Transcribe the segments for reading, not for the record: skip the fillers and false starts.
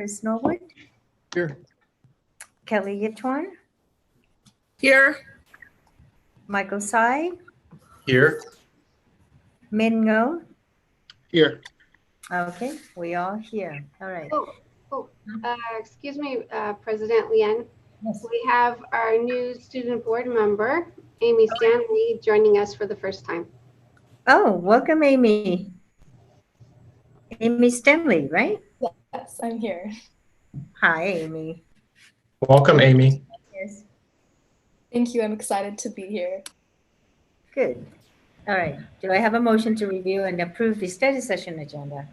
Chris Norwood, Here. Kelly Yitwan, Here. Michael Tsai, Here. Min Ngo. Here. Okay, we all here. All right. Excuse me, President Leanne. Yes. We have our new student board member, Amy Stanley, joining us for the first time. Oh, welcome, Amy. Amy Stanley, right? Yes, I'm here. Hi, Amy. Welcome, Amy. Yes. Thank you. I'm excited to be here. Good. All right. Do I have a motion to review and approve the study session agenda?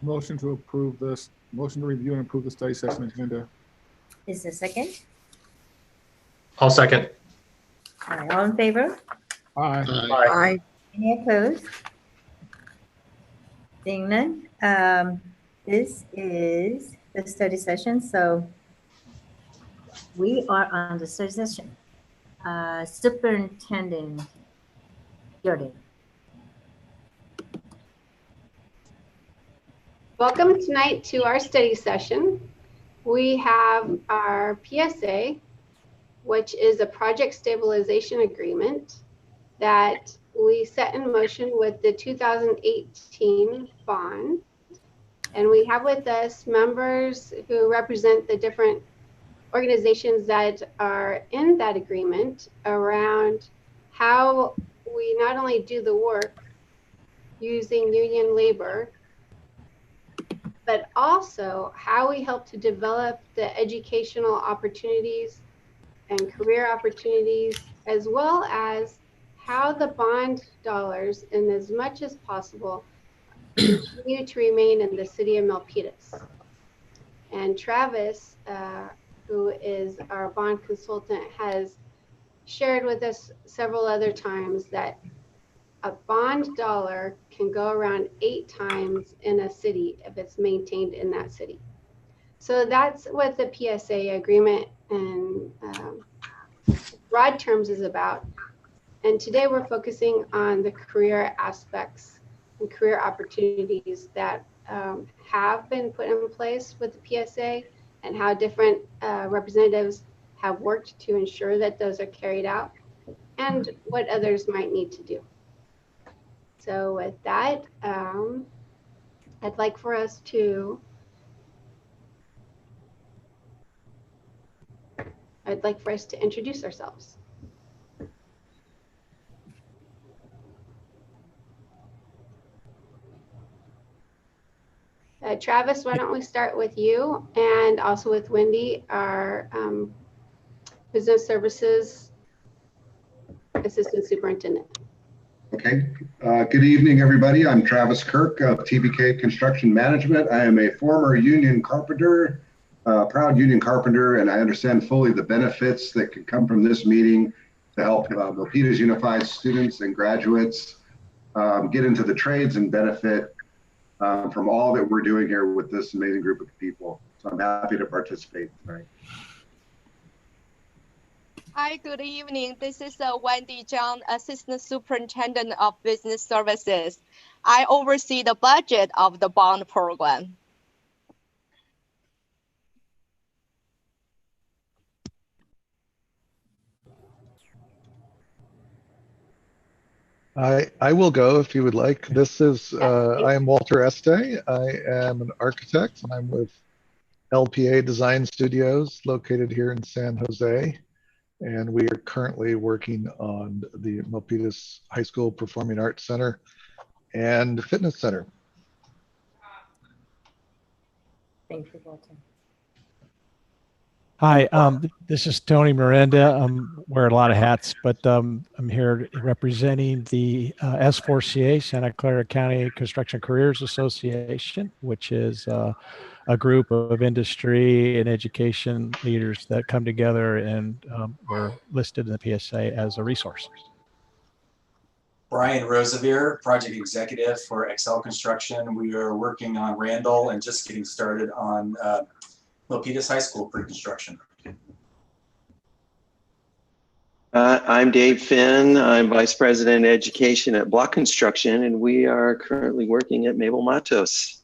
Motion to approve this. Motion to review and approve the study session agenda. Is there a second? I'll second. All right. All in favor? Aye. Aye. Any opposed? Seeing none. This is the study session. So we are on the study session. Superintendent Jordan. Welcome tonight to our study session. We have our PSA, which is a project stabilization agreement that we set in motion with the 2018 bond. And we have with us members who represent the different organizations that are in that agreement around how we not only do the work using union labor, but also how we help to develop the educational opportunities and career opportunities, as well as how the bond dollars, in as much as possible, continue to remain in the city of Milpitas. And Travis, who is our bond consultant, has shared with us several other times that a bond dollar can go around 8 times in a city if it's maintained in that city. So that's what the PSA agreement in broad terms is about. And today we're focusing on the career aspects and career opportunities that have been put in place with the PSA, and how different representatives have worked to ensure that those are carried out, and what others might need to do. So with that, I'd like for us to introduce ourselves. Travis, why don't we start with you, and also with Wendy, our Business Services Assistant Superintendent. Okay. Good evening, everybody. I'm Travis Kirk of TBK Construction Management. I am a former union carpenter, proud union carpenter, and I understand fully the benefits that could come from this meeting to help Milpitas Unified students and graduates get into the trades and benefit from all that we're doing here with this amazing group of people. So I'm happy to participate tonight. Hi, good evening. This is Wendy Zhang, Assistant Superintendent of Business Services. I oversee the budget of the bond program. I will go if you would like. This is, I am Walter Este. I am an architect, and I'm with LPA Design Studios located here in San Jose. And we are currently working on the Milpitas High School Performing Arts Center and Fitness Center. Thank you, Walter. Hi, this is Tony Miranda. I'm wearing a lot of hats, but I'm here representing the S4CA, Santa Clara County Construction Careers Association, which is a group of industry and education leaders that come together, and we're listed in the PSA as a resource. Brian Rosevier, project executive for Excel Construction. We are working on Randall and just getting started on Milpitas High School pre-construction. I'm Dave Finn. I'm Vice President Education at Block Construction, and we are currently working at Mabel Matos.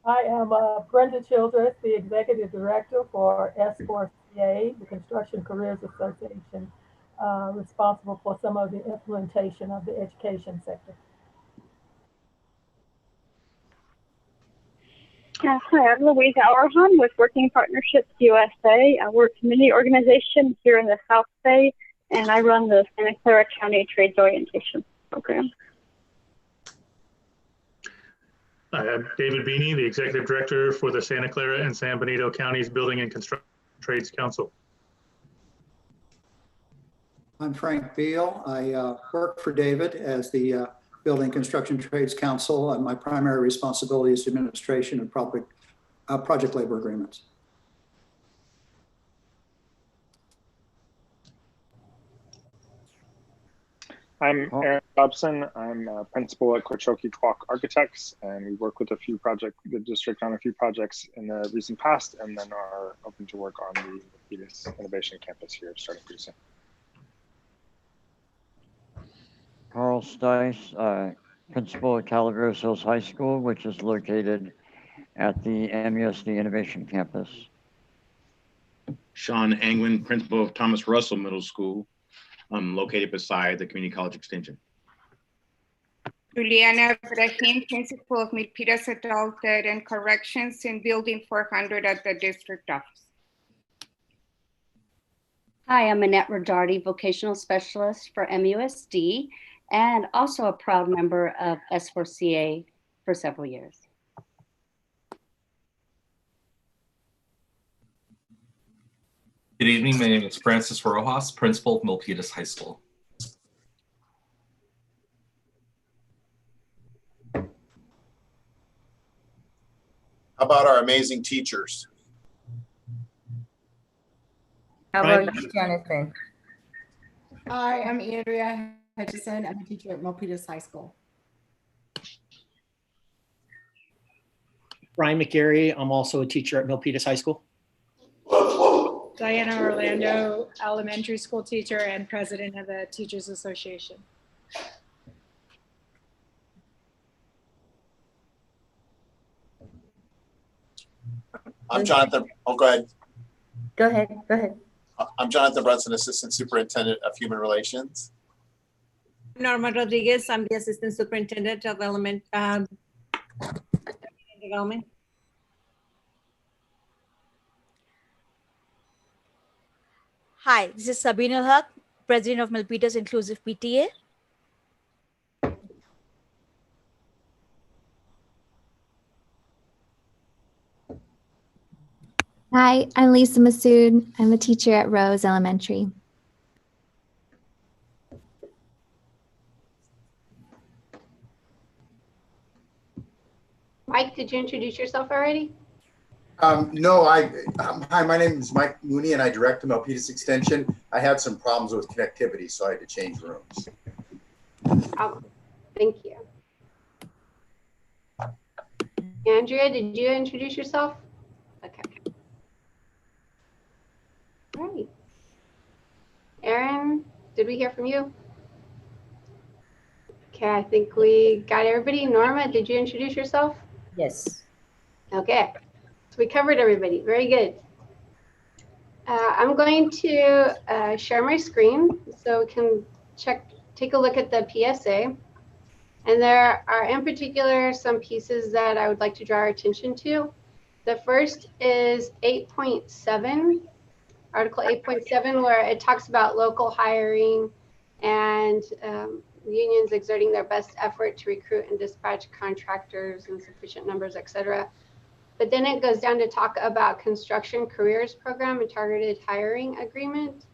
I am Brenda Childress, the Executive Director for S4CA, the Construction Careers Association, responsible for some of the implementation of the education sector. Hi, I'm Louisa Auerhahn with Working Partnerships USA. We're a community organization here in the South Bay, and I run the Santa Clara County Trades Orientation Program. I'm David Beeney, the Executive Director for the Santa Clara and San Benito Counties Building and Construction Trades Council. I'm Frank Beal. I work for David as the Building Construction Trades Council, and my primary responsibility is administration of project labor agreements. I'm Aaron Dobson. I'm a principal at Corchoki Kwok Architects, and we work with the district on a few projects in the recent past, and then are open to work on the Milpitas Innovation Campus here starting pretty soon. Carl Stice, principal at Calaveras Hills High School, which is located at the MUSD Innovation Campus. Sean Angwin, principal of Thomas Russell Middle School, located beside the Community College Extension. Juliana Ibrahim, principal of Milpitas Adult Ed and Corrections in Building 400 at the district office. Hi, I'm Annette Rodardi, vocational specialist for MUSD, and also a proud member of S4CA for several years. Good evening, my name is Francis Rojas, principal of Milpitas High School. How about our amazing teachers? How about you, Jonathan? Hi, I'm Andrea Hutchison. I'm a teacher at Milpitas High School. Brian McGarry. I'm also a teacher at Milpitas High School. Diana Orlando, elementary school teacher and president of the Teachers Association. I'm Jonathan. Oh, go ahead. Go ahead. Go ahead. I'm Jonathan Brunson, Assistant Superintendent of Human Relations. Norma Rodriguez. I'm the Assistant Superintendent of Development. Hi, this is Sabina Haq, President of Milpitas Inclusive PTA. Hi, I'm Lisa Masood. I'm a teacher at Rose Elementary. Mike, did you introduce yourself already? No, hi, my name is Mike Mooney and I direct the Milpitas Extension. I had some problems with connectivity, so I had to change rooms. Oh, thank you. Andrea, did you introduce yourself? Okay. All right. Aaron, did we hear from you? Okay, I think we got everybody. Norma, did you introduce yourself? Yes. Okay. So we covered everybody. Very good. I'm going to share my screen so we can take a look at the PSA. And there are in particular some pieces that I would like to draw our attention to. The first is 8.7, Article 8.7, where it talks about local hiring and unions exerting their best effort to recruit and dispatch contractors in sufficient numbers, et cetera. But then it goes down to talk about construction careers program and targeted hiring agreement,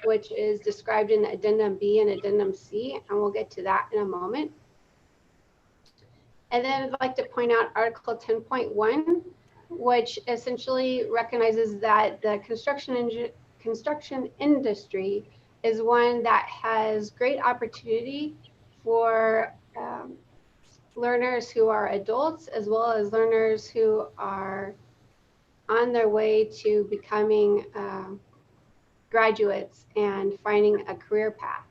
which is described in Addendum B and Addendum C, and we'll get to that in a moment. And then I'd like to point out Article 10.1, which essentially recognizes that the construction industry is one that has great opportunity for learners who are adults, as well as learners who are on their way to becoming graduates and finding a career path.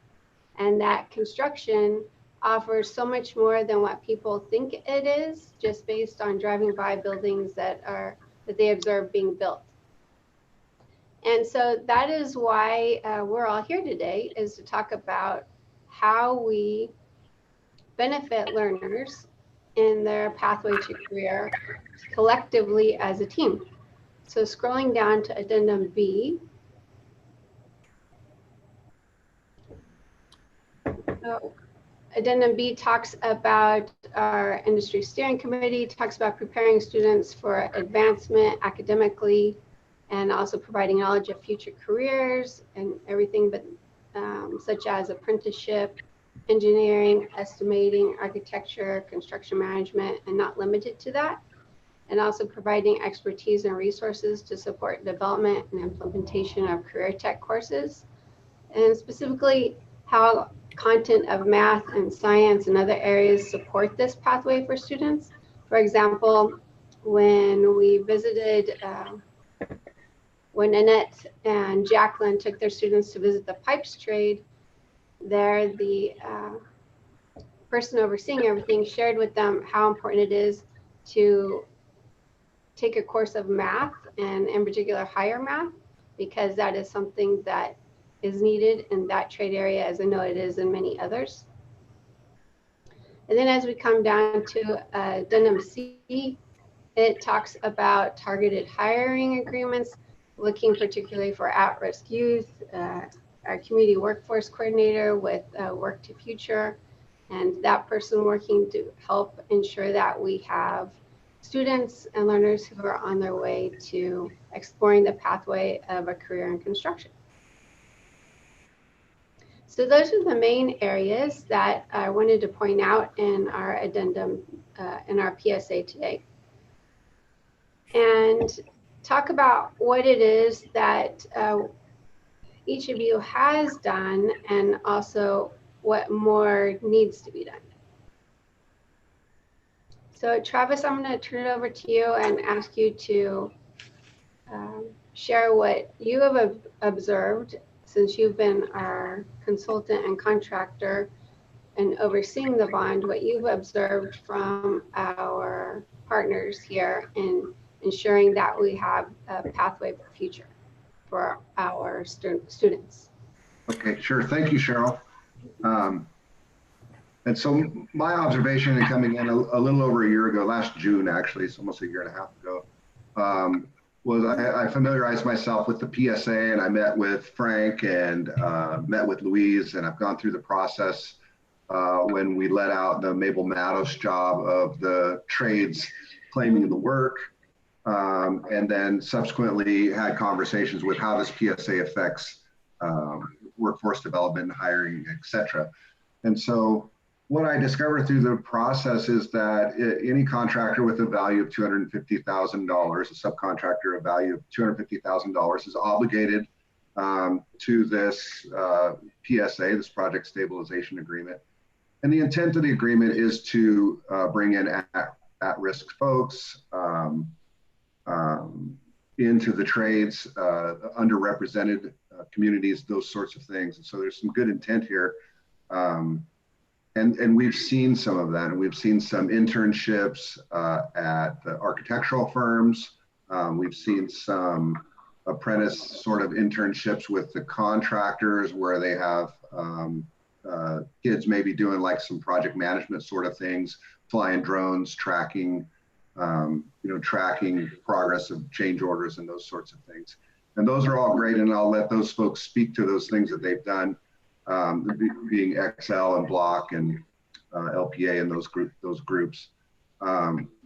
And that construction offers so much more than what people think it is, just based on driving by buildings that they observe being built. And so that is why we're all here today, is to talk about how we benefit learners in their pathway to career collectively as a team. So scrolling down to Addendum B. Addendum B talks about our industry steering committee, talks about preparing students for advancement academically, and also providing knowledge of future careers and everything, but such as apprenticeship, engineering, estimating, architecture, construction management, and not limited to that. And also providing expertise and resources to support development and implementation of career tech courses, and specifically how content of math and science and other areas support this pathway for students. For example, when we visited, when Annette and Jacqueline took their students to visit the pipes trade, there the person overseeing everything shared with them how important it is to take a course of math, and in particular higher math, because that is something that is needed in that trade area, as I know it is in many others. And then as we come down to Addendum C, it talks about targeted hiring agreements, looking particularly for at-risk youth, our community workforce coordinator with Work to Future, and that person working to help ensure that we have students and learners who are on their way to exploring the pathway of a career in construction. So those are the main areas that I wanted to point out in our addendum, in our PSA today. And talk about what it is that each of you has done, and also what more needs to be done. So Travis, I'm going to turn it over to you and ask you to share what you have observed, since you've been our consultant and contractor and overseeing the bond, what you've observed from our partners here in ensuring that we have a pathway for future for our students. Okay, sure. Thank you, Cheryl. And so my observation in coming in a little over a year ago, last June, actually, it's almost a year and a half ago, was I familiarized myself with the PSA, and I met with Frank and met with Louise, and I've gone through the process when we let out the Mabel Mattos job of the trades claiming the work, and then subsequently had conversations with how this PSA affects workforce development, hiring, et cetera. And so what I discovered through the process is that any contractor with a value of $250,000, a subcontractor of value of $250,000 is obligated to this PSA, this Project Stabilization Agreement. And the intent of the agreement is to bring in at-risk folks into the trades, underrepresented communities, those sorts of things. And so there's some good intent here. And we've seen some of that, and we've seen some internships at the architectural firms. We've seen some apprentice sort of internships with the contractors, where they have kids maybe doing like some project management sort of things, flying drones, tracking, tracking progress of change orders and those sorts of things. And those are all great, and I'll let those folks speak to those things that they've done. Being XL and Block and LPA and those groups.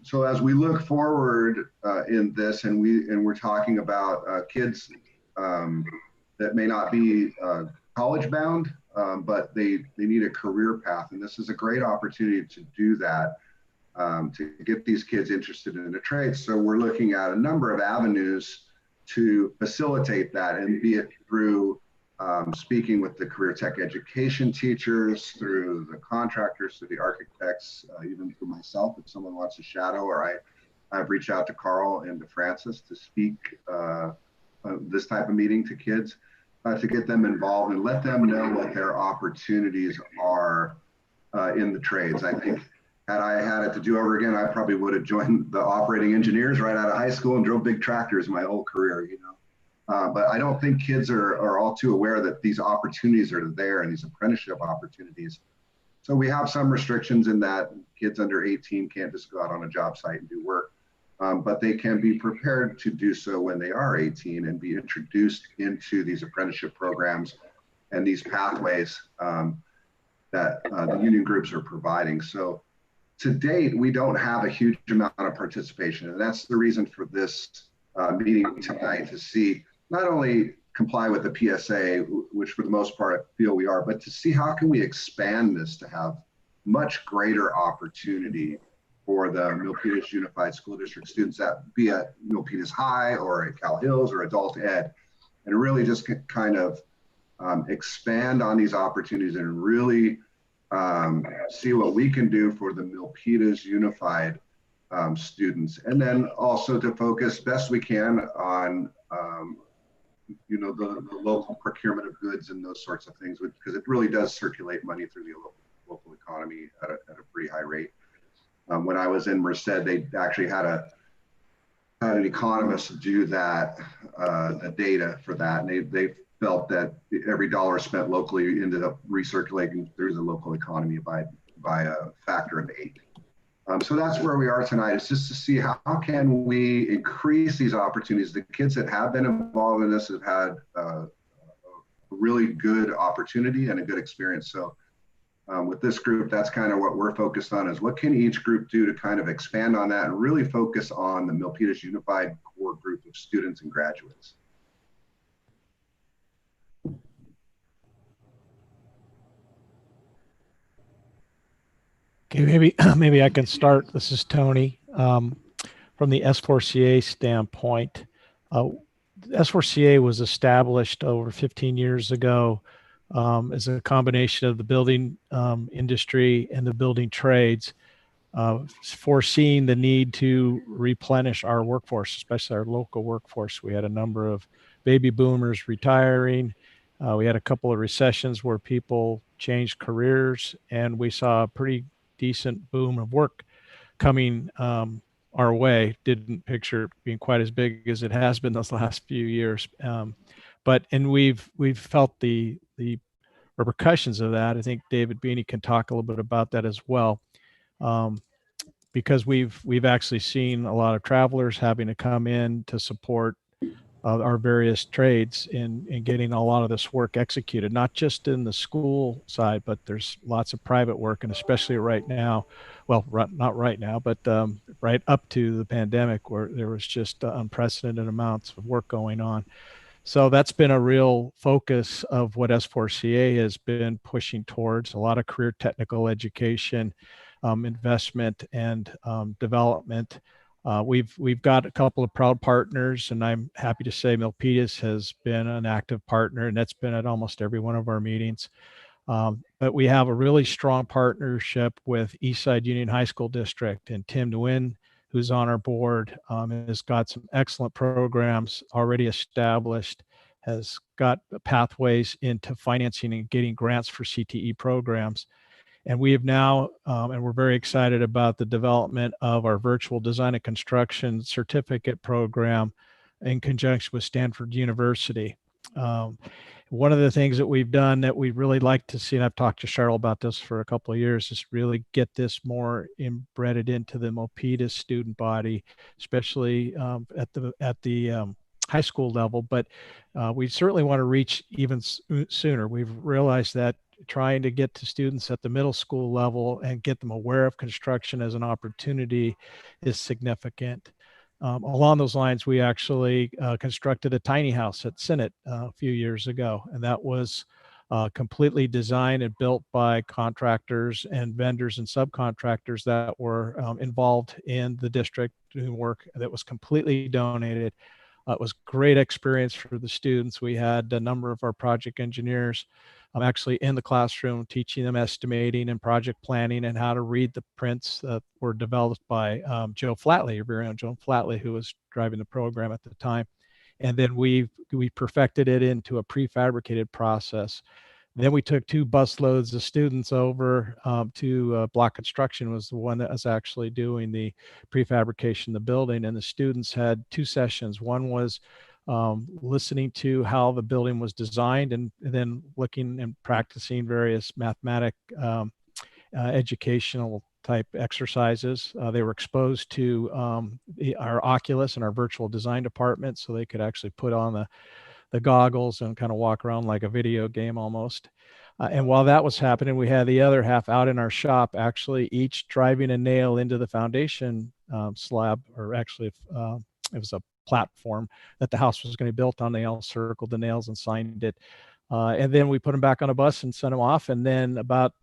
So as we look forward in this, and we're talking about kids that may not be college bound, but they need a career path, and this is a great opportunity to do that, to get these kids interested in a trade. So we're looking at a number of avenues to facilitate that, and be it through speaking with the career tech education teachers, through the contractors, through the architects, even through myself, if someone wants to shadow, or I've reached out to Carl and to Francis to speak this type of meeting to kids, to get them involved and let them know what their opportunities are in the trades. I think had I had it to do over again, I probably would have joined the operating engineers right out of high school and drove big tractors my whole career, you know. But I don't think kids are all too aware that these opportunities are there and these apprenticeship opportunities. So we have some restrictions in that kids under 18 can't just go out on a job site and do work, but they can be prepared to do so when they are 18 and be introduced into these apprenticeship programs and these pathways that the union groups are providing. So to date, we don't have a huge amount of participation, and that's the reason for this meeting tonight, to see not only comply with the PSA, which for the most part I feel we are, but to see how can we expand this to have much greater opportunity for the Milpitas Unified School District students, that be at Milpitas High or at Cal Hills or Adult Ed, and really just kind of expand on these opportunities and really see what we can do for the Milpitas Unified students, and then also to focus best we can on you know, the local procurement of goods and those sorts of things, because it really does circulate money through the local economy at a pretty high rate. When I was in Merced, they actually had an economist do that, the data for that, and they felt that every dollar spent locally ended up recirculating through the local economy by a factor of 8. So that's where we are tonight, is just to see how can we increase these opportunities. The kids that have been involved in this have had a really good opportunity and a good experience. So with this group, that's kind of what we're focused on, is what can each group do to kind of expand on that and really focus on the Milpitas Unified core group of students and graduates. Okay, maybe I can start. This is Tony. From the S4CA standpoint, S4CA was established over 15 years ago as a combination of the building industry and the building trades, foreseeing the need to replenish our workforce, especially our local workforce. We had a number of baby boomers retiring. We had a couple of recessions where people changed careers, and we saw a pretty decent boom of work coming our way. Didn't picture it being quite as big as it has been those last few years, but we've felt the repercussions of that. I think David Beanie can talk a little bit about that as well, because we've actually seen a lot of travelers having to come in to support our various trades in getting a lot of this work executed, not just in the school side, but there's lots of private work, and especially right now, well, not right now, but right up to the pandemic, where there was just unprecedented amounts of work going on. So that's been a real focus of what S4CA has been pushing towards, a lot of career technical education, investment and development. We've got a couple of proud partners, and I'm happy to say Milpitas has been an active partner, and that's been at almost every one of our meetings. But we have a really strong partnership with Eastside Union High School District, and Tim Nguyen, who's on our board, has got some excellent programs already established, has got pathways into financing and getting grants for CTE programs. And we have now, and we're very excited about the development of our virtual design and construction certificate program in conjunction with Stanford University. One of the things that we've done that we really like to see, and I've talked to Cheryl about this for a couple of years, is really get this more embedded into the Milpitas student body, especially at the high school level. But we certainly want to reach even sooner. We've realized that trying to get to students at the middle school level and get them aware of construction as an opportunity is significant. Along those lines, we actually constructed a tiny house at Senate a few years ago, and that was completely designed and built by contractors and vendors and subcontractors that were involved in the district doing work that was completely donated. It was a great experience for the students. We had a number of our project engineers actually in the classroom teaching them estimating and project planning and how to read the prints that were developed by Joe Flatley, your very own Joe Flatley, who was driving the program at the time. And then we perfected it into a prefabricated process. Then we took 2 bus loads of students over to Block Construction, was the one that was actually doing the prefabrication of the building. And the students had 2 sessions. One was listening to how the building was designed, and then looking and practicing various mathematic educational type exercises. They were exposed to our Oculus and our virtual design department, so they could actually put on the goggles and kind of walk around like a video game almost. And while that was happening, we had the other half out in our shop, actually each driving a nail into the foundation slab, or actually it was a platform that the house was going to be built on. They all circled the nails and signed it. And then we put them back on a bus and sent them off. And then about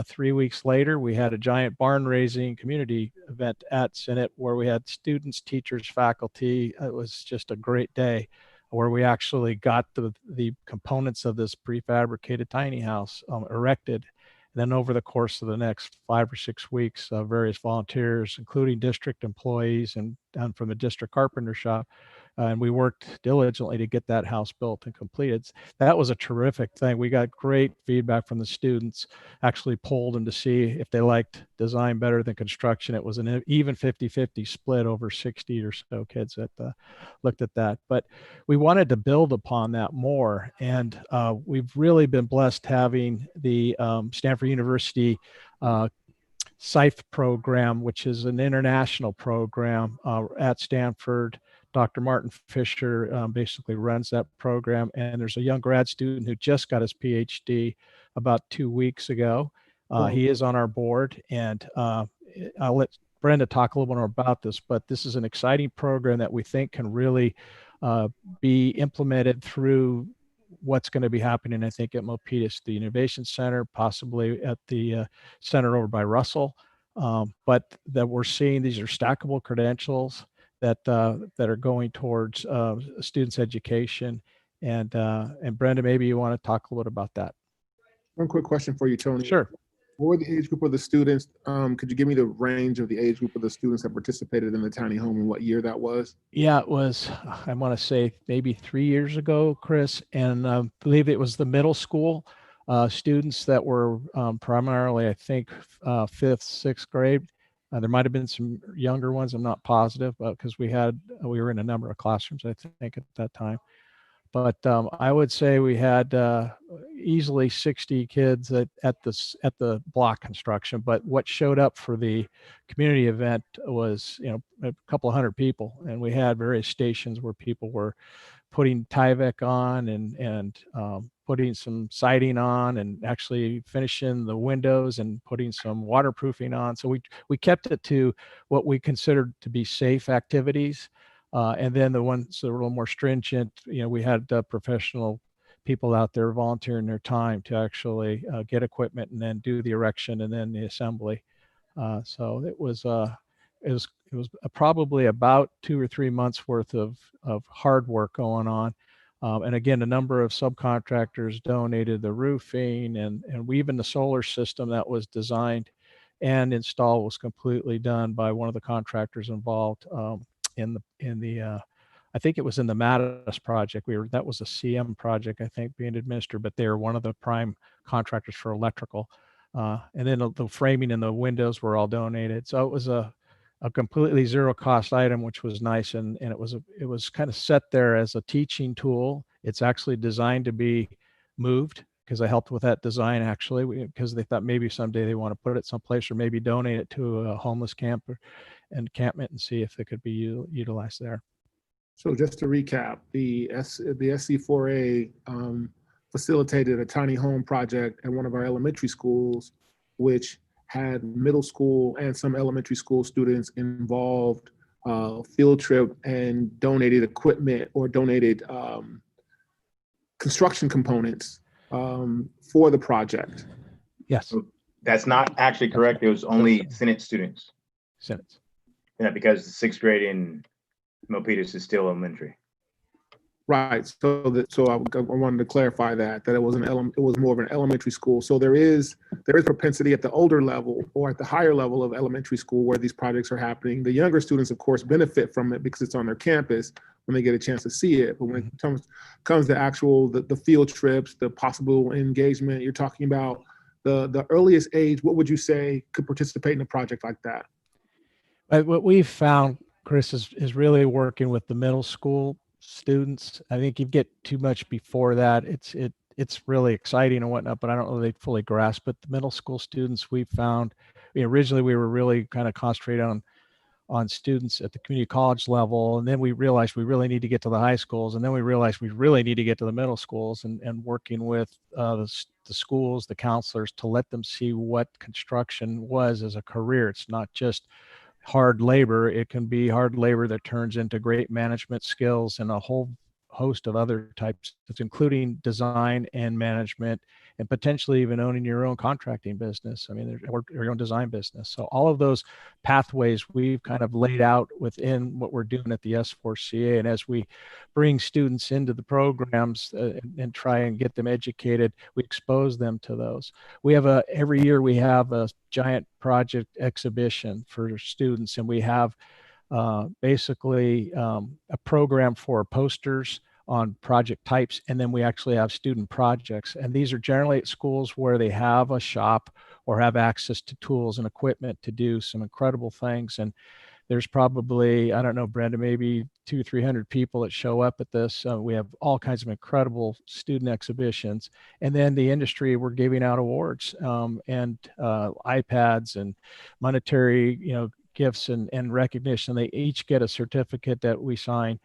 3 weeks later, we had a giant barn raising community event at Senate where we had students, teachers, faculty. It was just a great day, where we actually got the components of this prefabricated tiny house erected. And then over the course of the next 5 or 6 weeks, various volunteers, including district employees and from the district carpenter shop, and we worked diligently to get that house built and completed. That was a terrific thing. We got great feedback from the students, actually polled them to see if they liked design better than construction. It was an even 50-50 split, over 60 or so kids that looked at that. But we wanted to build upon that more. And we've really been blessed having the Stanford University Scythe Program, which is an international program at Stanford. Dr. Martin Fisher basically runs that program, and there's a young grad student who just got his PhD about 2 weeks ago. He is on our board, and I'll let Brenda talk a little more about this, but this is an exciting program that we think can really be implemented through what's going to be happening, I think, at Milpitas, the Innovation Center, possibly at the center over by Russell. But that we're seeing these are stackable credentials that are going towards students' education. And Brenda, maybe you want to talk a little about that. One quick question for you, Tony. Sure. What were the age group of the students? Could you give me the range of the age group of the students that participated in the tiny home and what year that was? Yeah, it was, I want to say maybe 3 years ago, Chris, and I believe it was the middle school students that were primarily, I think, 5th, 6th grade. There might have been some younger ones, I'm not positive, because we were in a number of classrooms, I think, at that time. But I would say we had easily 60 kids at the block construction. But what showed up for the community event was, a couple of hundred people, and we had various stations where people were putting Tyvek on and putting some siding on, and actually finishing the windows and putting some waterproofing on. So we kept it to what we considered to be safe activities. And then the ones that were a little more stringent, we had professional people out there volunteering their time to actually get equipment and then do the erection and then the assembly. So it was probably about 2 or 3 months worth of hard work going on. And again, a number of subcontractors donated the roofing, and even the solar system that was designed and installed was completely done by one of the contractors involved. In the I think it was in the Mattis project. That was a CM project, I think, being administered, but they were one of the prime contractors for electrical. And then the framing and the windows were all donated. So it was a completely zero cost item, which was nice. And it was kind of set there as a teaching tool. It's actually designed to be moved, because I helped with that design, actually, because they thought maybe someday they want to put it someplace, or maybe donate it to a homeless camp encampment and see if it could be utilized there. So just to recap, the SC4A facilitated a tiny home project at one of our elementary schools, which had middle school and some elementary school students involved, field trip, and donated equipment or donated construction components for the project. Yes. That's not actually correct. It was only Senate students. Senate. Yeah, because the 6th grade in Milpitas is still elementary. Right. So I wanted to clarify that it was more of an elementary school. So there is propensity at the older level or at the higher level of elementary school where these projects are happening. The younger students, of course, benefit from it because it's on their campus, when they get a chance to see it. But when it comes to actual, the field trips, the possible engagement, you're talking about the earliest age, what would you say could participate in a project like that? What we've found, Chris, is really working with the middle school students. I think you get too much before that. It's really exciting and whatnot, but I don't know they fully grasp it. The middle school students we've found, originally we were really kind of concentrated on students at the community college level, and then we realized we really need to get to the high schools, and then we realized we really need to get to the middle schools, and working with the schools, the counselors, to let them see what construction was as a career. It's not just hard labor. It can be hard labor that turns into great management skills and a whole host of other types, including design and management, and potentially even owning your own contracting business. Or your own design business. So all of those pathways we've kind of laid out within what we're doing at the S4CA. And as we bring students into the programs and try and get them educated, we expose them to those. We have every year we have a giant project exhibition for students, and we have basically a program for posters on project types, and then we actually have student projects, and these are generally at schools where they have a shop or have access to tools and equipment to do some incredible things. And there's probably, I don't know, Brenda, maybe 200-300 people that show up at this. We have all kinds of incredible student exhibitions, and then the industry, we're giving out awards and iPads and monetary, gifts and recognition. They each get a certificate that we sign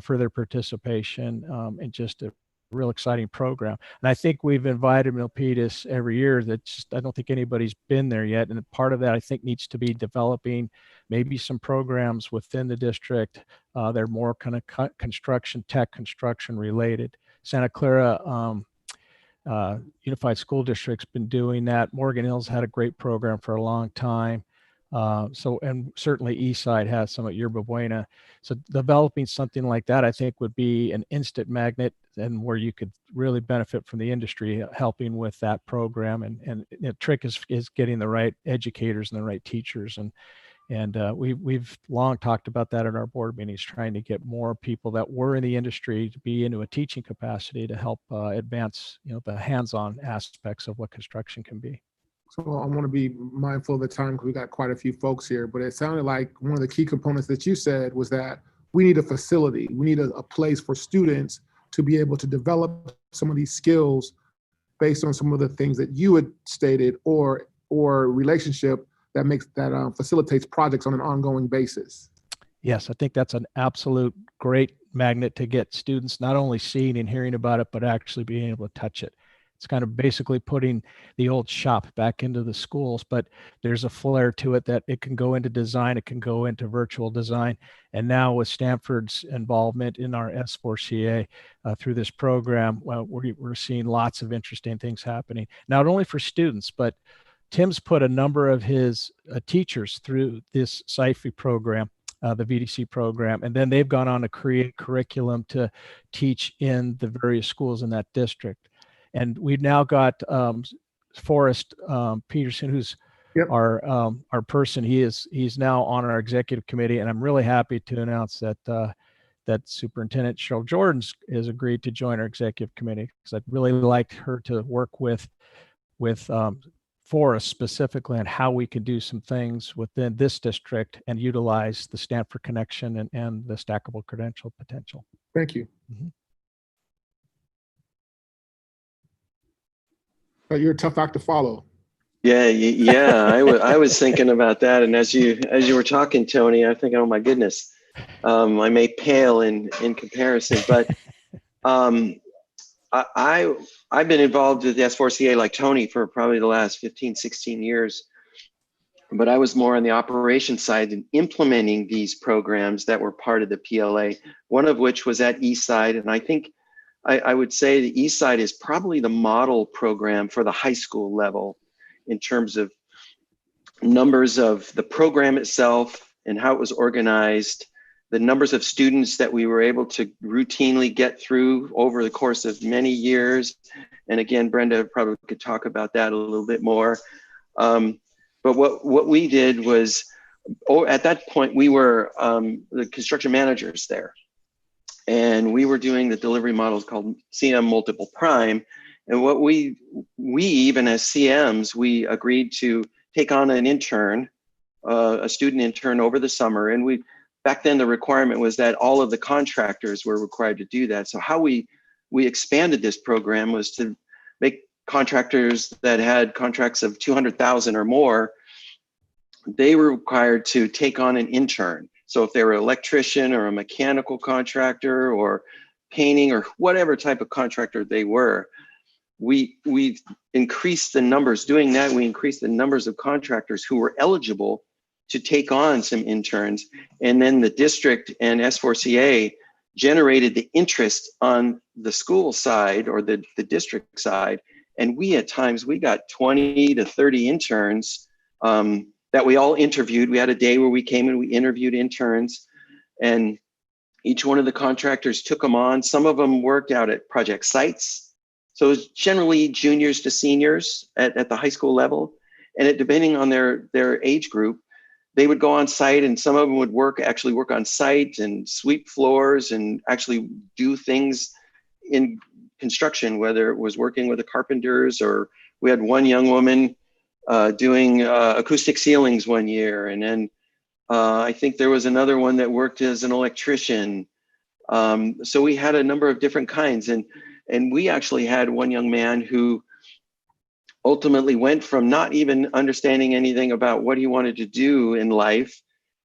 for their participation in just a real exciting program. And I think we've invited Milpitas every year. I don't think anybody's been there yet. And part of that, I think, needs to be developing maybe some programs within the district. They're more kind of tech construction related. Santa Clara Unified School District's been doing that. Morgan Hills had a great program for a long time. And certainly Eastside has some at Yerba Buena. So developing something like that, I think, would be an instant magnet, and where you could really benefit from the industry helping with that program. And the trick is getting the right educators and the right teachers. And we've long talked about that at our board meetings, trying to get more people that were in the industry to be into a teaching capacity to help advance, the hands-on aspects of what construction can be. So I want to be mindful of the time because we got quite a few folks here, but it sounded like one of the key components that you said was that we need a facility. We need a place for students to be able to develop some of these skills based on some of the things that you had stated, or relationship that facilitates projects on an ongoing basis. Yes, I think that's an absolute great magnet to get students not only seeing and hearing about it, but actually being able to touch it. It's kind of basically putting the old shop back into the schools, but there's a flair to it that it can go into design, it can go into virtual design. And now with Stanford's involvement in our S4CA through this program, we're seeing lots of interesting things happening, not only for students, but Tim's put a number of his teachers through this Scythe program, the VDC program, and then they've gone on to create curriculum to teach in the various schools in that district. And we've now got Forrest Peterson, who's our person. He's now on our executive committee, and I'm really happy to announce that that Superintendent Cheryl Jordan has agreed to join our executive committee, because I'd really liked her to work with Forrest specifically on how we can do some things within this district and utilize the Stanford connection and the stackable credential potential. Thank you. Mm-hmm. You're a tough act to follow. Yeah. I was thinking about that, and as you were talking, Tony, I'm thinking, oh my goodness, I may pale in comparison, but I've been involved with the S4CA like Tony for probably the last 15, 16 years, but I was more on the operations side and implementing these programs that were part of the PLA, one of which was at Eastside, and I think I would say the Eastside is probably the model program for the high school level in terms of numbers of the program itself and how it was organized, the numbers of students that we were able to routinely get through over the course of many years. And again, Brenda probably could talk about that a little bit more. But what we did was, at that point, we were the construction managers there. and we were doing the delivery models called CM multiple prime. And what we even as CMs, we agreed to take on an intern, a student intern over the summer. And back then the requirement was that all of the contractors were required to do that. So how we expanded this program was to make contractors that had contracts of 200,000 or more, they were required to take on an intern. So if they were an electrician or a mechanical contractor or painting or whatever type of contractor they were, we increased the numbers. Doing that, we increased the numbers of contractors who were eligible to take on some interns. And then the district and S4CA generated the interest on the school side or the district side. And we at times, we got 20 to 30 interns that we all interviewed. We had a day where we came and we interviewed interns, and each one of the contractors took them on. Some of them worked out at project sites. So it was generally juniors to seniors at the high school level. And depending on their age group, they would go on site, and some of them would actually work on site and sweep floors and actually do things in construction, whether it was working with the carpenters, or we had one young woman doing acoustic ceilings one year. And then I think there was another one that worked as an electrician. So we had a number of different kinds. And we actually had one young man who ultimately went from not even understanding anything about what he wanted to do in life.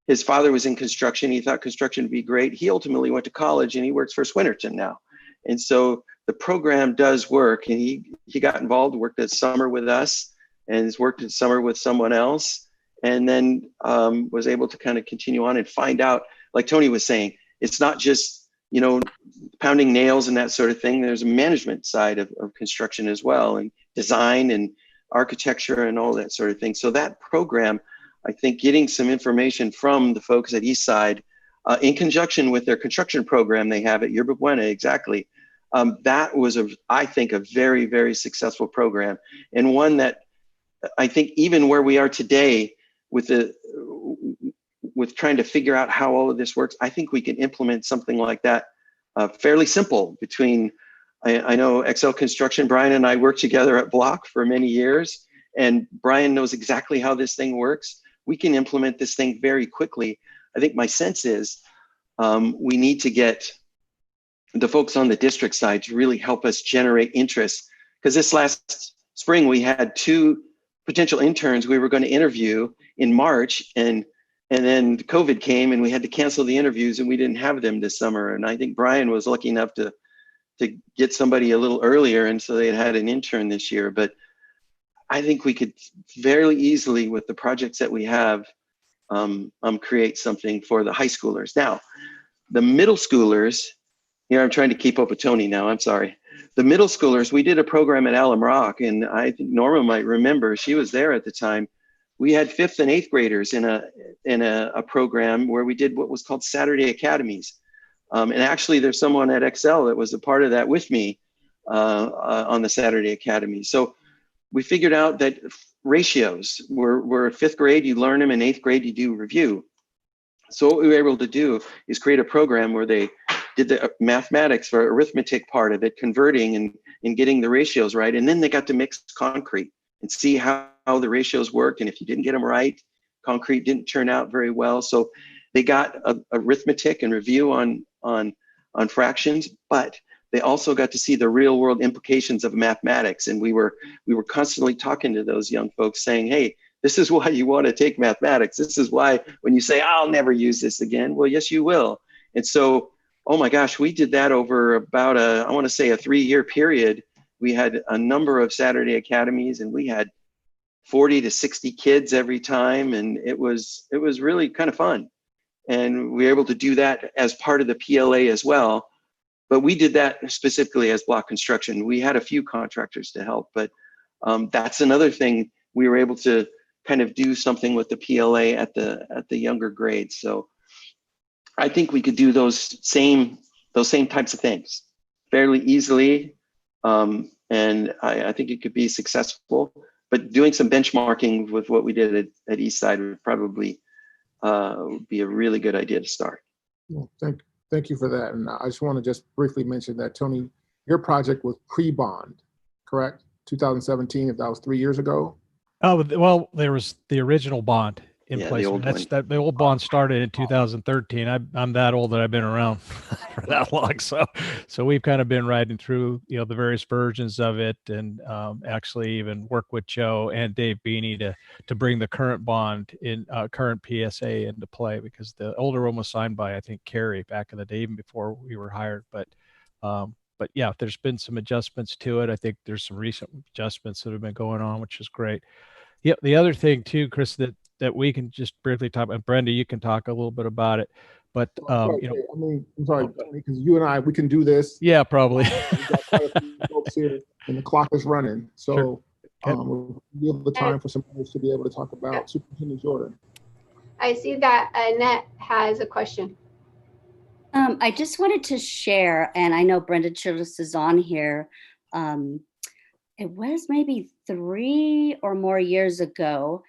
His father was in construction. He thought construction would be great. He ultimately went to college and he works for Swinnerton now. And so the program does work, and he got involved, worked this summer with us, and has worked this summer with someone else, and then was able to kind of continue on and find out, like Tony was saying, it's not just, pounding nails and that sort of thing. There's a management side of construction as well, and design and architecture and all that sort of thing. So that program, I think getting some information from the folks at Eastside in conjunction with their construction program they have at Yerba Buena, exactly. That was, I think, a very, very successful program, and one that I think even where we are today with trying to figure out how all of this works, I think we can implement something like that fairly simple between, I know Excel Construction, Brian and I worked together at Block for many years, and Brian knows exactly how this thing works. We can implement this thing very quickly. I think my sense is we need to get the folks on the district side to really help us generate interest, because this last spring we had 2 potential interns we were going to interview in March, and then COVID came and we had to cancel the interviews, and we didn't have them this summer. And I think Brian was lucky enough to get somebody a little earlier, and so they had an intern this year. But I think we could fairly easily, with the projects that we have, create something for the high schoolers. Now, the middle schoolers, here I'm trying to keep up with Tony now, I'm sorry. The middle schoolers, we did a program at Alum Rock, and I think Norma might remember, she was there at the time. We had 5th and 8th graders in a program where we did what was called Saturday Academies. And actually there's someone at Excel that was a part of that with me on the Saturday Academy. So we figured out that ratios were 5th grade, you learn them, in 8th grade, you do review. So what we were able to do is create a program where they did the mathematics for arithmetic part of it, converting and getting the ratios right. And then they got to mix concrete and see how the ratios worked. And if you didn't get them right, concrete didn't turn out very well. So they got arithmetic and review on fractions, but they also got to see the real world implications of mathematics. And we were constantly talking to those young folks saying, hey, this is why you want to take mathematics. This is why when you say, I'll never use this again, well, yes, you will. And so, oh my gosh, we did that over about I want to say a 3-year period. We had a number of Saturday Academies, and we had 40 to 60 kids every time. And it was really kind of fun. And we were able to do that as part of the PLA as well. But we did that specifically as Block Construction. We had a few contractors to help, but that's another thing. We were able to kind of do something with the PLA at the younger grades. So I think we could do those same types of things fairly easily. And I think it could be successful, but doing some benchmarking with what we did at Eastside would probably be a really good idea to start. Well, Thank you for that. And I just want to just briefly mention that, Tony, your project was pre-bond, correct? 2017, if that was 3 years ago? Oh, well, there was the original bond in place. The old one. The old bond started in 2013. I'm that old that I've been around for that long. So we've kind of been riding through, the various versions of it, and actually even work with Joe and Dave Beanie to bring the current bond in current PSA into play, because the older one was signed by, I think, Kerry back in the day, even before we were hired. But yeah, there's been some adjustments to it. I think there's some recent adjustments that have been going on, which is great. Yeah, the other thing too, Chris, that we can just briefly talk about, Brenda, you can talk a little bit about it, but I'm sorry, because you and I, we can do this. Yeah, probably. We've got quite a few folks here, and the clock is running. So we'll give the time for some others to be able to talk about Superintendent Jordan. I see that Annette has a question. I just wanted to share, and I know Brenda Chillis is on here. It was maybe 3 or more years ago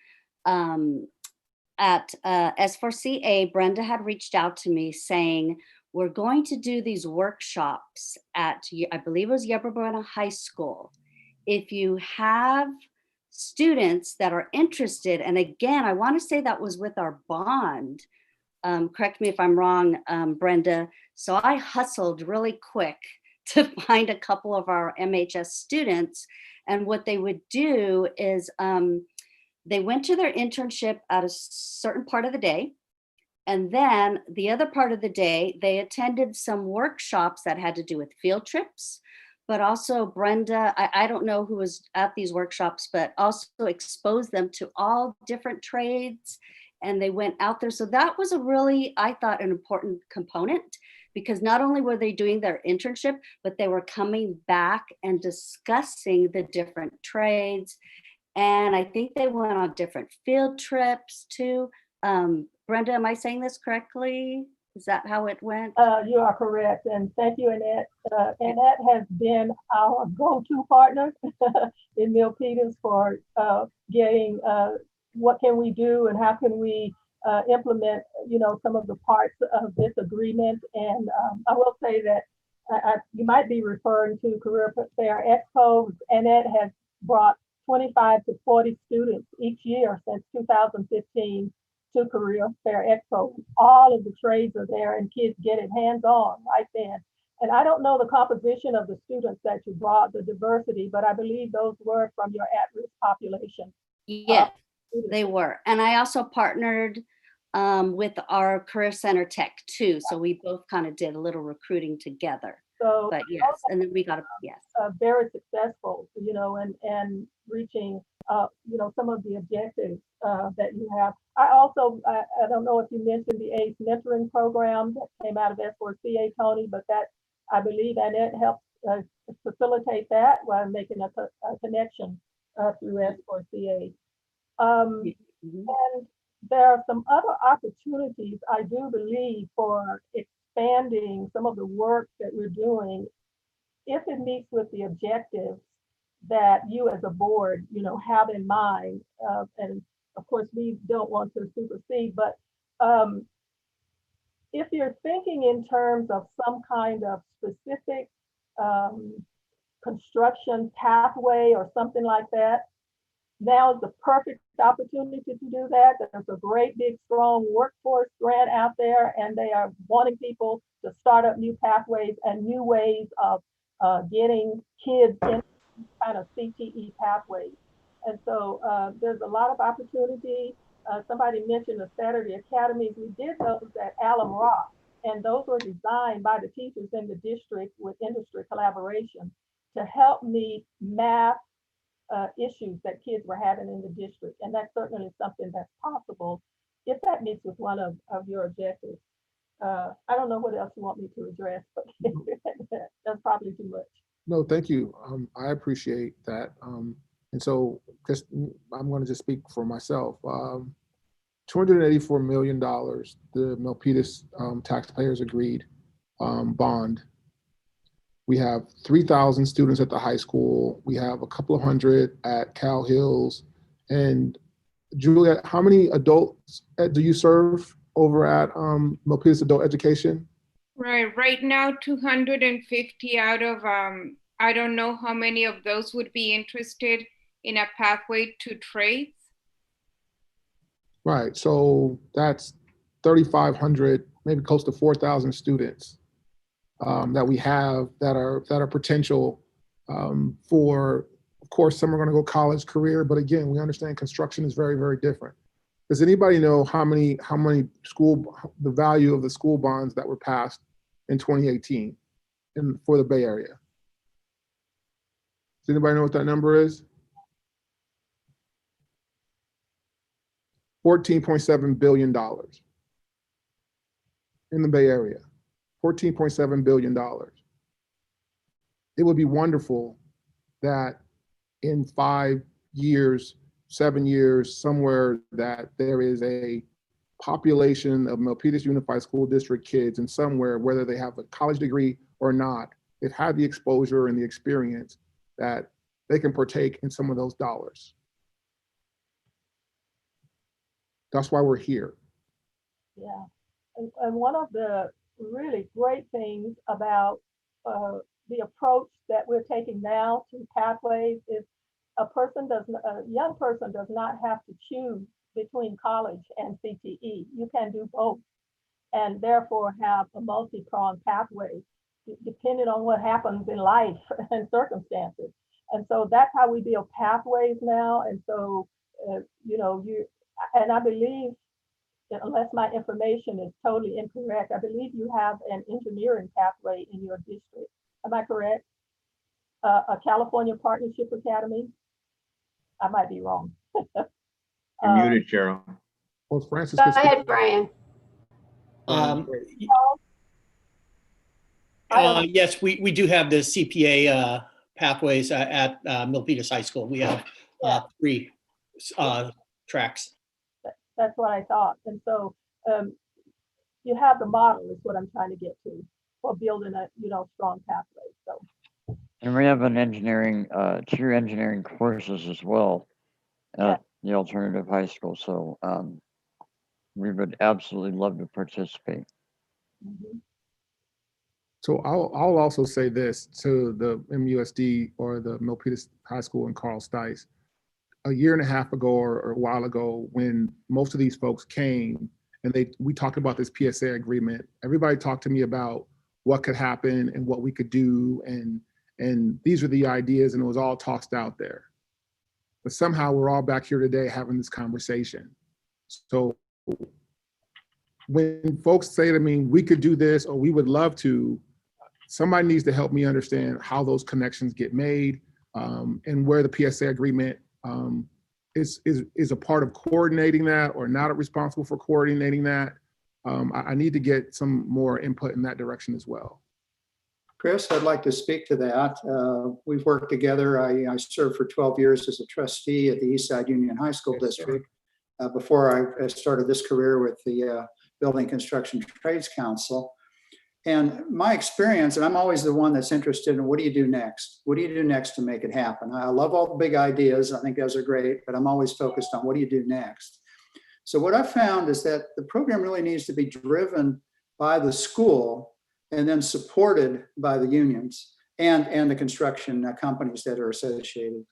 at S4CA, Brenda had reached out to me saying, we're going to do these workshops at, I believe it was Yerba Buena High School. If you have students that are interested, and again, I want to say that was with our bond. Correct me if I'm wrong, Brenda. So I hustled really quick to find a couple of our MHS students. And what they would do is they went to their internship at a certain part of the day. And then the other part of the day, they attended some workshops that had to do with field trips. But also Brenda, I don't know who was at these workshops, but also exposed them to all different trades. And they went out there. So that was a really, I thought, an important component, because not only were they doing their internship, but they were coming back and discussing the different trades. And I think they went on different field trips too. Brenda, am I saying this correctly? Is that how it went? You are correct. And thank you, Annette. Annette has been our go-to partner in Milpitas for getting what can we do and how can we implement, some of the parts of this agreement. And I will say that you might be referring to Career Fair Expo. Annette has brought 25 to 40 students each year since 2015 to Career Fair Expo. All of the trades are there and kids get it hands-on right then. And I don't know the composition of the students that you brought, the diversity, but I believe those were from your at-risk population. Yeah, they were. And I also partnered with our Career Center Tech too. So we both kind of did a little recruiting together. So, but yes, and then we got very successful, and reaching, some of the objectives that you have. I also, I don't know if you mentioned the ACE mentoring program that came out of S4CA, Tony, but that I believe Annette helped facilitate that while making a connection through S4CA. And there are some other opportunities, I do believe, for expanding some of the work that we're doing if it meets with the objectives that you as a board, have in mind. And of course, we don't want to supersede, but if you're thinking in terms of some kind of specific construction pathway or something like that, now is the perfect opportunity to do that. There's a great big strong workforce grant out there, and they are wanting people to start up new pathways and new ways of getting kids in kind of CTE pathways. And so there's a lot of opportunity. Somebody mentioned the Saturday Academies. We did those at Alum Rock, and those were designed by the teachers in the district with industry collaboration to help meet math issues that kids were having in the district. And that's certainly something that's possible if that meets with one of your objectives. I don't know what else you want me to address, but that's probably too much. No, thank you. I appreciate that. And so just, I'm going to just speak for myself. $284 million, the Milpitas taxpayers agreed bond. We have 3,000 students at the high school. We have a couple of hundred at Cal Hills. And Juliet, how many adults do you serve over at Milpitas Adult Education? Right. Right now, 250 out of, I don't know how many of those would be interested in a pathway to trades. Right. So that's 3,500, maybe close to 4,000 students that we have that are potential for. Of course, some are going to go college, career, but again, we understand construction is very, very different. Does anybody know how many the value of the school bonds that were passed in 2018 for the Bay Area? Does anybody know what that number is? $14.7 billion in the Bay Area. $14.7 billion. It would be wonderful that in 5 years, 7 years, somewhere that there is a population of Milpitas Unified School District kids, and somewhere, whether they have a college degree or not, they've had the exposure and the experience that they can partake in some of those dollars. That's why we're here. Yeah, and one of the really great things about the approach that we're taking now to pathways is a young person does not have to choose between college and CTE. You can do both, and therefore have a multi-pronged pathway depending on what happens in life and circumstances. And so that's how we build pathways now. And so, and I believe, unless my information is totally incorrect, I believe you have an engineering pathway in your district. Am I correct? A California Partnership Academy? I might be wrong. You're muted, Cheryl. Well, Francis, go ahead, Brian. Yes, we do have the CPA pathways at Milpitas High School. We have 3 tracks. That's what I thought. And so you have the model is what I'm trying to get to for building a strong pathway. So. And we have an engineering, 2 engineering courses as well at the alternative high school. So we would absolutely love to participate. Mm-hmm. So I'll also say this to the MUSD or the Milpitas High School and Carl Stice. A year and a half ago or a while ago, when most of these folks came and we talked about this PSA agreement, everybody talked to me about what could happen and what we could do, and these are the ideas, and it was all tossed out there. But somehow we're all back here today having this conversation. So when folks say to me, we could do this or we would love to, somebody needs to help me understand how those connections get made, and where the PSA agreement is a part of coordinating that or not responsible for coordinating that. I need to get some more input in that direction as well. Chris, I'd like to speak to that. We've worked together. I served for 12 years as a trustee at the Eastside Union High School District before I started this career with the Building Construction Trades Council. And my experience, and I'm always the one that's interested in what do you do next? What do you do next to make it happen? I love all the big ideas. I think those are great, but I'm always focused on what do you do next? So what I've found is that the program really needs to be driven by the school and then supported by the unions and the construction companies that are associated.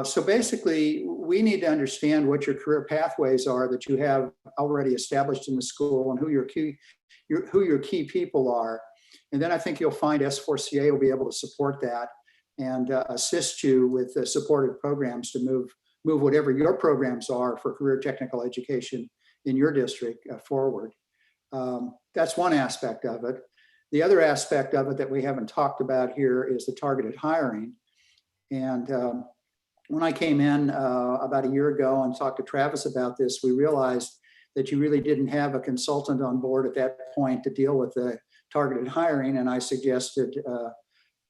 So basically, we need to understand what your career pathways are that you have already established in the school and who your key people are. And then I think you'll find S4CA will be able to support that and assist you with the supportive programs to move whatever your programs are for career technical education in your district forward. That's one aspect of it. The other aspect of it that we haven't talked about here is the targeted hiring. And when I came in about a year ago and talked to Travis about this, we realized that you really didn't have a consultant on board at that point to deal with the targeted hiring. And I suggested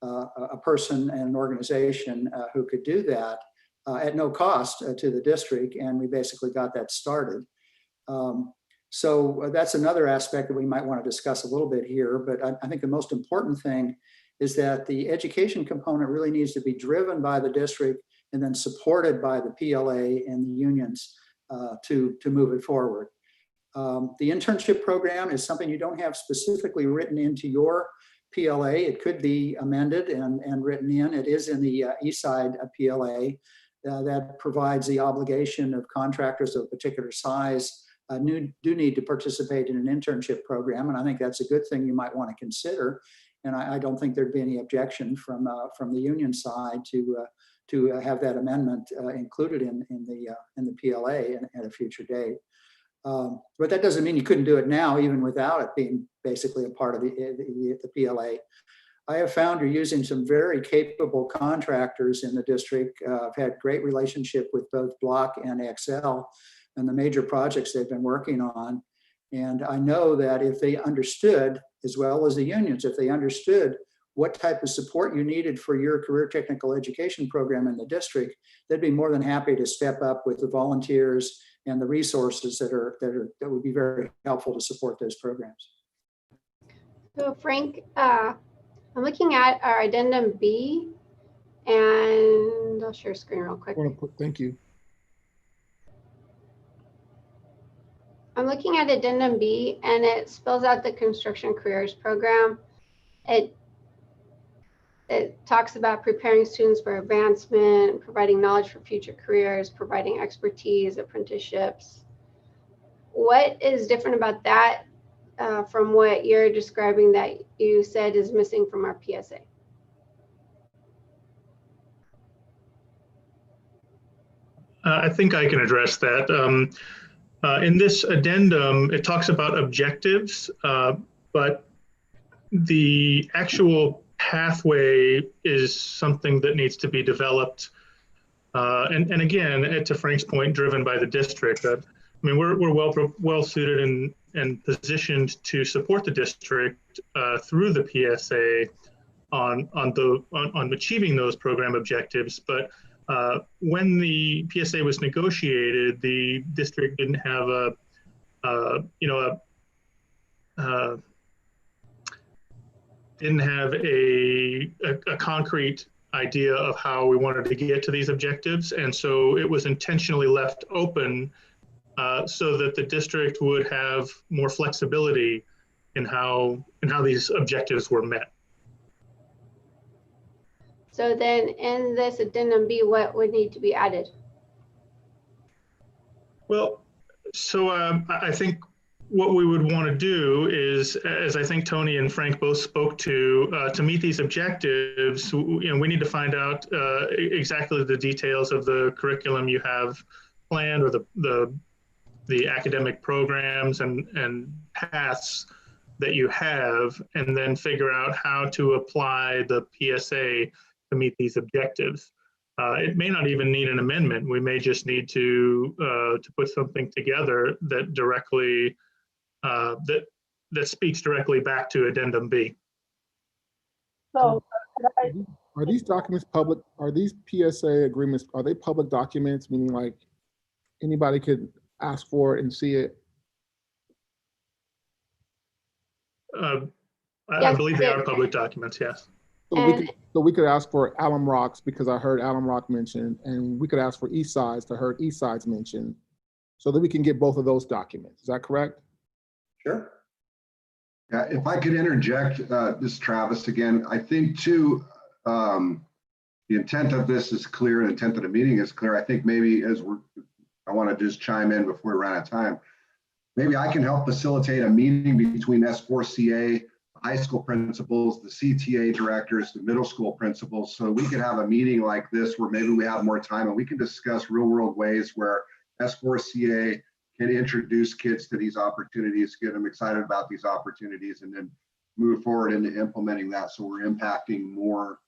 a person and an organization who could do that at no cost to the district. And we basically got that started. So that's another aspect that we might want to discuss a little bit here. But I think the most important thing is that the education component really needs to be driven by the district and then supported by the PLA and the unions to move it forward. The internship program is something you don't have specifically written into your PLA. It could be amended and written in. It is in the Eastside PLA that provides the obligation of contractors of a particular size do need to participate in an internship program. And I think that's a good thing you might want to consider. And I don't think there'd be any objection from the union side to have that amendment included in the PLA at a future date. But that doesn't mean you couldn't do it now, even without it being basically a part of the PLA. I have found you're using some very capable contractors in the district. I've had great relationship with both Block and XL and the major projects they've been working on. And I know that if they understood, as well as the unions, if they understood what type of support you needed for your career technical education program in the district, they'd be more than happy to step up with the volunteers and the resources that would be very helpful to support those programs. So Frank, I'm looking at our addendum B, and I'll share screen real quick. Thank you. I'm looking at addendum B, and it spells out the construction careers program. It talks about preparing students for advancement, providing knowledge for future careers, providing expertise, apprenticeships. What is different about that from what you're describing that you said is missing from our PSA? I think I can address that. In this addendum, it talks about objectives, but the actual pathway is something that needs to be developed. And again, to Frank's point, driven by the district. I mean, we're well suited and positioned to support the district through the PSA on achieving those program objectives. But when the PSA was negotiated, the district didn't have a concrete idea of how we wanted to get to these objectives. And so it was intentionally left open so that the district would have more flexibility in how these objectives were met. So then in this addendum B, what would need to be added? Well, so I think what we would want to do is, as I think Tony and Frank both spoke to meet these objectives, we need to find out exactly the details of the curriculum you have planned, or the academic programs and paths that you have, and then figure out how to apply the PSA to meet these objectives. It may not even need an amendment. We may just need to put something together that directly that speaks directly back to addendum B. So are these documents public? Are these PSA agreements, are they public documents, meaning like anybody could ask for it and see it? I believe they are public documents, yes. So we could ask for Alum Rocks because I heard Alum Rock mentioned, and we could ask for East Sides to heard East Sides mentioned, so that we can get both of those documents. Is that correct? Sure. Yeah, if I could interject, this is Travis again. I think too, the intent of this is clear, and the intent of the meeting is clear. I think maybe I want to just chime in before we run out of time. Maybe I can help facilitate a meeting between S4CA, high school principals, the CTA directors, the middle school principals, so we could have a meeting like this where maybe we have more time and we can discuss real world ways where S4CA can introduce kids to these opportunities, get them excited about these opportunities, and then move forward into implementing that so we're impacting more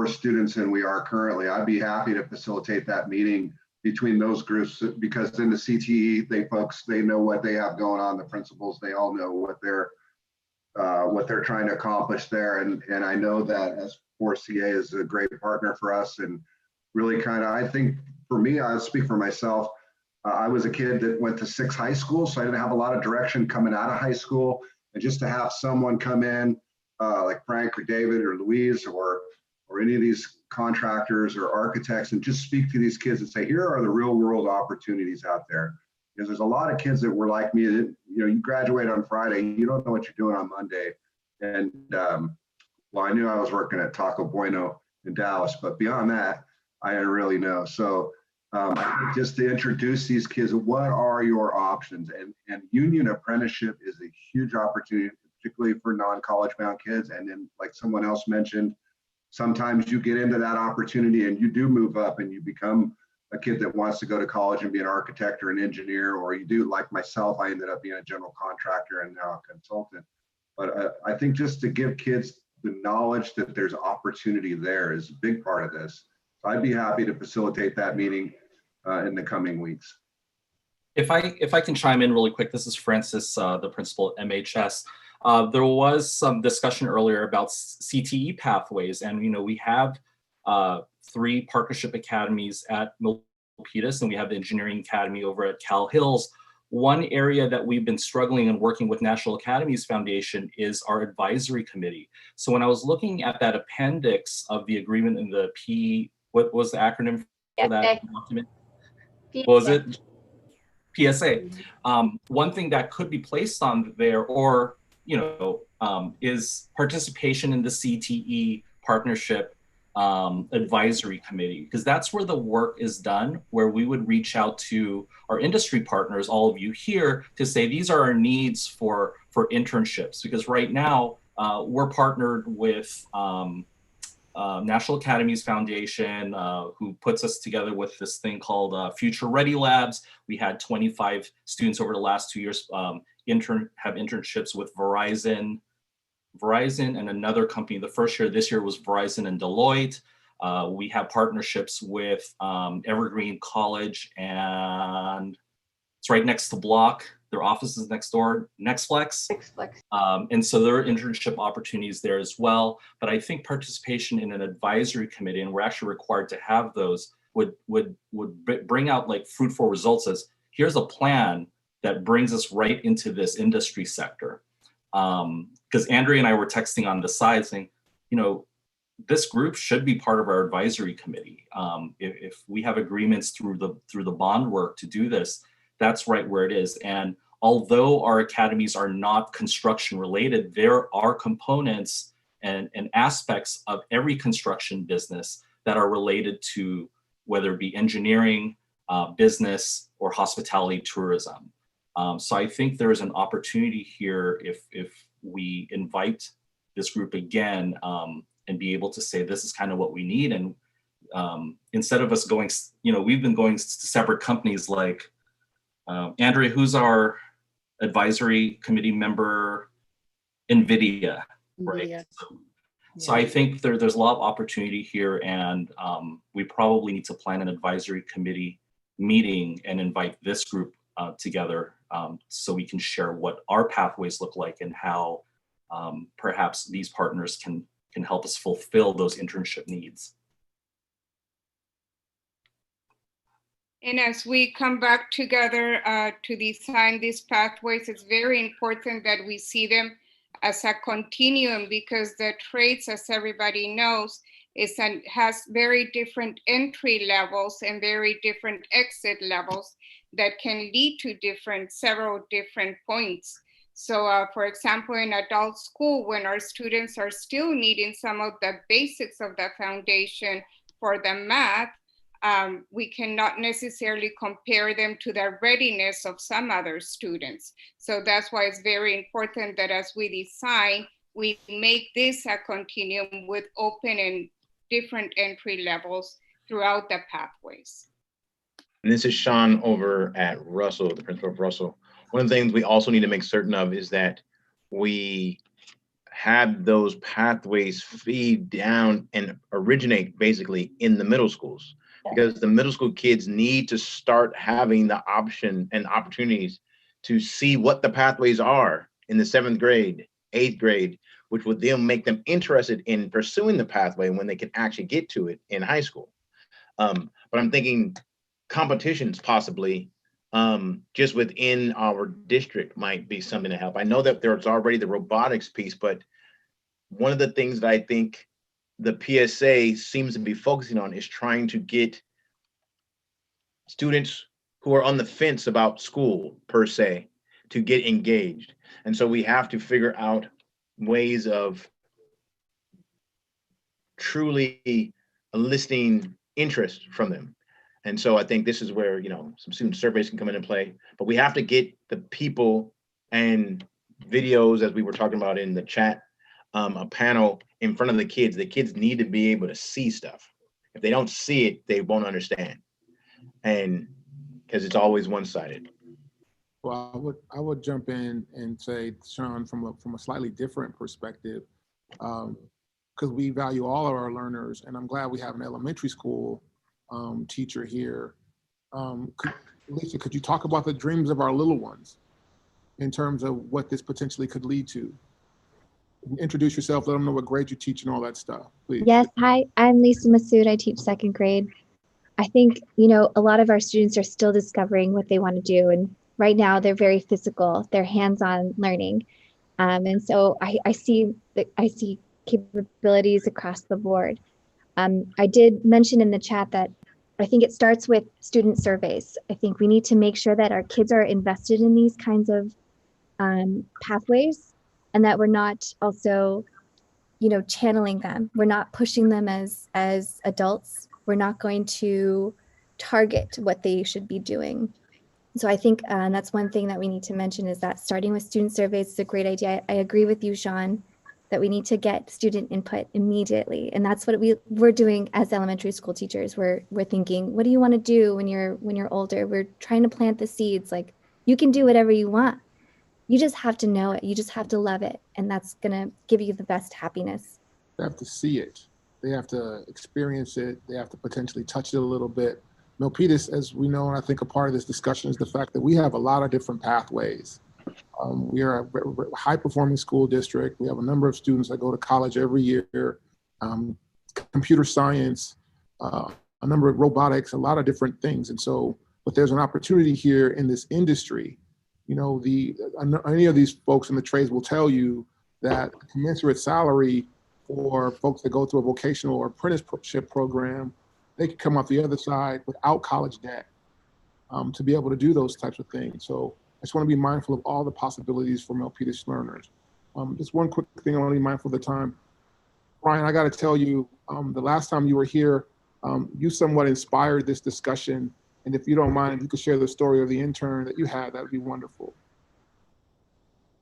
students than we are currently. I'd be happy to facilitate that meeting between those groups, because in the CTE, they know what they have going on. The principals, they all know what they're trying to accomplish there. And I know that S4CA is a great partner for us, and really I think for me, I'll speak for myself. I was a kid that went to 6 high schools, so I didn't have a lot of direction coming out of high school. And just to have someone come in like Frank or David or Louise or any of these contractors or architects and just speak to these kids and say, here are the real world opportunities out there. because there's a lot of kids that were like me that, you graduate on Friday, you don't know what you're doing on Monday. And well, I knew I was working at Taco Bueno in Dallas, but beyond that, I didn't really know. So just to introduce these kids, what are your options? And union apprenticeship is a huge opportunity, particularly for non-college bound kids. And then, like someone else mentioned, sometimes you get into that opportunity and you do move up and you become a kid that wants to go to college and be an architect or an engineer, or you do, like myself, I ended up being a general contractor and now a consultant. But I think just to give kids the knowledge that there's opportunity there is a big part of this. So I'd be happy to facilitate that meeting in the coming weeks. If I can chime in really quick, this is Francis, the principal at MHS. There was some discussion earlier about CTE pathways, and we have 3 partnership academies at Milpitas, and we have the engineering academy over at Cal Hills. One area that we've been struggling and working with National Academies Foundation is our advisory committee. So when I was looking at that appendix of the agreement in the what was the acronym for that document? What was it? PSA. One thing that could be placed on there, or is participation in the CTE partnership advisory committee, because that's where the work is done, where we would reach out to our industry partners, all of you here, to say these are our needs for internships. Because right now we're partnered with National Academies Foundation, who puts us together with this thing called Future Ready Labs. We had 25 students over the last 2 years have internships with Verizon and another company. The first year, this year was Verizon and Deloitte. We have partnerships with Evergreen College, and it's right next to Block. Their office is next door, Nextflex. And so there are internship opportunities there as well. But I think participation in an advisory committee, and we're actually required to have those, would bring out like fruitful results as here's a plan that brings us right into this industry sector. Because Andrea and I were texting on the side saying, this group should be part of our advisory committee. If we have agreements through the bond work to do this, that's right where it is. And although our academies are not construction related, there are components and aspects of every construction business that are related to whether it be engineering, business, or hospitality tourism. So I think there is an opportunity here if we invite this group again and be able to say this is kind of what we need. And instead of us going, we've been going to separate companies like Andrea, who's our advisory committee member, NVIDIA, right? So I think there's a lot of opportunity here, and we probably need to plan an advisory committee meeting and invite this group together so we can share what our pathways look like and how perhaps these partners can help us fulfill those internship needs. And as we come back together to design these pathways, it's very important that we see them as a continuum, because the trades, as everybody knows, has very different entry levels and very different exit levels that can lead to several different points. So for example, in adult school, when our students are still needing some of the basics of the foundation for the math, we cannot necessarily compare them to the readiness of some other students. So that's why it's very important that as we design, we make this a continuum with open and different entry levels throughout the pathways. And this is Sean over at Russell, the principal of Russell. One of the things we also need to make certain of is that we have those pathways feed down and originate basically in the middle schools, because the middle school kids need to start having the option and opportunities to see what the pathways are in the 7th grade, 8th grade, which would then make them interested in pursuing the pathway when they can actually get to it in high school. But I'm thinking competitions possibly just within our district might be something to help. I know that there's already the robotics piece, but one of the things that I think the PSA seems to be focusing on is trying to get students who are on the fence about school per se to get engaged. And so we have to figure out ways of truly eliciting interest from them. And so I think this is where, you know, some student surveys can come into play, but we have to get the people and videos, as we were talking about in the chat, a panel in front of the kids. The kids need to be able to see stuff. If they don't see it, they won't understand. And because it's always one-sided. Well, I would jump in and say, Sean, from a slightly different perspective, because we value all of our learners, and I'm glad we have an elementary school teacher here. Lisa, could you talk about the dreams of our little ones in terms of what this potentially could lead to? Introduce yourself, let them know what grade you teach and all that stuff, please. Yes, hi, I'm Lisa Masood. I teach 2nd grade. I think, you know, a lot of our students are still discovering what they want to do. And right now they're very physical, they're hands-on learning. And so I see capabilities across the board. I did mention in the chat that I think it starts with student surveys. I think we need to make sure that our kids are invested in these kinds of pathways, and that we're not also, you know, channeling them. We're not pushing them as adults. We're not going to target what they should be doing. So I think that's one thing that we need to mention, is that starting with student surveys is a great idea. I agree with you, Sean, that we need to get student input immediately. And that's what we're doing as elementary school teachers. We're thinking, what do you want to do when you're older? We're trying to plant the seeds. Like, you can do whatever you want. You just have to know it. You just have to love it. And that's going to give you the best happiness. They have to see it. They have to experience it. They have to potentially touch it a little bit. Milpitas, as we know, and I think a part of this discussion is the fact that we have a lot of different pathways. We are a high-performing school district. We have a number of students that go to college every year. Computer science, a number of robotics, a lot of different things. And so, but there's an opportunity here in this industry. You know, any of these folks in the trades will tell you that commensurate salary for folks that go through a vocational or apprenticeship program, they can come out the other side without college debt to be able to do those types of things. So I just want to be mindful of all the possibilities for Milpitas learners. Just one quick thing, I want to be mindful of the time. Brian, I got to tell you, the last time you were here, you somewhat inspired this discussion. And if you don't mind, if you could share the story of the intern that you had, that would be wonderful.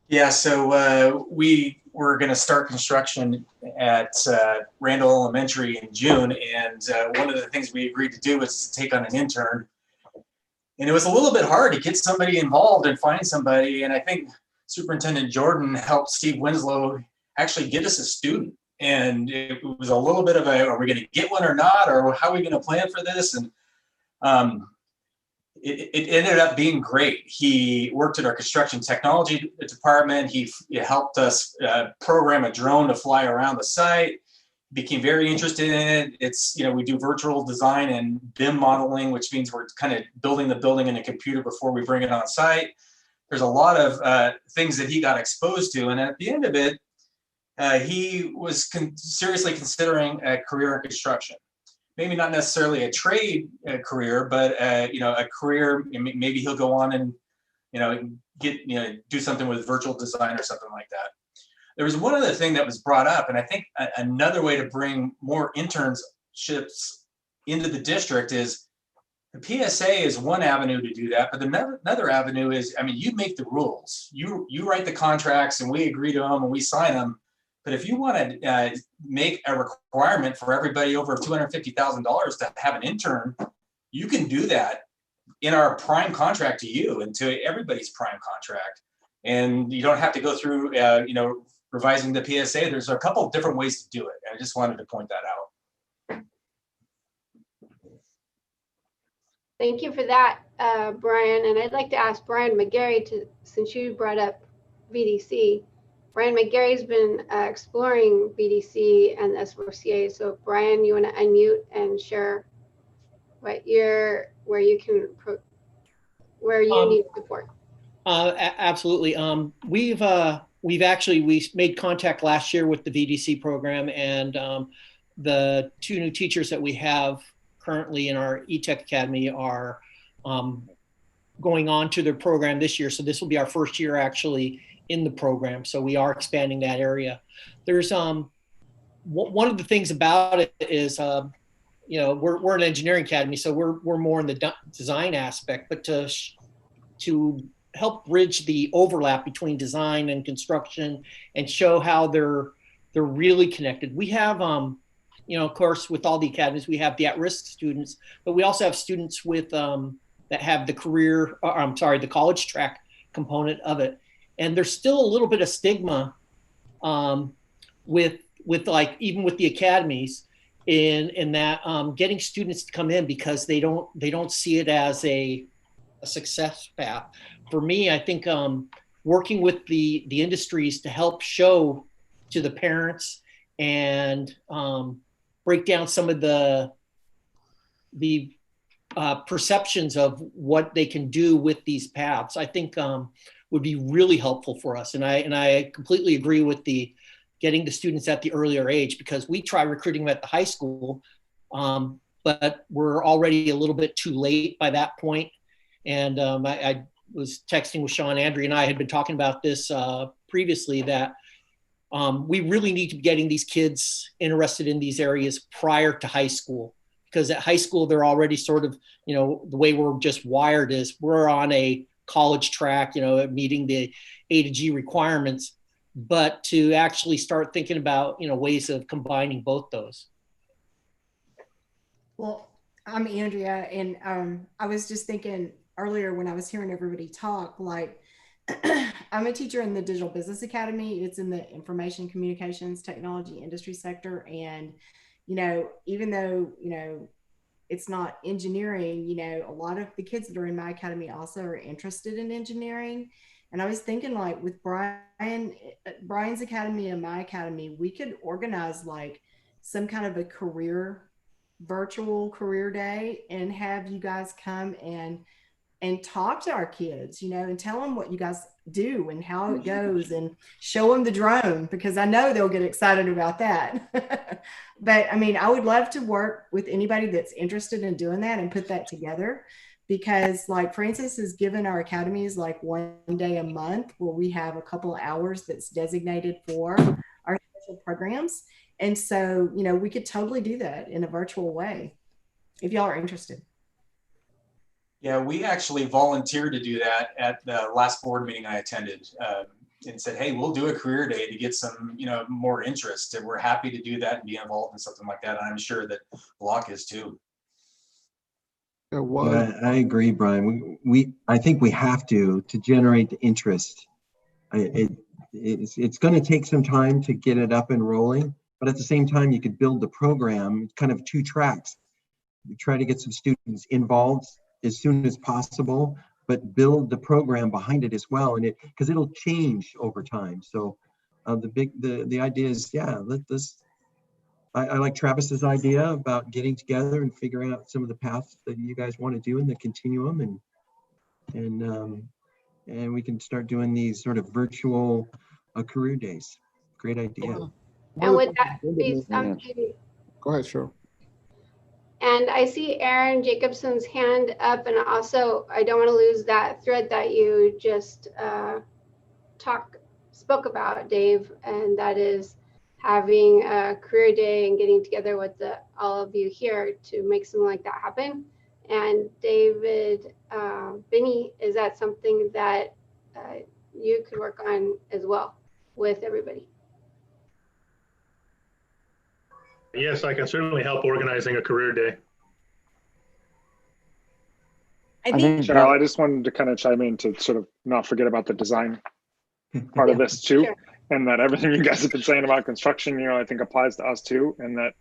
Yeah, so we were going to start construction at Randall Elementary in June, and one of the things we agreed to do was to take on an intern. And it was a little bit hard to get somebody involved and find somebody, and I think Superintendent Jordan helped Steve Winslow actually get us a student. And it was a little bit of a, are we going to get one or not, or how are we going to plan for this? And it ended up being great. He worked at our construction technology department. He helped us program a drone to fly around the site. Became very interested in it. It's, you know, we do virtual design and BIM modeling, which means we're kind of building the building in a computer before we bring it on site. There's a lot of things that he got exposed to. And at the end of it, he was seriously considering a career in construction. Maybe not necessarily a trade career, but you know, a career. Maybe he'll go on and, you know, do something with virtual design or something like that. There was one other thing that was brought up, and I think another way to bring more internships into the district is the PSA is one avenue to do that, but another avenue is, I mean, you make the rules. You write the contracts, and we agree to them, and we sign them. But if you want to make a requirement for everybody over $250,000 to have an intern, you can do that in our prime contract to you and to everybody's prime contract. And you don't have to go through, you know, revising the PSA. There's a couple of different ways to do it. I just wanted to point that out. Thank you for that, Brian. And I'd like to ask Brian McGarry, since you brought up VDC, Brian McGarry's been exploring VDC and S4CA. So Brian, you want to unmute and share what where you need support? Absolutely. We made contact last year with the VDC program, and the 2 new teachers that we have currently in our eTech Academy are going on to their program this year. So this will be our first year actually in the program. So we are expanding that area. There's one of the things about it is, you know, we're an engineering academy, so we're more in the design aspect, but to help bridge the overlap between design and construction and show how they're really connected. We have, you know, of course, with all the academies, we have the at-risk students, but we also have students with that have the career, or, I'm sorry, the college track component of it. And there's still a little bit of stigma with like, even with the academies in that getting students to come in because they don't see it as a success path. For me, I think working with the industries to help show to the parents and break down some of the perceptions of what they can do with these paths, I think would be really helpful for us. And I completely agree with the getting the students at the earlier age, because we try recruiting them at the high school, but we're already a little bit too late by that point. And I was texting with Sean, Andrea, and I had been talking about this previously, that we really need to be getting these kids interested in these areas prior to high school, because at high school, they're already sort of, you know, the way we're just wired is we're on a college track, you know, meeting the A to G requirements, but to actually start thinking about, you know, ways of combining both those. Well, I'm Andrea, and I was just thinking earlier when I was hearing everybody talk, like, I'm a teacher in the Digital Business Academy. It's in the information communications technology industry sector. And, you know, even though, you know, it's not engineering, you know, a lot of the kids that are in my academy also are interested in engineering. And I was thinking, like, with Brian's academy and my academy, we could organize like some kind of a virtual career day and have you guys come and talk to our kids, you know, and tell them what you guys do and how it goes, and show them the drone, because I know they'll get excited about that. But I mean, I would love to work with anybody that's interested in doing that and put that together, because like Francis has given our academies like one day a month where we have a couple of hours that's designated for our special programs. And so, you know, we could totally do that in a virtual way if y'all are interested. Yeah, we actually volunteered to do that at the last board meeting I attended, and said, hey, we'll do a career day to get some, you know, more interest. And we're happy to do that and be involved in something like that. And I'm sure that Block is too. Yeah, I agree, Brian. I think we have to generate the interest. It's going to take some time to get it up and rolling, but at the same time, you could build the program kind of 2 tracks. You try to get some students involved as soon as possible, but build the program behind it as well, and because it'll change over time. So the idea is, yeah, I like Travis's idea about getting together and figuring out some of the paths that you guys want to do in the continuum, and we can start doing these sort of virtual career days. Great idea. And would that be something? Go ahead, Cheryl. And I see Aaron Jacobson's hand up, and also I don't want to lose that thread that you just spoke about, Dave, and that is having a career day and getting together with all of you here to make something like that happen. And David, Benny, is that something that you could work on as well with everybody? Yes, I can certainly help organizing a career day. Cheryl, I just wanted to kind of chime in to sort of not forget about the design part of this too, sure. And that everything you guys have been saying about construction, you know, I think applies to us too, and that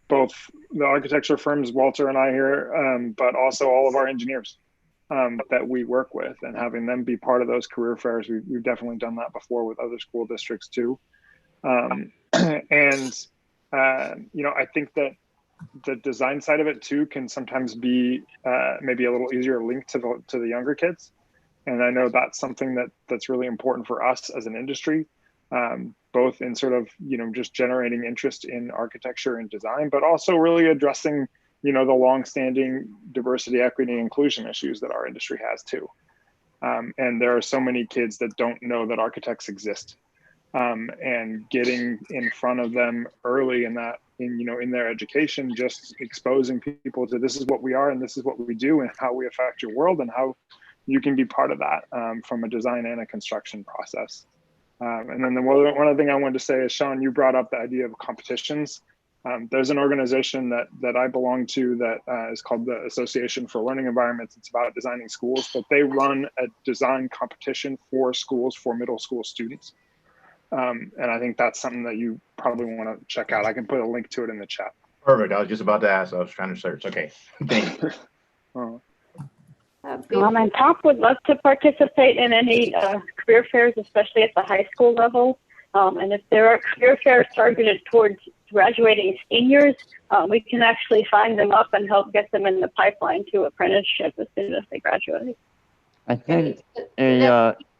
both the architecture firms, Walter and I here, but also all of our engineers that we work with, and having them be part of those career fairs. We've definitely done that before with other school districts too. You know, I think that the design side of it too can sometimes be maybe a little easier linked to the younger kids. And I know that's something that's really important for us as an industry, both in sort of, you know, just generating interest in architecture and design, but also really addressing you know, the longstanding diversity, equity, and inclusion issues that our industry has too. And there are so many kids that don't know that architects exist. And getting in front of them early in that, in their education, just exposing people to this is what we are and this is what we do and how we affect your world and how you can be part of that from a design and a construction process. And then one other thing I wanted to say is, Sean, you brought up the idea of competitions. There's an organization that I belong to that is called the Association for Learning Environments. It's about designing schools, but they run a design competition for schools for middle school students. And I think that's something that you probably want to check out. I can put a link to it in the chat. Perfect. I was just about to ask. I was trying to search. Okay. Thank you. And TOP would love to participate in any career fairs, especially at the high school level. And if there are career fairs targeted towards graduating seniors, we can actually sign them up and help get them in the pipeline to apprenticeship as soon as they graduate. I think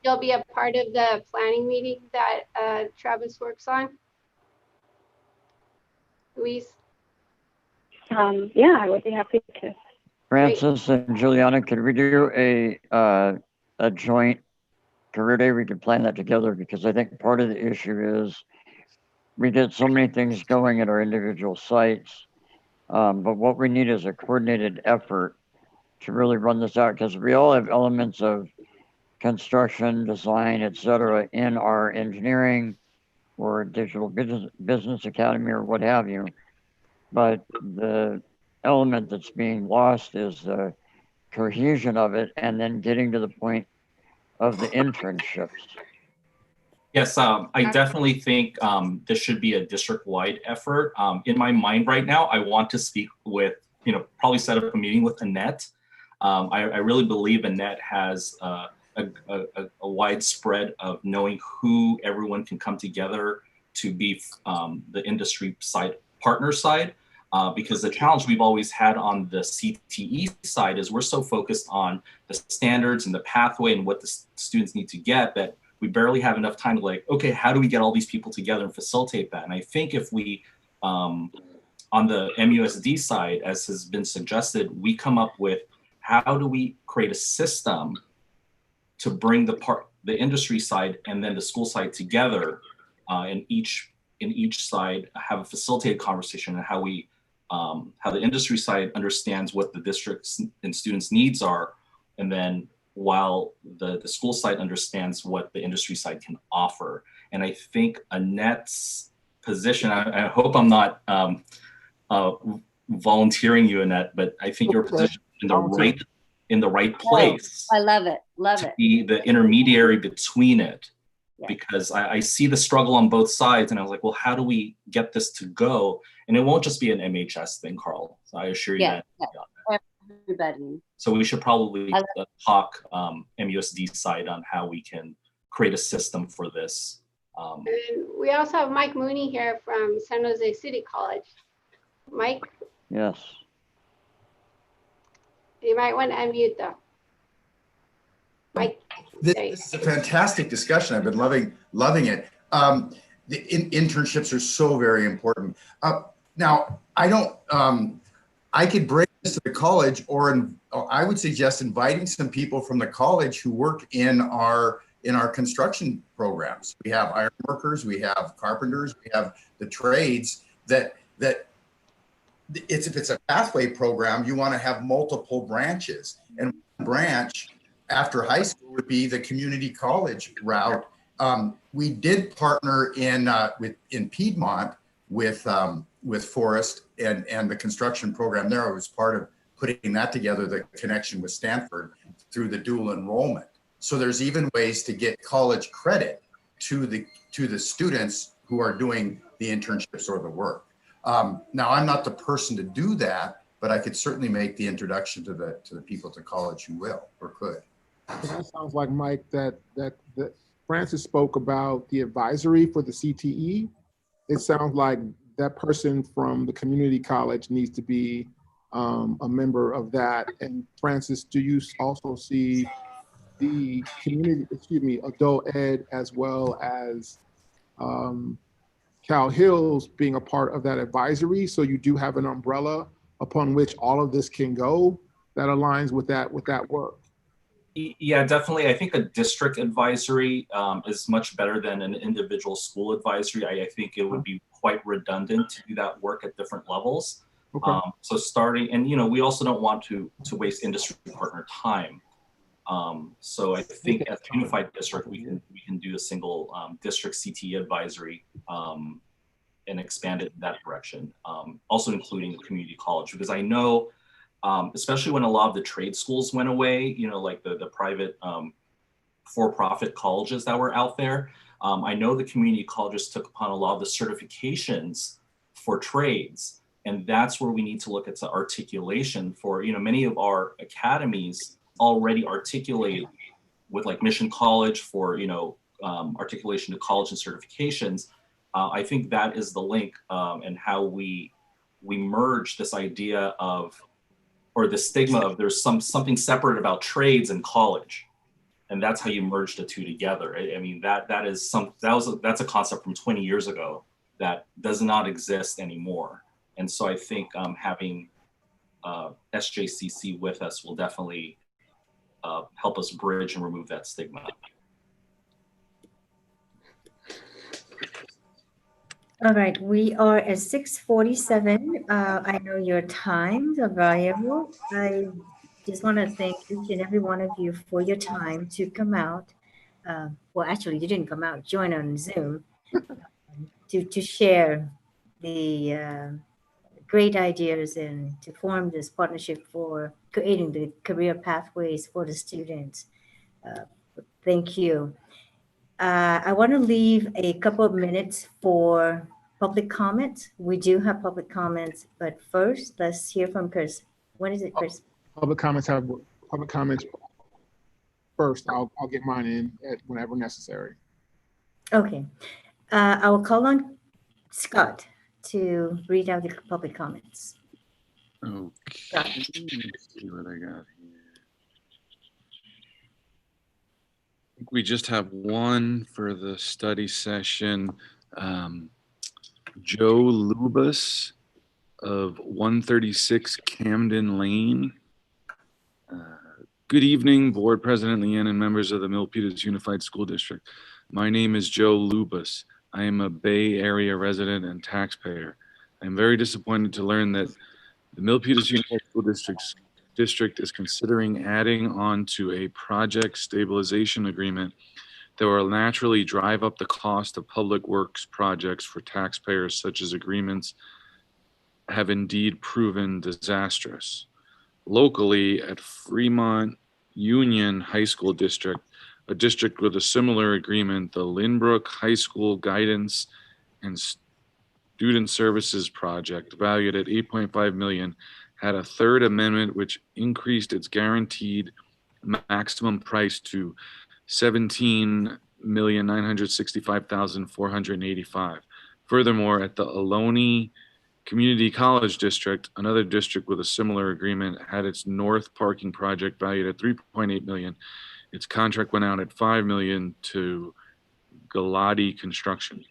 you'll be a part of the planning meeting that Travis works on. Louise? Yeah, I would be happy to. Francis and Juliana, could we do a joint career day? We could plan that together, because I think part of the issue is we get so many things going at our individual sites, but what we need is a coordinated effort to really run this out, because we all have elements of construction, design, etc. in our engineering or digital business academy or what have you. But the element that's being lost is the cohesion of it, and then getting to the point of the internships. Yes, I definitely think this should be a district-wide effort. In my mind right now, I want to speak with, probably set up a meeting with Annette. I really believe Annette has a wide spread of knowing who everyone can come together to be the industry side, partner side. Because the challenge we've always had on the CTE side is we're so focused on the standards and the pathway and what the students need to get that we barely have enough time to okay, how do we get all these people together and facilitate that? And I think if we, on the MUSD side, as has been suggested, we come up with how do we create a system to bring the industry side and then the school side together, in each side have a facilitated conversation on how the industry side understands what the districts and students' needs are, and then while the school side understands what the industry side can offer. And I think Annette's position, I hope I'm not volunteering you, Annette, but I think your position in the right place. I love it. Love it. Be the intermediary between it. Yeah. Because I see the struggle on both sides, and I was like, well, how do we get this to go? And it won't just be an MHS thing, Carl. So I assure you that. Yeah. Everybody. So we should probably talk MUSD side on how we can create a system for this. And we also have Mike Mooney here from San Jose City College. Mike? Yes. You might want to unmute though. Mike? This is a fantastic discussion. I've been loving it. The internships are so very important. Now, I could bring this to the college, or I would suggest inviting some people from the college who work in our construction programs. We have iron workers, we have carpenters, we have the trades if it's a pathway program, you want to have multiple branches, and one branch after high school would be the community college route. We did partner in Piedmont with Forest and the construction program there. I was part of putting that together, the connection with Stanford through the dual enrollment. So there's even ways to get college credit to the students who are doing the internships or the work. Now, I'm not the person to do that, but I could certainly make the introduction to the people at the college who will or could. That sounds like, Mike, that Francis spoke about the advisory for the CTE. It sounds like that person from the community college needs to be a member of that. And Francis, do you also see the adult ed as well as Cal Hills being a part of that advisory? So you do have an umbrella upon which all of this can go that aligns with that work? Yeah, definitely. I think a district advisory is much better than an individual school advisory. I think it would be quite redundant to do that work at different levels. Okay. So starting, and we also don't want to waste industry partner time. So I think as a unified district, we can do a single district CTE advisory and expand it in that direction. Also including community college, because I know, especially when a lot of the trade schools went away, like the private for-profit colleges that were out there. I know the community colleges took upon a lot of the certifications for trades, and that's where we need to look at the articulation for, many of our academies already articulate with like Mission College for, articulation to college and certifications. I think that is the link and how we merge this idea of, or the stigma of there's something separate about trades and college, and that's how you merge the two together. I mean, that's a concept from 20 years ago that does not exist anymore. And so I think having SJCC with us will definitely help us bridge and remove that stigma. All right, we are at 6:47. I know your times are valuable. I just want to thank each and every one of you for your time to come out. Well, actually, you didn't come out, join on Zoom to share the great ideas and to form this partnership for creating the career pathways for the students. Thank you. I want to leave a couple of minutes for public comments. We do have public comments, but first, let's hear from Chris. When is it, Chris? Public comments first. I'll get mine in whenever necessary. Okay. I will call on Scott to read out the public comments. Okay. Let's see what I got here. We just have one for the study session. Joe Lubas of 136 Camden Lane. Good evening, Board President Leanne and members of the Milpitas Unified School District. My name is Joe Lubas. I am a Bay Area resident and taxpayer. I am very disappointed to learn that the Milpitas Unified School District is considering adding on to a project stabilization agreement that will naturally drive up the cost of public works projects for taxpayers. Such as agreements have indeed proven disastrous. Locally at Fremont Union High School District, a district with a similar agreement, the Lynbrook High School Guidance and Student Services Project, valued at $8.5 million, had a third amendment which increased its guaranteed maximum price to $17,965,485. Furthermore, at the Ohlone Community College District, another district with a similar agreement, had its North Parking Project valued at $3.8 million. Its contract went out at $5 million to Galati Construction.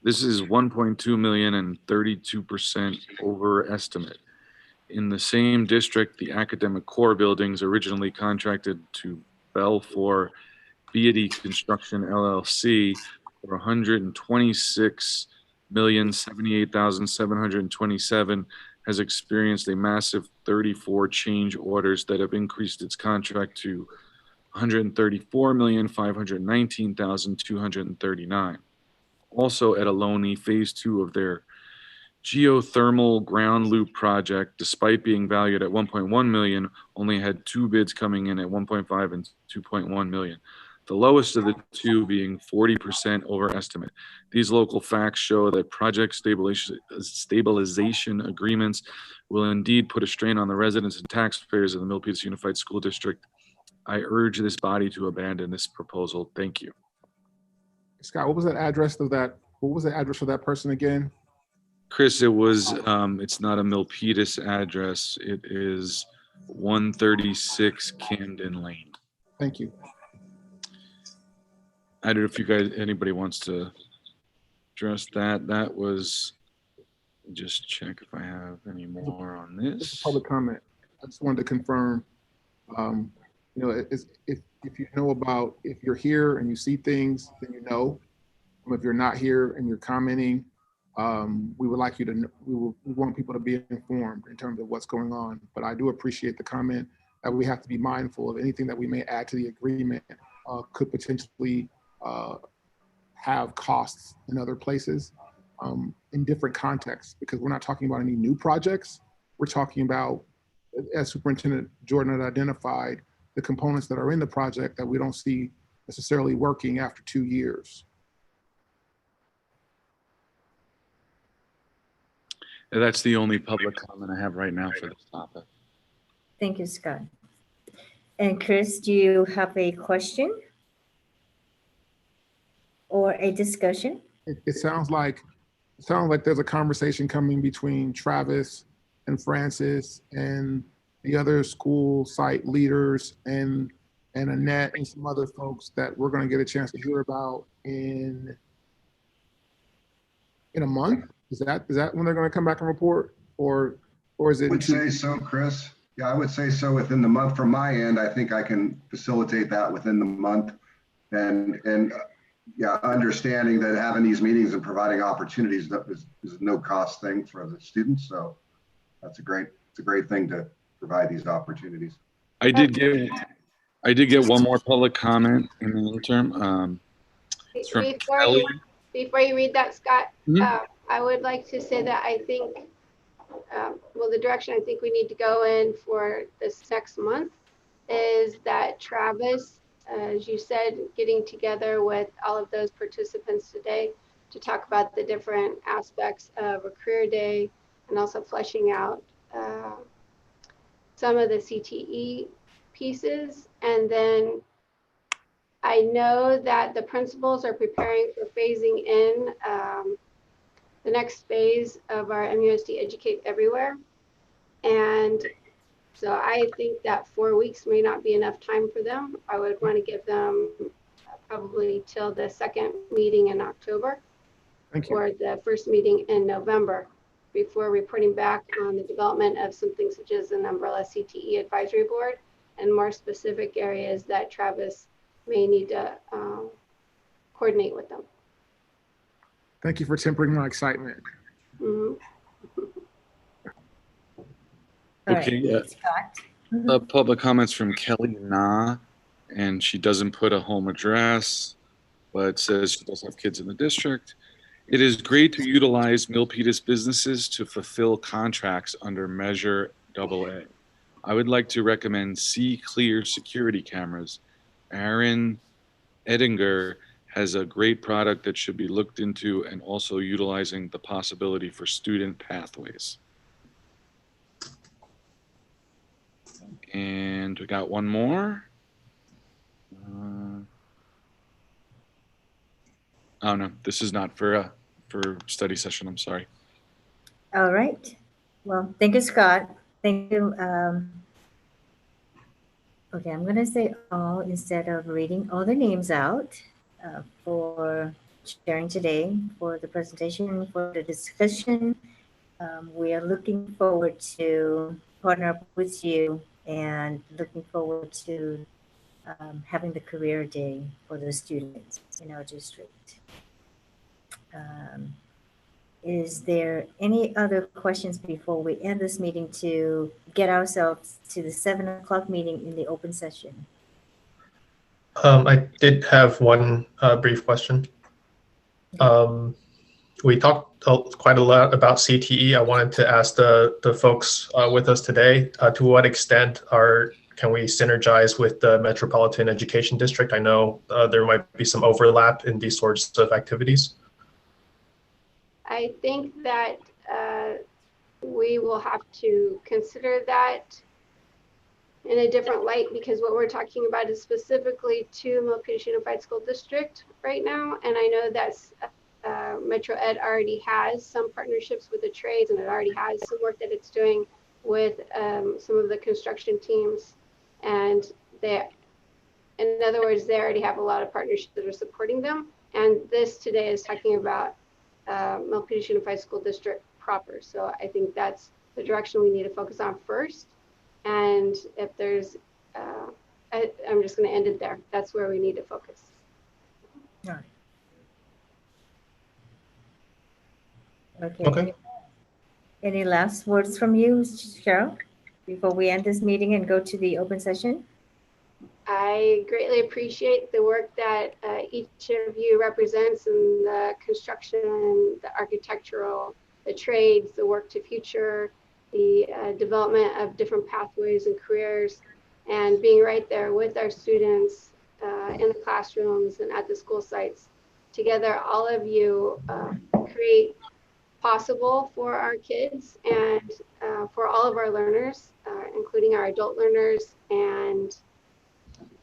This is $1.2 million and 32% over estimate. In the same district, the Academic Core buildings originally contracted to Belfour Beatty Construction LLC for $126,078,727 has experienced a massive 34 change orders that have increased its contract to $134,519,239. Also at Ohlone, phase 2 of their geothermal ground loop project, despite being valued at $1.1 million, only had 2 bids coming in at $1.5 and $2.1 million. The lowest of the two being 40% over estimate. These local facts show that project stabilization agreements will indeed put a strain on the residents and taxpayers of the Milpitas Unified School District. I urge this body to abandon this proposal. Thank you. Scott, what was that address of that? What was the address for that person again? Chris, it was, it's not a Milpitas address. It is 136 Camden Lane. Thank you. I don't know if you guys, anybody wants to address that. That was Just check if I have any more on this. Public comment. I just wanted to confirm, you know, if you know about, if you're here and you see things, then you know. If you're not here and you're commenting, we would like you to, we want people to be informed in terms of what's going on. But I do appreciate the comment that we have to be mindful of anything that we may add to the agreement could potentially have costs in other places in different contexts, because we're not talking about any new projects. We're talking about, as Superintendent Jordan had identified, the components that are in the project that we don't see necessarily working after 2 years. That's the only public comment I have right now for this topic. Thank you, Scott. And Chris, do you have a question or a discussion? It sounds like there's a conversation coming between Travis and Francis and the other school site leaders and Annette and some other folks that we're going to get a chance to hear about in a month. Is that when they're going to come back and report, or is it? I would say so, Chris. Yeah, I would say so within the month. From my end, I think I can facilitate that within the month, and yeah, understanding that having these meetings and providing opportunities is no cost thing for the students. So it's a great thing to provide these opportunities. I did get one more public comment in the interim. It's from Kelly. Before you read that, Scott, I would like to say that I think, well, the direction I think we need to go in for this next month is that Travis, as you said, getting together with all of those participants today to talk about the different aspects of a career day and also fleshing out some of the CTE pieces. And then I know that the principals are preparing for phasing in the next phase of our MUSD Educate Everywhere. And so I think that 4 weeks may not be enough time for them. I would want to give them probably till the second meeting in October or the first meeting in November before reporting back on the development of something such as an umbrella CTE advisory board and more specific areas that Travis may need to coordinate with them. Thank you for tempering my excitement. Okay. The public comments from Kelly Na, and she doesn't put a home address, but says she does have kids in the district. It is great to utilize Milpitas businesses to fulfill contracts under Measure AA. I would like to recommend C-Clear security cameras. Aaron Edinger has a great product that should be looked into, and also utilizing the possibility for student pathways. And we got one more. Oh no, this is not for study session. I'm sorry. All right. Well, thank you, Scott. Thank you. Okay, I'm going to say all instead of reading all the names out for sharing today, for the presentation, for the discussion. We are looking forward to partner up with you and looking forward to having the career day for the students in our district. Is there any other questions before we end this meeting to get ourselves to the 7 o'clock meeting in the open session? I did have one brief question. We talked quite a lot about CTE. I wanted to ask the folks with us today, to what extent can we synergize with the Metropolitan Education District? I know there might be some overlap in these sorts of activities. I think that we will have to consider that in a different light, because what we're talking about is specifically to Milpitas Unified School District right now. And I know that's Metro Ed already has some partnerships with the trades, and it already has some work that it's doing with some of the construction teams. And in other words, they already have a lot of partnerships that are supporting them. And this today is talking about Milpitas Unified School District proper. So I think that's the direction we need to focus on first. And if there's, I'm just going to end it there. That's where we need to focus. All right. Okay. Okay. Any last words from you, Cheryl, before we end this meeting and go to the open session? I greatly appreciate the work that each of you represents in the construction, the architectural, the trades, the work to future, the development of different pathways and careers, and being right there with our students in the classrooms and at the school sites. Together, all of you create possible for our kids and for all of our learners, including our adult learners. And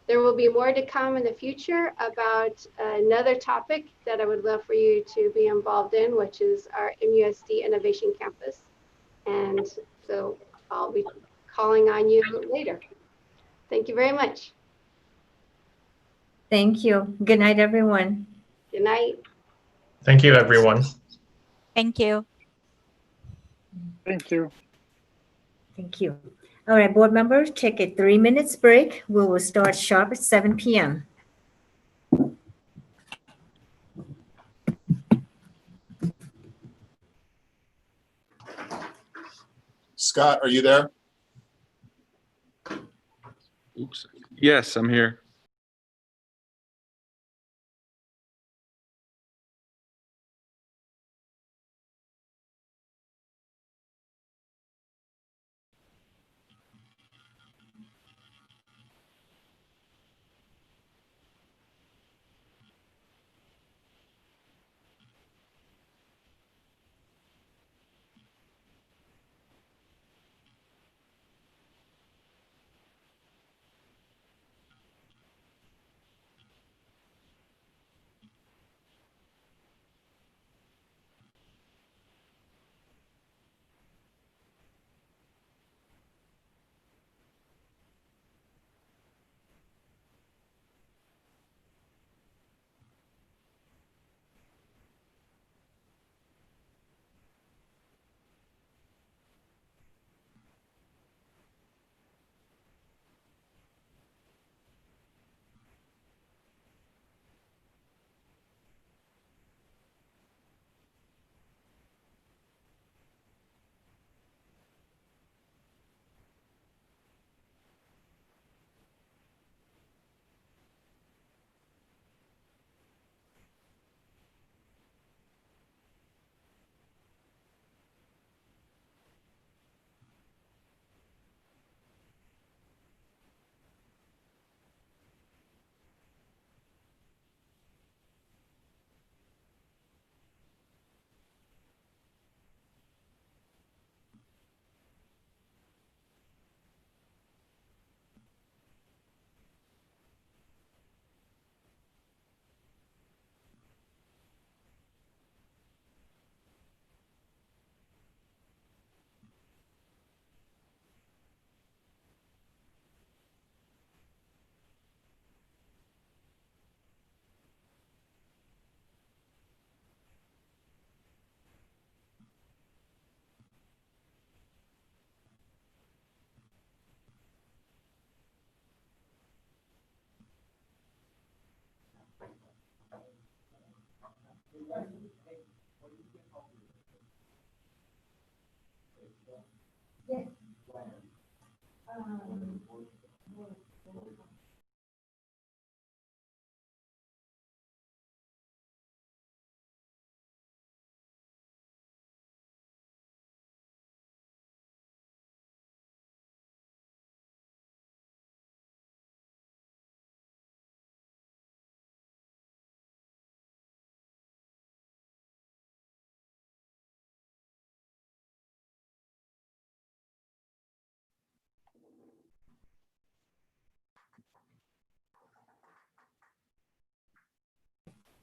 there will be more to come in the future about another topic that I would love for you to be involved in, which is our MUSD Innovation Campus. And so I'll be calling on you later. Thank you very much. Thank you. Good night, everyone. Good night. Thank you, everyone. Thank you. Thank you. Thank you. All right, board members, take a 3 minutes break. We will start sharp at 7 p.m. Scott, are you there? Oops. Yes, I'm here.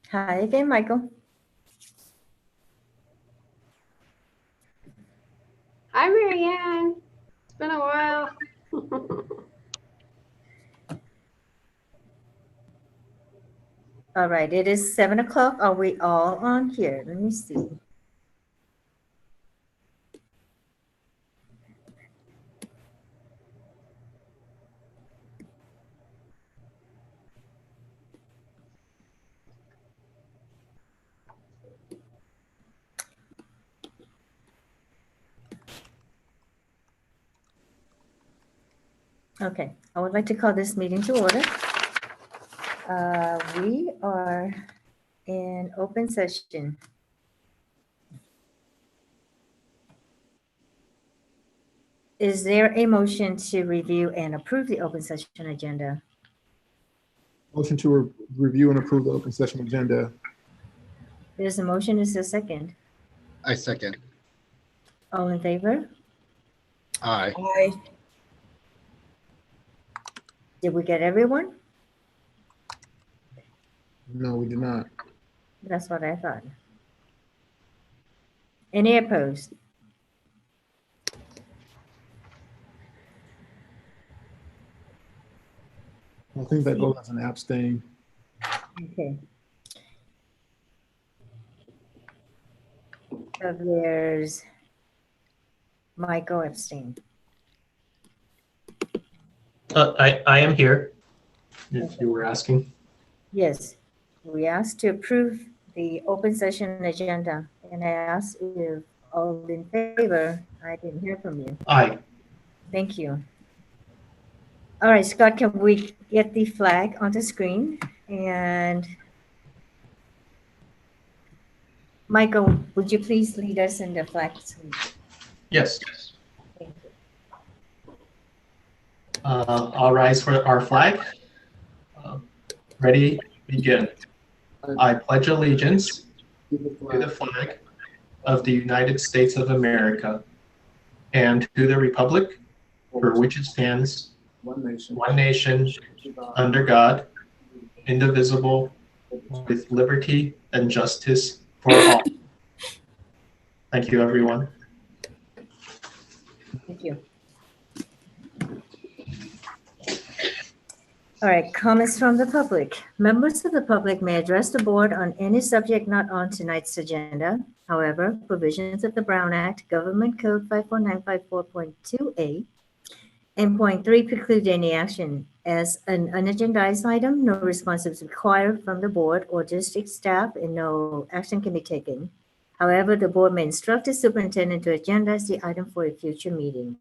Hi again, Michael. Hi, Marianne. It's been a while. All right, it is 7 o'clock. Are we all on here? Let me see. Okay, I would like to call this meeting to order. We are in open session. Is there a motion to review and approve the open session agenda? Motion to review and approve the open session agenda. There's a motion, is there a second? I second. All in favor? Aye. Aye. Did we get everyone? No, we did not. That's what I thought. Any opposed? I think that goes as an abstain. Okay. So there's Michael abstain. I am here, if you were asking. Yes, we asked to approve the open session agenda, and I asked if all in favor. I didn't hear from you. Aye. Thank you. All right, Scott, can we get the flag on the screen? And Michael, would you please lead us in the flag salute? Yes. Thank you. I'll rise for our flag. Ready, begin. I pledge allegiance to the flag of the United States of America and to the republic for which it stands, one nation, under God, indivisible, with liberty and justice for all. Thank you, everyone. Thank you. All right, comments from the public. Members of the public may address the board on any subject not on tonight's agenda. However, provisions of the Brown Act, Government Code 54954.2A, and point 3 preclude any action. As an unagendized item, no response is required from the board or district staff, and no action can be taken. However, the board may instruct the superintendent to agendize the item for a future meeting.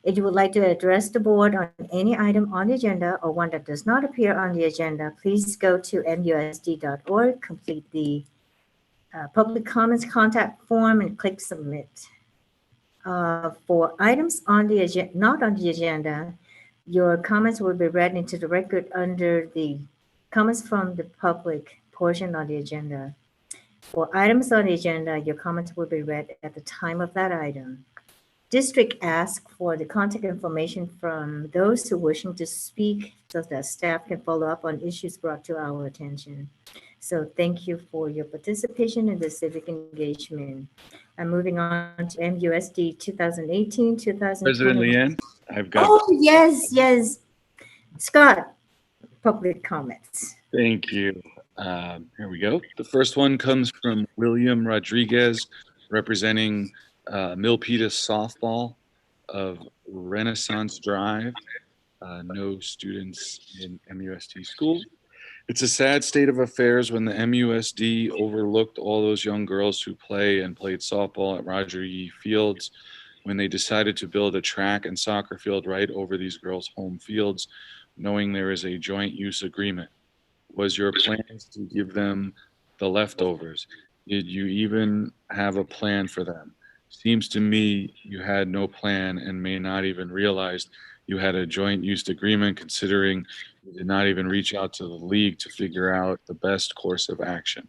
If you would like to address the board on any item on the agenda or one that does not appear on the agenda, please go to musd.org, complete the public comments contact form, and click submit. For items on the agenda, not on the agenda, your comments will be read into the record under the comments from the public portion of the agenda. For items on the agenda, your comments will be read at the time of that item. District asks for the contact information from those who wishing to speak so that staff can follow up on issues brought to our attention. So thank you for your participation in the civic engagement. I'm moving on to MUSD 2018-2020. President Leanne, I've got. Oh, yes, yes. Scott, public comments. Thank you. Here we go. The first one comes from William Rodriguez, representing Milpitas softball of Renaissance Drive. No students in MUSD school. It's a sad state of affairs when the MUSD overlooked all those young girls who play and played softball at Roger E. Fields when they decided to build a track and soccer field right over these girls' home fields, knowing there is a joint use agreement. Was your plans to give them the leftovers? Did you even have a plan for them? Seems to me you had no plan and may not even realize you had a joint use agreement, considering you did not even reach out to the league to figure out the best course of action.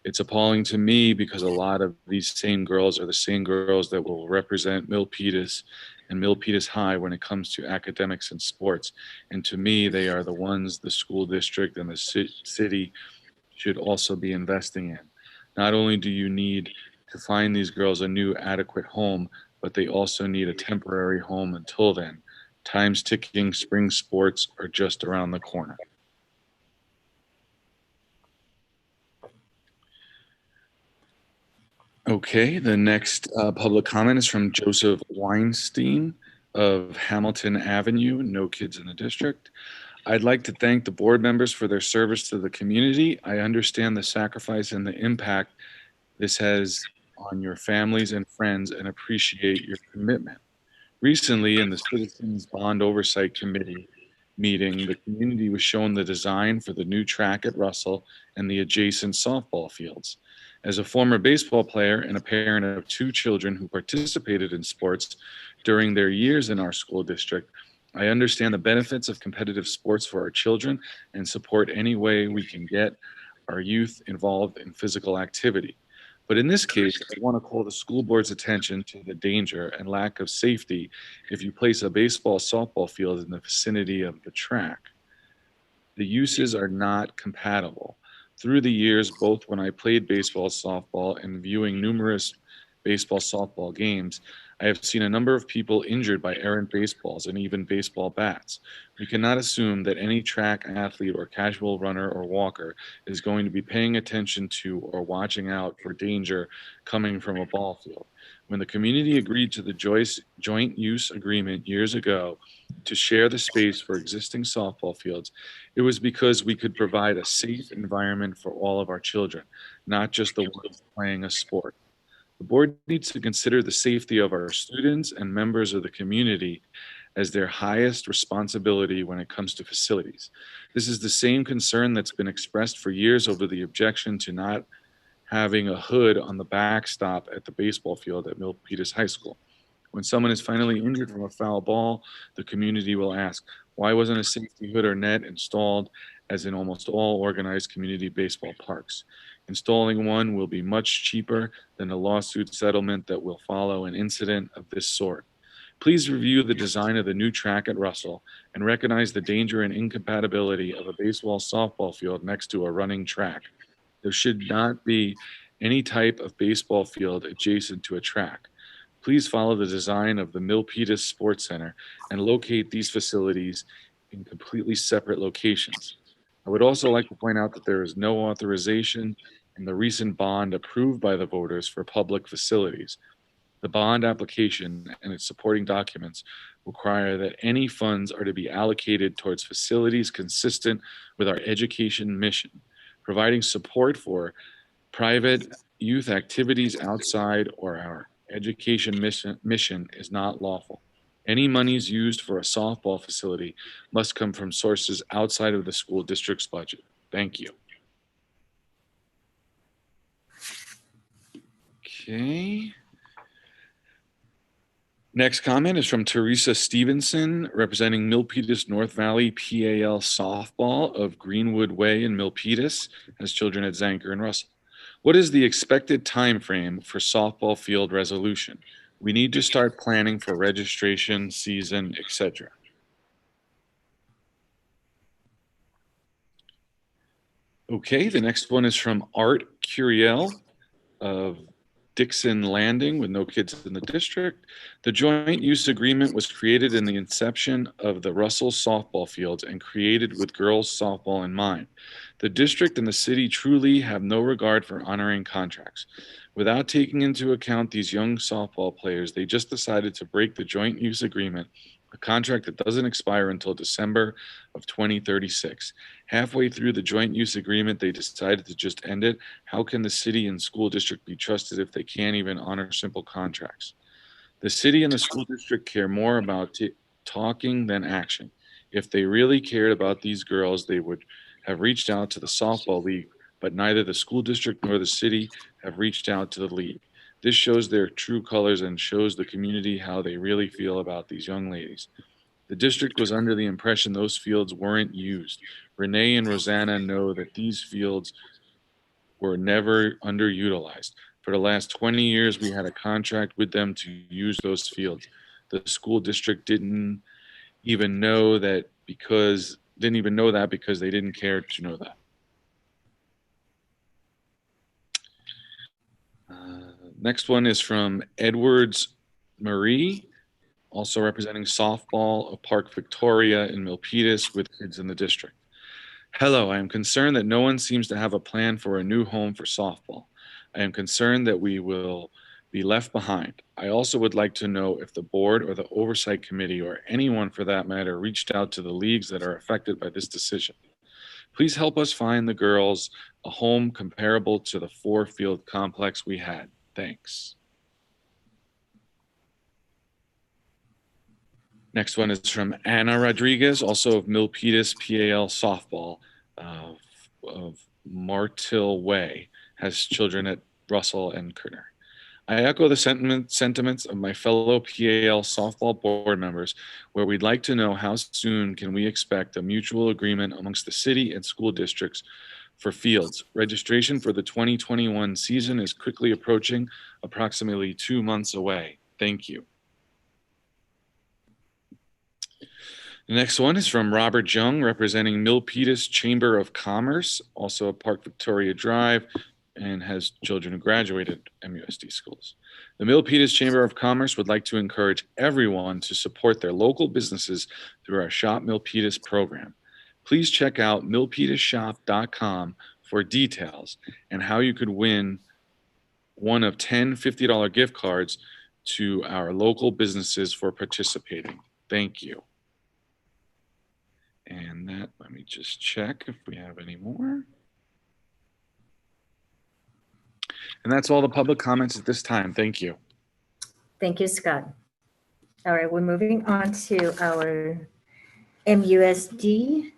It's appalling to me because a lot of these same girls are the same girls that will represent Milpitas and Milpitas High when it comes to academics and sports. And to me, they are the ones the school district and the city should also be investing in. Not only do you need to find these girls a new adequate home, but they also need a temporary home until then. Time's ticking, spring sports are just around the corner. Okay, the next public comment is from Joseph Weinstein of Hamilton Avenue, no kids in the district. I'd like to thank the board members for their service to the community. I understand the sacrifice and the impact this has on your families and friends and appreciate your commitment. Recently, in the Citizens Bond Oversight Committee meeting, the community was shown the design for the new track at Russell and the adjacent softball fields. As a former baseball player and a parent of 2 children who participated in sports during their years in our school district, I understand the benefits of competitive sports for our children and support any way we can get our youth involved in physical activity. But in this case, I want to call the school board's attention to the danger and lack of safety if you place a baseball softball field in the vicinity of the track. The uses are not compatible. Through the years, both when I played baseball, softball, and viewing numerous baseball, softball games, I have seen a number of people injured by errant baseballs and even baseball bats. We cannot assume that any track athlete or casual runner or walker is going to be paying attention to or watching out for danger coming from a ball field. When the community agreed to the joint use agreement years ago to share the space for existing softball fields, it was because we could provide a safe environment for all of our children, not just the ones playing a sport. The board needs to consider the safety of our students and members of the community as their highest responsibility when it comes to facilities. This is the same concern that's been expressed for years over the objection to not having a hood on the backstop at the baseball field at Milpitas High School. When someone is finally injured from a foul ball, the community will ask, why wasn't a safety hood or net installed as in almost all organized community baseball parks? Installing one will be much cheaper than a lawsuit settlement that will follow an incident of this sort. Please review the design of the new track at Russell and recognize the danger and incompatibility of a baseball softball field next to a running track. There should not be any type of baseball field adjacent to a track. Please follow the design of the Milpitas Sports Center and locate these facilities in completely separate locations. I would also like to point out that there is no authorization in the recent bond approved by the voters for public facilities. The bond application and its supporting documents require that any funds are to be allocated towards facilities consistent with our education mission. Providing support for private youth activities outside or our education mission is not lawful. Any monies used for a softball facility must come from sources outside of the school district's budget. Thank you. Okay. Next comment is from Teresa Stevenson, representing Milpitas North Valley PAL Softball of Greenwood Way in Milpitas, has children at Zanker and Russell. What is the expected time frame for softball field resolution? We need to start planning for registration, season, etc. Okay, the next one is from Art Curiel of Dixon Landing with no kids in the district. The joint use agreement was created in the inception of the Russell softball fields and created with girls softball in mind. The district and the city truly have no regard for honoring contracts. Without taking into account these young softball players, they just decided to break the joint use agreement, a contract that doesn't expire until December of 2036. Halfway through the joint use agreement, they decided to just end it. How can the city and school district be trusted if they can't even honor simple contracts? The city and the school district care more about talking than action. If they really cared about these girls, they would have reached out to the softball league, but neither the school district nor the city have reached out to the league. This shows their true colors and shows the community how they really feel about these young ladies. The district was under the impression those fields weren't used. Renee and Rosanna know that these fields were never underutilized. For the last 20 years, we had a contract with them to use those fields. The school district didn't even know that because they didn't care to know that. Next one is from Edwards Marie, also representing softball of Park Victoria in Milpitas with kids in the district. Hello, I am concerned that no one seems to have a plan for a new home for softball. I am concerned that we will be left behind. I also would like to know if the board or the oversight committee or anyone for that matter reached out to the leagues that are affected by this decision. Please help us find the girls a home comparable to the 4-field complex we had. Thanks. Next one is from Anna Rodriguez, also of Milpitas PAL softball of Martill Way, has children at Russell and Kerner. I echo the sentiments of my fellow PAL softball board members, where we'd like to know how soon can we expect a mutual agreement amongst the city and school districts for fields. Registration for the 2021 season is quickly approaching, approximately 2 months away. Thank you. The next one is from Robert Jung, representing Milpitas Chamber of Commerce, also at Park Victoria Drive, and has children who graduated MUSD schools. The Milpitas Chamber of Commerce would like to encourage everyone to support their local businesses through our Shop Milpitas program. Please check out milpitasshop.com for details and how you could win one of 10 $50 gift cards to our local businesses for participating. Thank you. And that, let me just check if we have any more. And that's all the public comments at this time. Thank you. Thank you, Scott. All right, we're moving on to our MUSD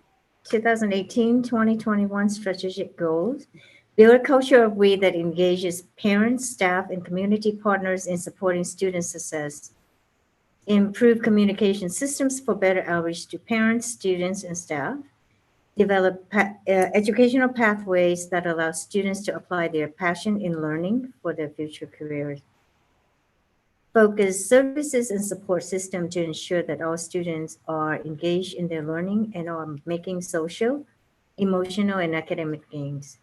2018-2021 strategic goals. Build a culture of we that engages parents, staff, and community partners in supporting student success. Improve communication systems for better outreach to parents, students, and staff. Develop educational pathways that allow students to apply their passion in learning for their future careers. Focus services and support system to ensure that all students are engaged in their learning and are making social, emotional, and academic gains.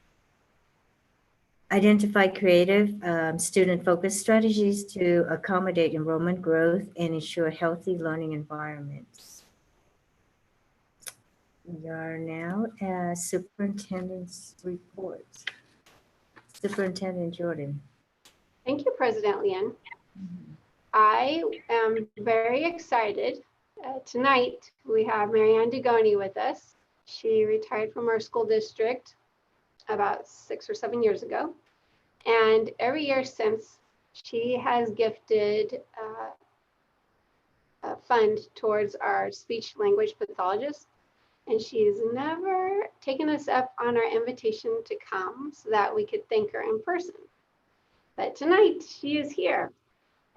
Identify creative student-focused strategies to accommodate enrollment growth and ensure healthy learning environments. We are now at Superintendent's reports. Superintendent Jordan. Thank you, President Leon. I am very excited. Tonight, we have Marianne Dugoni with us. She retired from our school district about 6 or 7 years ago. And every year since, she has gifted a fund towards our speech language pathologist. And she's never taken us up on our invitation to come so that we could thank her in person. But tonight, she is here.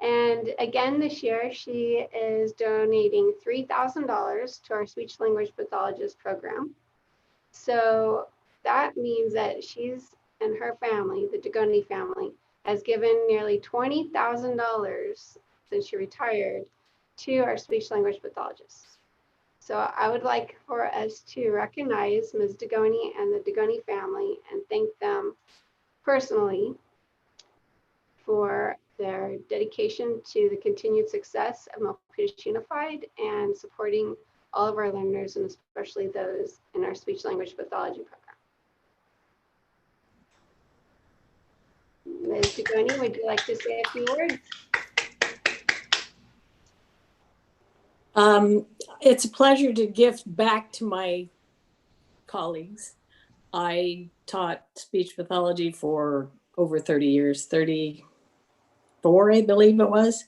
And again, this year, she is donating $3,000 to our speech language pathologist program. So that means that she's and her family, the Dugoni family, has given nearly $20,000 since she retired to our speech language pathologist. So I would like for us to recognize Ms. Dugoni and the Dugoni family and thank them personally for their dedication to the continued success of Milpitas Unified and supporting all of our learners and especially those in our speech language pathology program. Ms. Dugoni, would you like to say a few words? It's a pleasure to gift back to my colleagues. I taught speech pathology for over 30 years, 34, I believe it was.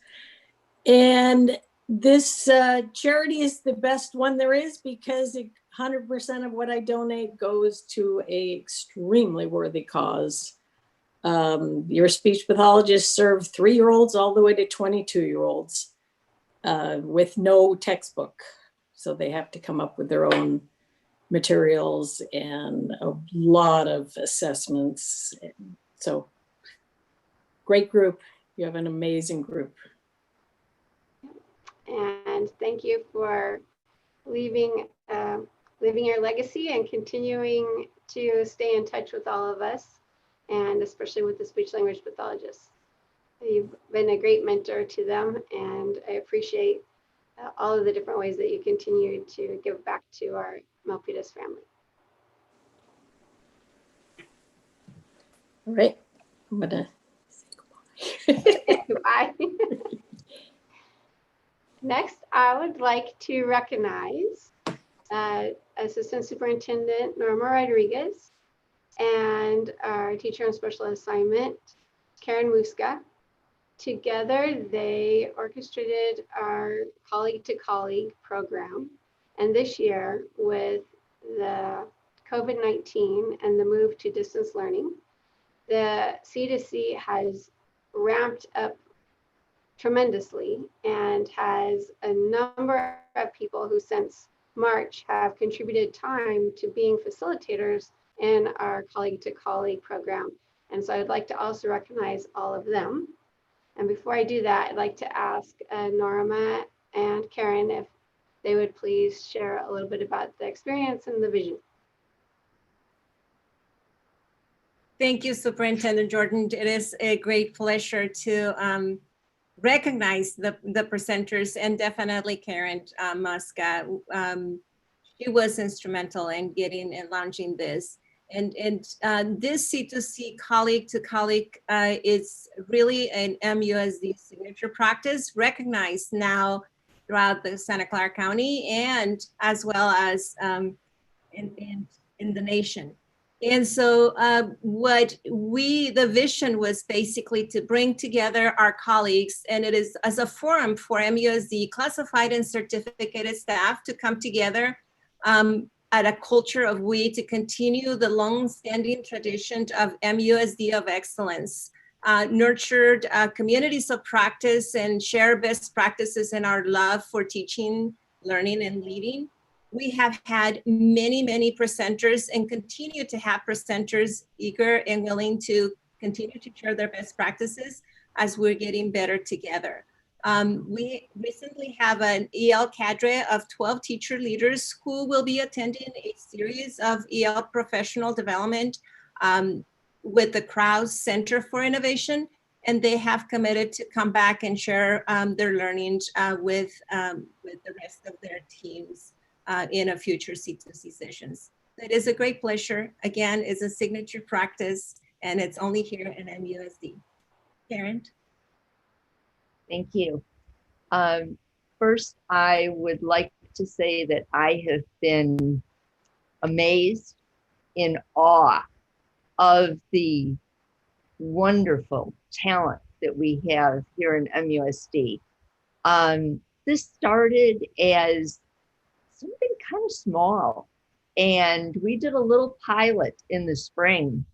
And this charity is the best one there is because 100% of what I donate goes to an extremely worthy cause. Your speech pathologists serve 3-year-olds all the way to 22-year-olds with no textbook. So they have to come up with their own materials and a lot of assessments. So great group. You have an amazing group. And thank you for leaving your legacy and continuing to stay in touch with all of us, and especially with the speech language pathologists. You've been a great mentor to them, and I appreciate all of the different ways that you continue to give back to our Milpitas family. All right, I'm gonna say goodbye. Next, I would like to recognize Assistant Superintendent Norma Rodriguez and our teacher on special assignment, Karen Muska. Together, they orchestrated our colleague to colleague program. And this year, with the COVID-19 and the move to distance learning, the C2C has ramped up tremendously and has a number of people who since March have contributed time to being facilitators in our colleague to colleague program. And so I'd like to also recognize all of them. And before I do that, I'd like to ask Norma and Karen if they would please share a little bit about the experience and the vision. Thank you, Superintendent Jordan. It is a great pleasure to recognize the presenters, and definitely Karen Muska. She was instrumental in getting and launching this. And this C2C colleague to colleague is really an MUSD signature practice recognized now throughout the Santa Clara County and as well as in the nation. And so the vision was basically to bring together our colleagues, and it is as a forum for MUSD classified and certificated staff to come together at a culture of we to continue the long-standing tradition of MUSD of excellence, nurtured communities of practice and share best practices in our love for teaching, learning, and leading. We have had many, many presenters and continue to have presenters eager and willing to continue to share their best practices as we're getting better together. We recently have an EL cadre of 12 teacher leaders who will be attending a series of EL professional development with the Krause Center for Innovation, and they have committed to come back and share their learnings with the rest of their teams in a future C2C sessions. It is a great pleasure. Again, it's a signature practice, and it's only here in MUSD. Karen? Thank you. First, I would like to say that I have been amazed, in awe of the wonderful talent that we have here in MUSD. This started as something kind of small, and we did a little pilot in the spring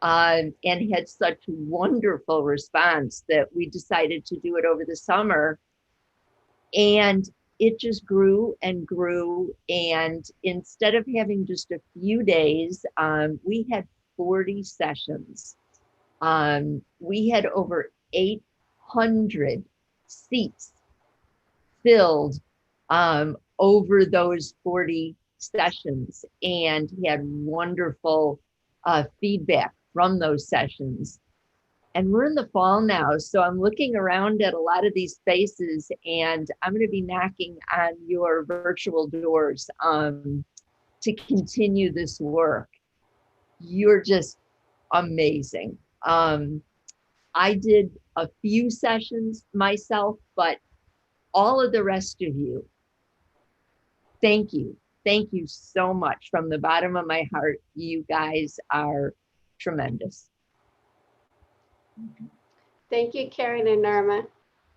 and had such wonderful response that we decided to do it over the summer, and it just grew and grew. And instead of having just a few days, we had 40 sessions. We had over 800 seats filled over those 40 sessions, and he had wonderful feedback from those sessions. And we're in the fall now, so I'm looking around at a lot of these spaces, and I'm going to be knocking on your virtual doors to continue this work. You're just amazing. I did a few sessions myself, but all of the rest of you, thank you. Thank you so much from the bottom of my heart. You guys are tremendous. Thank you, Karen and Norma.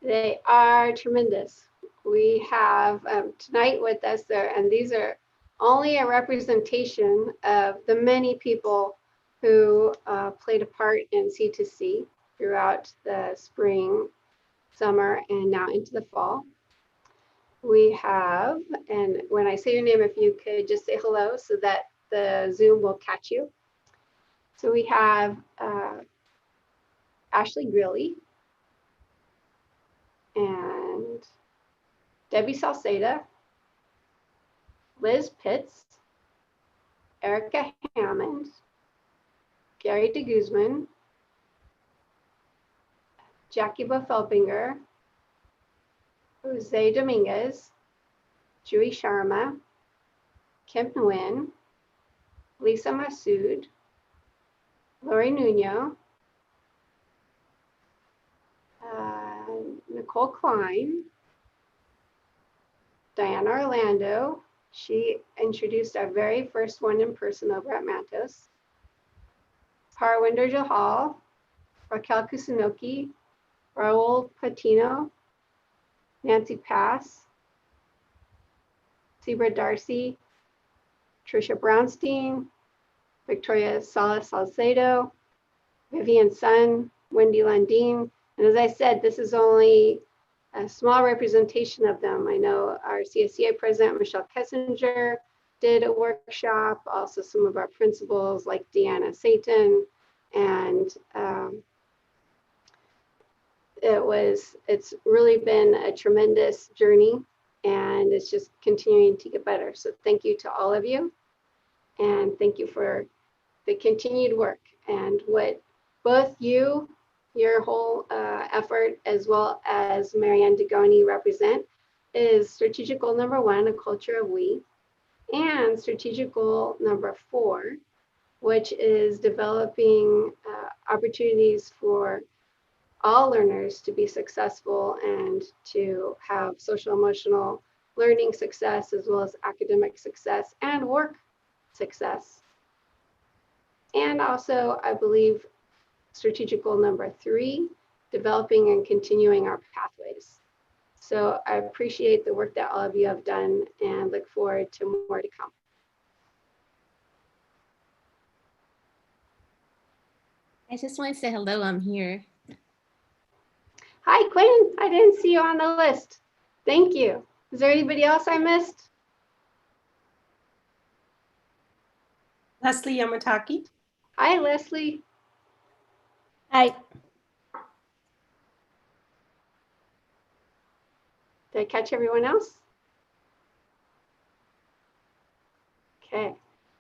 They are tremendous. We have tonight with us there, and these are only a representation of the many people who played a part in C2C throughout the spring, summer, and now into the fall. We have, and when I say your name, if you could just say hello so that the Zoom will catch you. So we have Ashley Grilly and Debbie Salceda, Liz Pitts, Erica Hammond, Gary de Guzman, Jackie Bofelpinger, Jose Dominguez, Jui Sharma, Kim Nguyen, Lisa Masood, Lori Nuno, Nicole Klein, Diana Orlando. She introduced our very first one in person over at Matos. Parwinder Johal, Raquel Kusunoki, Raul Patino, Nancy Pass, Sebra Darcy, Tricia Brownstein, Victoria Salas Salcedo, Vivian Sun, Wendy Landine. And as I said, this is only a small representation of them. I know our CSEA president, Michelle Kessinger, did a workshop, also some of our principals like Deanna Satan, and it's really been a tremendous journey, and it's just continuing to get better. So thank you to all of you, and thank you for the continued work and what both you, your whole effort, as well as Marianne Degoni represent is strategic goal number 1, a culture of we, and strategic goal number 4, which is developing opportunities for all learners to be successful and to have social emotional learning success, as well as academic success and work success. And also, I believe, strategic goal number 3, developing and continuing our pathways. So I appreciate the work that all of you have done and look forward to more to come. I just want to say hello, I'm here. Hi, Quinn. I didn't see you on the list. Thank you. Is there anybody else I missed? Leslie Yamataki. Hi, Leslie. Hi. Did I catch everyone else? Okay.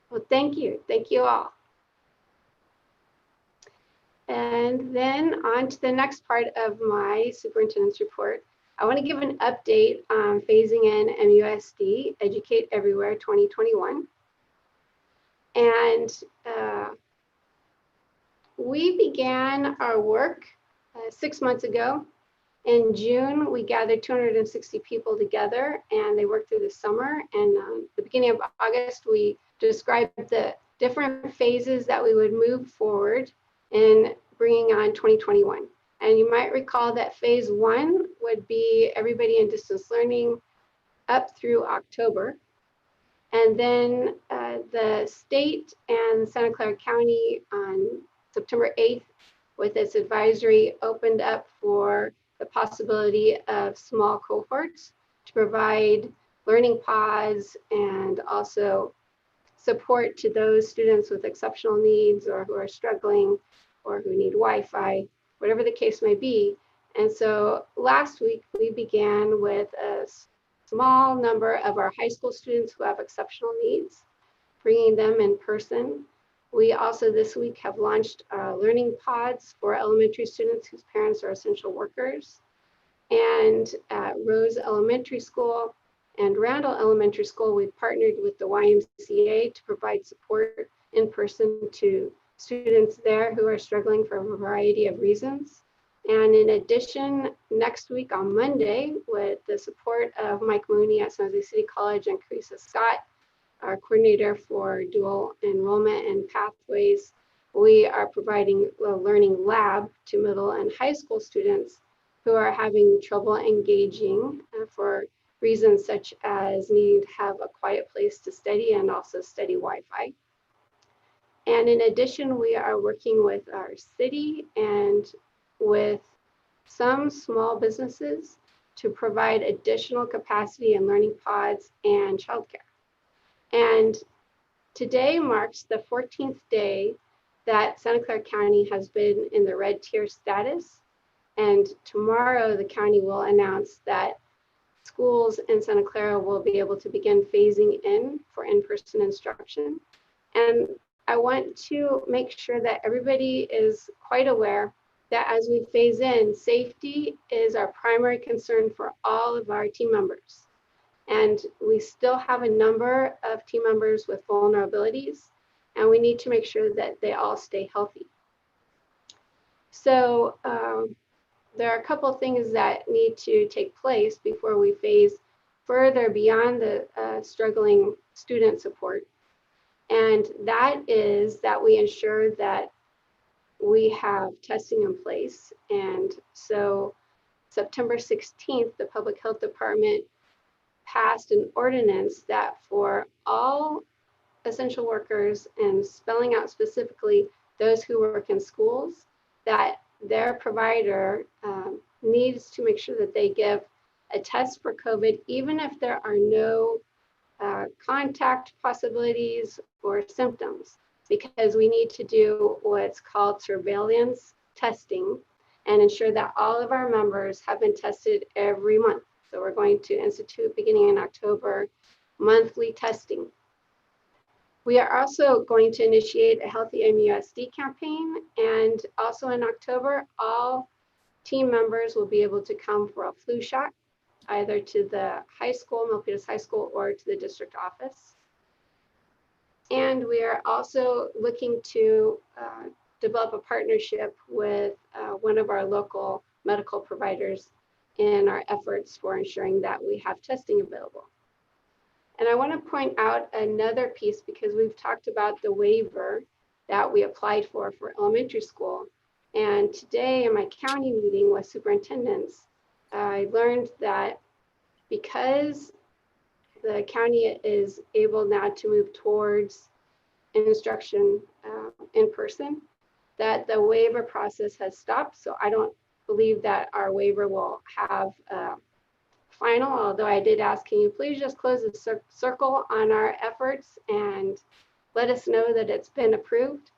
Well, thank you. Thank you all. And then on to the next part of my superintendent's report. I want to give an update on phasing in MUSD, Educate Everywhere 2021. And we began our work 6 months ago. In June, we gathered 260 people together and they worked through the summer. And the beginning of August, we described the different phases that we would move forward in bringing on 2021. And you might recall that phase 1 would be everybody in distance learning up through October. And then the state and Santa Clara County on September 8th, with its advisory, opened up for the possibility of small cohorts to provide learning pods and also support to those students with exceptional needs or who are struggling or who need Wi-Fi, whatever the case may be. And so last week we began with a small number of our high school students who have exceptional needs, bringing them in person. We also this week have launched learning pods for elementary students whose parents are essential workers. And at Rose Elementary School and Randall Elementary School, we've partnered with the YMCA to provide support in person to students there who are struggling for a variety of reasons. And in addition, next week on Monday, with the support of Mike Mooney at San Jose City College and Carissa Scott, our coordinator for dual enrollment and pathways, we are providing a learning lab to middle and high school students who are having trouble engaging for reasons such as needing to have a quiet place to study and also steady Wi-Fi. And in addition, we are working with our city and with some small businesses to provide additional capacity in learning pods and childcare. And today marks the 14th day that Santa Clara County has been in the red tier status. And tomorrow the county will announce that schools in Santa Clara will be able to begin phasing in for in-person instruction. And I want to make sure that everybody is quite aware that as we phase in, safety is our primary concern for all of our team members. And we still have a number of team members with vulnerabilities, and we need to make sure that they all stay healthy. So there are a couple of things that need to take place before we phase further beyond the struggling student support. And that is that we ensure that we have testing in place. And so September 16th, the Public Health Department passed an ordinance that for all essential workers, and spelling out specifically those who work in schools, that their provider needs to make sure that they give a test for COVID, even if there are no contact possibilities or symptoms, because we need to do what's called surveillance testing and ensure that all of our members have been tested every month. So we're going to institute, beginning in October, monthly testing. We are also going to initiate a Healthy MUSD campaign, and also in October, all team members will be able to come for a flu shot, either to the high school, Milpitas High School, or to the district office. And we are also looking to develop a partnership with one of our local medical providers in our efforts for ensuring that we have testing available. And I want to point out another piece, because we've talked about the waiver that we applied for elementary school. And today in my county meeting with superintendents, I learned that because the county is able now to move towards instruction in person, that the waiver process has stopped. So I don't believe that our waiver will have final, although I did ask, can you please just close the circle on our efforts and let us know that it's been approved?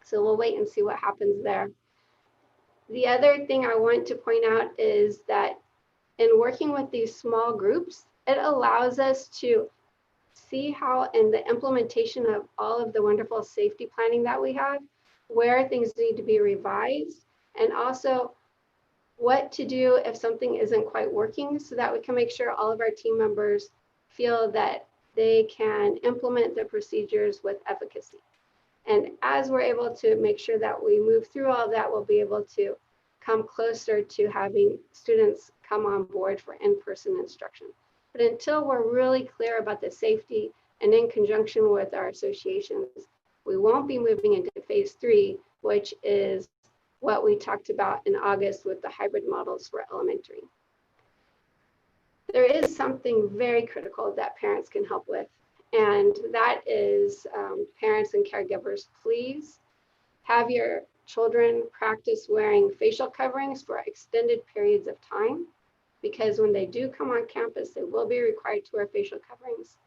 So we'll wait and see what happens there. The other thing I want to point out is that in working with these small groups, it allows us to see how in the implementation of all of the wonderful safety planning that we have, where things need to be revised, and also what to do if something isn't quite working, so that we can make sure all of our team members feel that they can implement the procedures with efficacy. And as we're able to make sure that we move through all that, we'll be able to come closer to having students come on board for in-person instruction. But until we're really clear about the safety, and in conjunction with our associations, we won't be moving into phase 3, which is what we talked about in August with the hybrid models for elementary. There is something very critical that parents can help with, and that is parents and caregivers, please have your children practice wearing facial coverings for extended periods of time, because when they do come on campus, they will be required to wear facial coverings.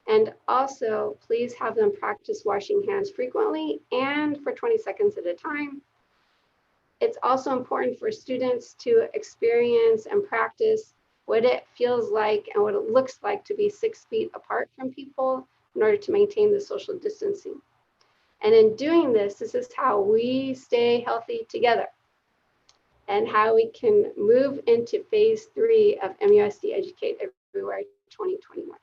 And also, please have them practice washing hands frequently and for 20 seconds at a time. It's also important for students to experience and practice what it feels like and what it looks like to be 6 feet apart from people in order to maintain the social distancing. And in doing this, this is how we stay healthy together and how we can move into phase 3 of MUSD Educate Everywhere 2021.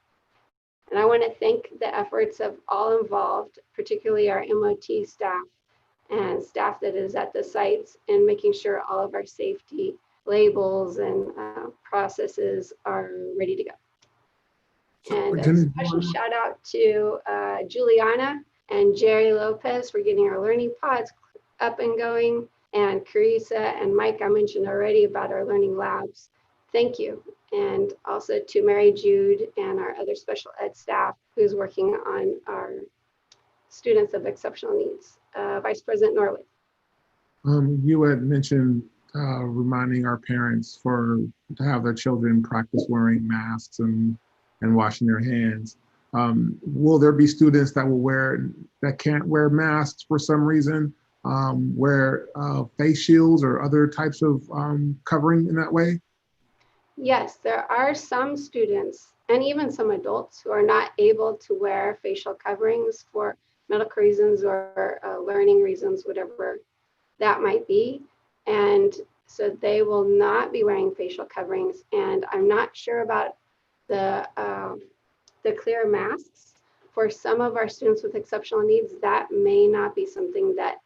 And I want to thank the efforts of all involved, particularly our MOT staff and staff that is at the sites, and making sure all of our safety labels and processes are ready to go. And a special shout out to Juliana and Jerry Lopez for getting our learning pods up and going, and Carissa and Mike, I mentioned already about our learning labs. Thank you. And also to Mary Jude and our other special ed staff who's working on our students of exceptional needs. Vice President Norwood. You had mentioned reminding our parents to have their children practice wearing masks and washing their hands. Will there be students that can't wear masks for some reason, wear face shields or other types of covering in that way? Yes, there are some students and even some adults who are not able to wear facial coverings for medical reasons or learning reasons, whatever that might be. And so they will not be wearing facial coverings. And I'm not sure about the clear masks. For some of our students with exceptional needs, that may not be something that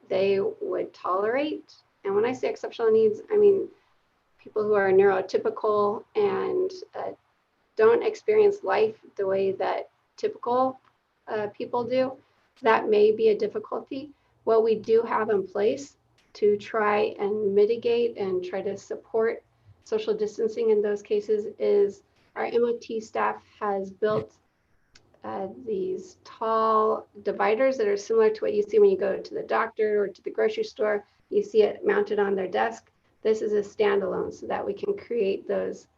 they would tolerate. And when I say exceptional needs, I mean people who are neurotypical and don't experience life the way that typical people do. That may be a difficulty, what we do have in place to try and mitigate and try to support social distancing in those cases is our MOT staff has built these tall dividers that are similar to what you see when you go to the doctor or to the grocery store. You see it mounted on their desk. This is a standalone so that we can create those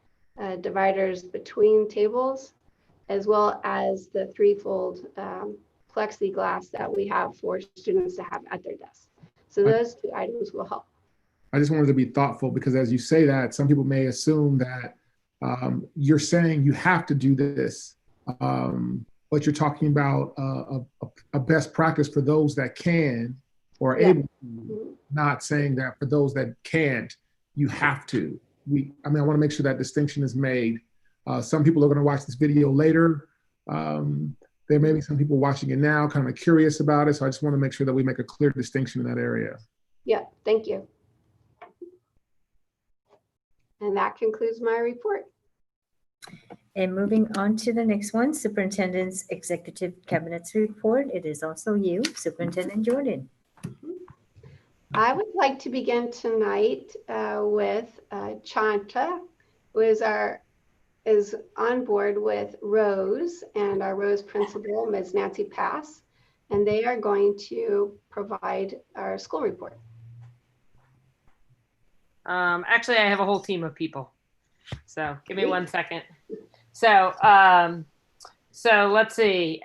dividers between tables, as well as the threefold plexiglass that we have for students to have at their desks. So those two items will help. I just wanted to be thoughtful because as you say that, some people may assume that you're saying you have to do this, but you're talking about a best practice for those that can or are able to, not saying that for those that can't, you have to. I want to make sure that distinction is made. Some people are going to watch this video later. There may be some people watching it now kind of curious about it. So I just want to make sure that we make a clear distinction in that area. Yeah, thank you. And that concludes my report. And moving on to the next one, Superintendent's Executive Cabinet's report. It is also you, Superintendent Jordan. I would like to begin tonight with Chanta, who is on board with Rose and our Rose principal, Ms. Nancy Pass, and they are going to provide our school report. Actually, I have a whole team of people. So give me 1 second. So, let's see.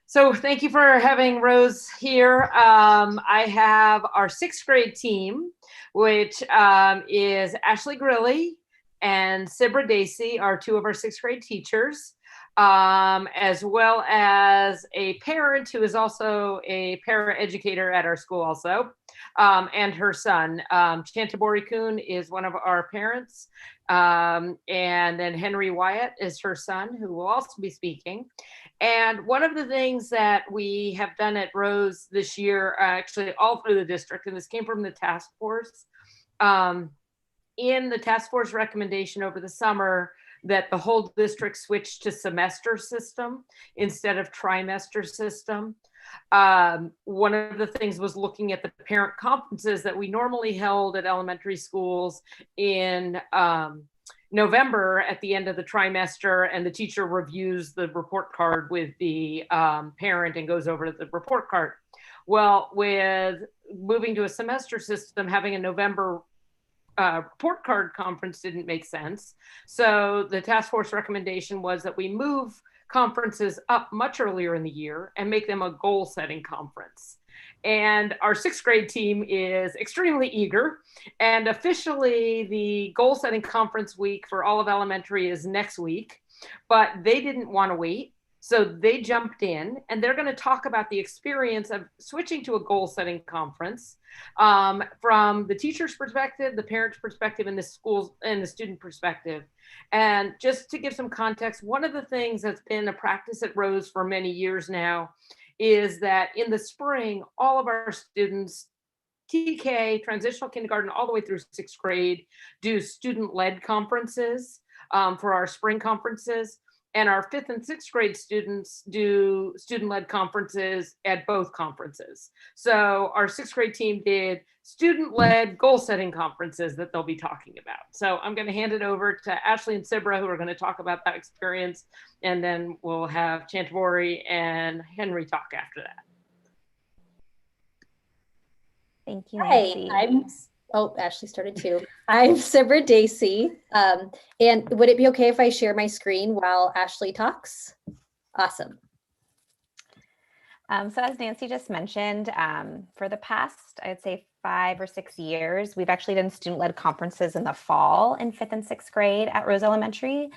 So thank you for having Rose here. I have our 6th grade team, which is Ashley Grilly and Sibra Dacey are 2 of our 6th grade teachers, as well as a parent who is also a para-educator at our school also, and her son. Chantabori Kuhn is one of our parents, and then Henry Wyatt is her son, who will also be speaking. And one of the things that we have done at Rose this year, actually all through the district, and this came from the task force, in the task force recommendation over the summer, that the whole district switched to semester system instead of trimester system. One of the things was looking at the parent conferences that we normally held at elementary schools in November at the end of the trimester, and the teacher reviews the report card with the parent and goes over the report card. Well, with moving to a semester system, having a November report card conference didn't make sense. So the task force recommendation was that we move conferences up much earlier in the year and make them a goal setting conference. And our 6th grade team is extremely eager, and officially the goal setting conference week for all of elementary is next week, but they didn't want to wait. So they jumped in, and they're going to talk about the experience of switching to a goal setting conference from the teacher's perspective, the parent's perspective, and the school's and the student perspective. And just to give some context, one of the things that's been a practice at Rose for many years now is that in the spring, all of our students, TK, transitional kindergarten, all the way through 6th grade, do student-led conferences for our spring conferences. And our 5th and 6th grade students do student-led conferences at both conferences. So our 6th grade team did student-led goal-setting conferences that they'll be talking about. So I'm going to hand it over to Ashley and Sibra, who are going to talk about that experience, and then we'll have Chantabori and Henry talk after that. Thank you, Nancy. Oh, Ashley started too. I'm Sibra Dacey. And would it be okay if I share my screen while Ashley talks? Awesome. So as Nancy just mentioned, for the past, I'd say 5 or 6 years, we've actually done student-led conferences in the fall in 5th and 6th grade at Rose Elementary.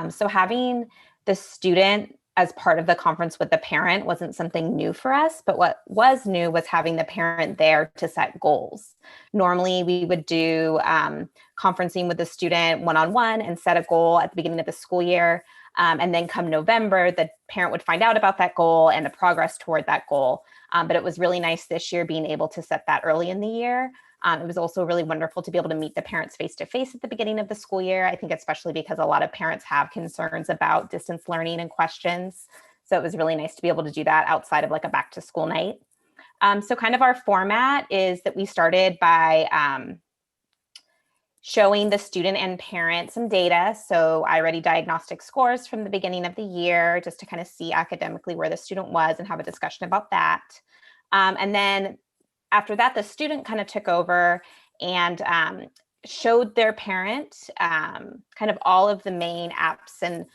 So having the student as part of the conference with the parent wasn't something new for us, but what was new was having the parent there to set goals. Normally we would do conferencing with the student one-on-one and set a goal at the beginning of the school year. And then come November, the parent would find out about that goal and the progress toward that goal. But it was really nice this year being able to set that early in the year. It was also really wonderful to be able to meet the parents face-to-face at the beginning of the school year. I think especially because a lot of parents have concerns about distance learning and questions. So it was really nice to be able to do that outside of like a back to school night. So kind of our format is that we started by showing the student and parent some data. So iReady diagnostic scores from the beginning of the year, just to kind of see academically where the student was and have a discussion about that. And then after that, the student kind of took over and showed their parent kind of all of the main apps and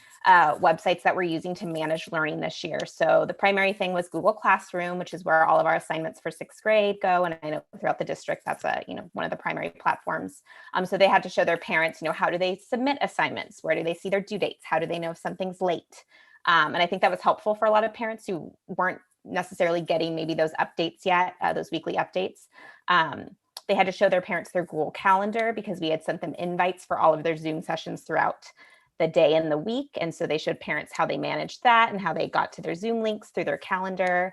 websites that we're using to manage learning this year. So the primary thing was Google Classroom, which is where all of our assignments for 6th grade go. And I know throughout the district, that's one of the primary platforms. So they had to show their parents, how do they submit assignments? Where do they see their due dates? How do they know if something's late? And I think that was helpful for a lot of parents who weren't necessarily getting maybe those updates yet, those weekly updates. They had to show their parents their Google Calendar because we had sent them invites for all of their Zoom sessions throughout the day and the week. And so they showed parents how they managed that and how they got to their Zoom links through their calendar.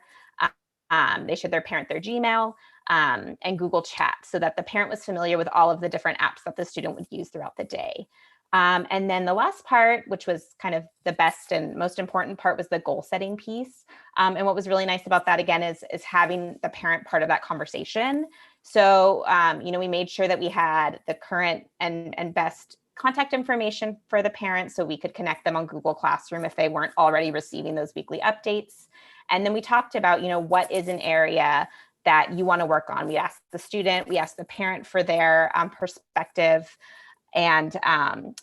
They showed their parent their Gmail and Google Chat so that the parent was familiar with all of the different apps that the student would use throughout the day. And then the last part, which was kind of the best and most important part, was the goal setting piece. And what was really nice about that, again, is having the parent part of that conversation. So, we made sure that we had the current and best contact information for the parents so we could connect them on Google Classroom if they weren't already receiving those weekly updates. And then we talked about, what is an area that you want to work on. We asked the student, we asked the parent for their perspective. And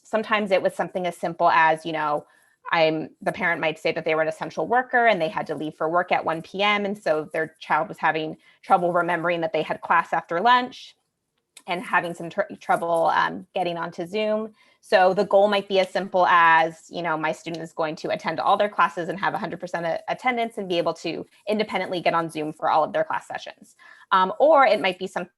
sometimes it was something as simple as, the parent might say that they were an essential worker and they had to leave for work at 1 p.m. And so their child was having trouble remembering that they had class after lunch and having some trouble getting onto Zoom. So the goal might be as simple as, my student is going to attend all their classes and have 100% attendance and be able to independently get on Zoom for all of their class sessions. Or it might be something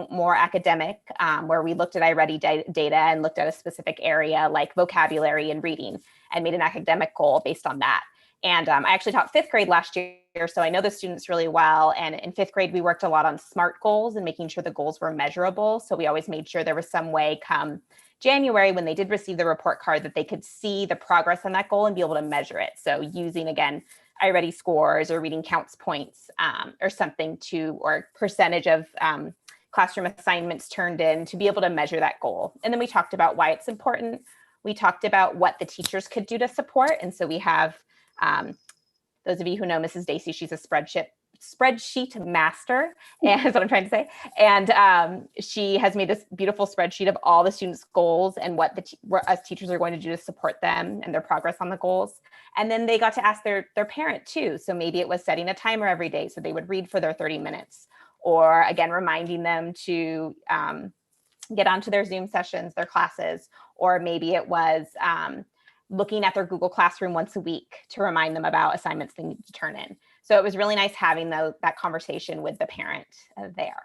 more academic, where we looked at iReady data and looked at a specific area like vocabulary and reading and made an academic goal based on that. And I actually taught 5th grade last year, so I know the students really well. And in 5th grade, we worked a lot on SMART goals and making sure the goals were measurable. So we always made sure there was some way come January when they did receive the report card that they could see the progress on that goal and be able to measure it. So using, again, iReady scores or reading counts points or something or percentage of classroom assignments turned in to be able to measure that goal. And then we talked about why it's important. We talked about what the teachers could do to support. And so we have, those of you who know Mrs. Dacey, she's a spreadsheet master, and that's what I'm trying to say. And she has made this beautiful spreadsheet of all the students' goals and what us teachers are going to do to support them and their progress on the goals. And then they got to ask their parent too. So maybe it was setting a timer every day so they would read for their 30 minutes. Or again, reminding them to get onto their Zoom sessions, their classes, or maybe it was looking at their Google Classroom once a week to remind them about assignments they need to turn in. So it was really nice having that conversation with the parent there.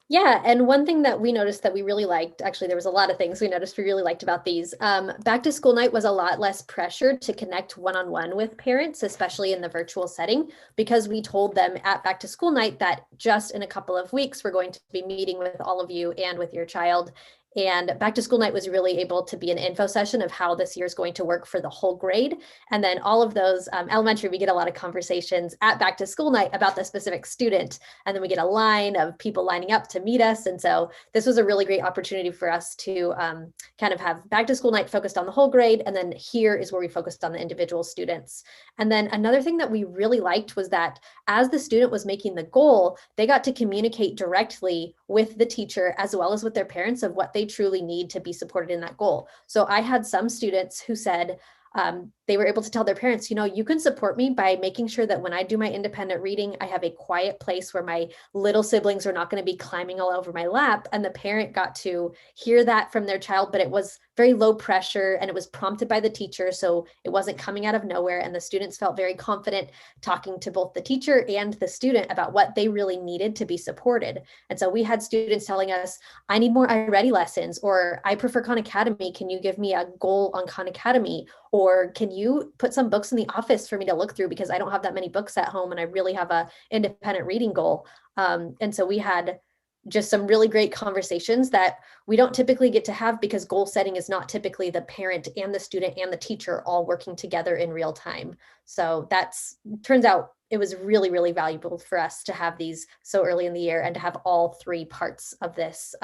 Yeah, and one thing that we noticed that we really liked, actually there was a lot of things we noticed we really liked about these. Back to school night was a lot less pressure to connect one-on-one with parents, especially in the virtual setting, because we told them at back to school night that just in a couple of weeks, we're going to be meeting with all of you and with your child. And back to school night was really able to be an info session of how this year is going to work for the whole grade. And then all of those elementary, we get a lot of conversations at back to school night about the specific student. And then we get a line of people lining up to meet us. And so this was a really great opportunity for us to kind of have back to school night focused on the whole grade. And then here is where we focused on the individual students. And then another thing that we really liked was that as the student was making the goal, they got to communicate directly with the teacher as well as with their parents of what they truly need to be supported in that goal. So I had some students who said they were able to tell their parents, you can support me by making sure that when I do my independent reading, I have a quiet place where my little siblings are not going to be climbing all over my lap. And the parent got to hear that from their child, but it was very low pressure and it was prompted by the teacher. So it wasn't coming out of nowhere. And the students felt very confident talking to both the teacher and the student about what they really needed to be supported. And so we had students telling us, I need more iReady lessons, or I prefer Khan Academy. Can you give me a goal on Khan Academy? Or can you put some books in the office for me to look through because I don't have that many books at home and I really have a independent reading goal. And so we had just some really great conversations that we don't typically get to have because goal setting is not typically the parent and the student and the teacher all working together in real time. So turns out it was really, really valuable for us to have these so early in the year and to have all three parts of this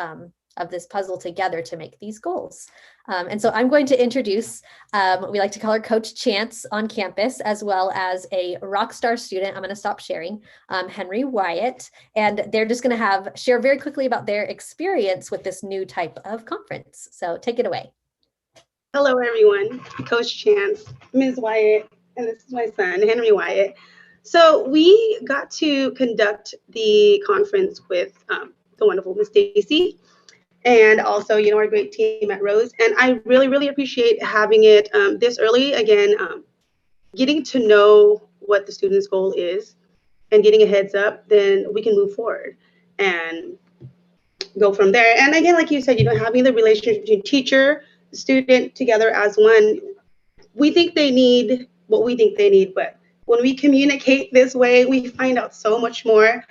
puzzle together to make these goals. And so I'm going to introduce, we like to call her Coach Chance on campus, as well as a rock star student. I'm going to stop sharing, Henry Wyatt, and they're just going to share very quickly about their experience with this new type of conference. So take it away. Hello, everyone. Coach Chance, Ms. Wyatt, and this is my son, Henry Wyatt. So we got to conduct the conference with the wonderful Miss Stacy, and also, you know, our great team at Rose. And I really, really appreciate having it this early. Again, getting to know what the student's goal is and getting a heads up, then we can move forward and go from there. And again, like you said, you know, having the relationship between teacher, student together as one, we think they need what we think they need, but when we communicate this way, we find out so much more,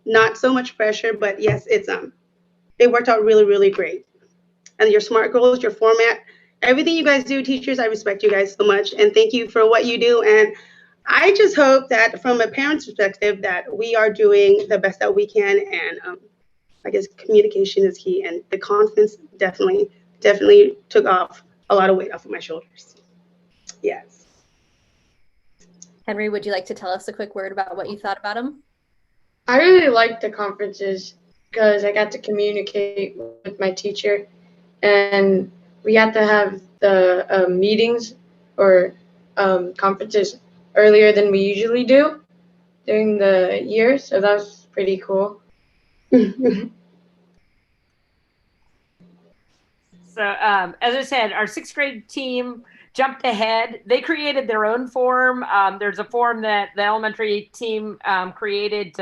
not so much pressure, but yes, it worked out really, really great. And your SMART goals, your format, everything you guys do, teachers, I respect you guys so much. And thank you for what you do. And I just hope that from a parent's perspective that we are doing the best that we can. And I guess communication is key. And the conference definitely took off a lot of weight off of my shoulders. Yes. Henry, would you like to tell us a quick word about what you thought about them? I really liked the conferences because I got to communicate with my teacher, and we got to have the meetings or conferences earlier than we usually do during the year, so that was pretty cool. So as I said, our 6th grade team jumped ahead. They created their own form. There's a form that the elementary team created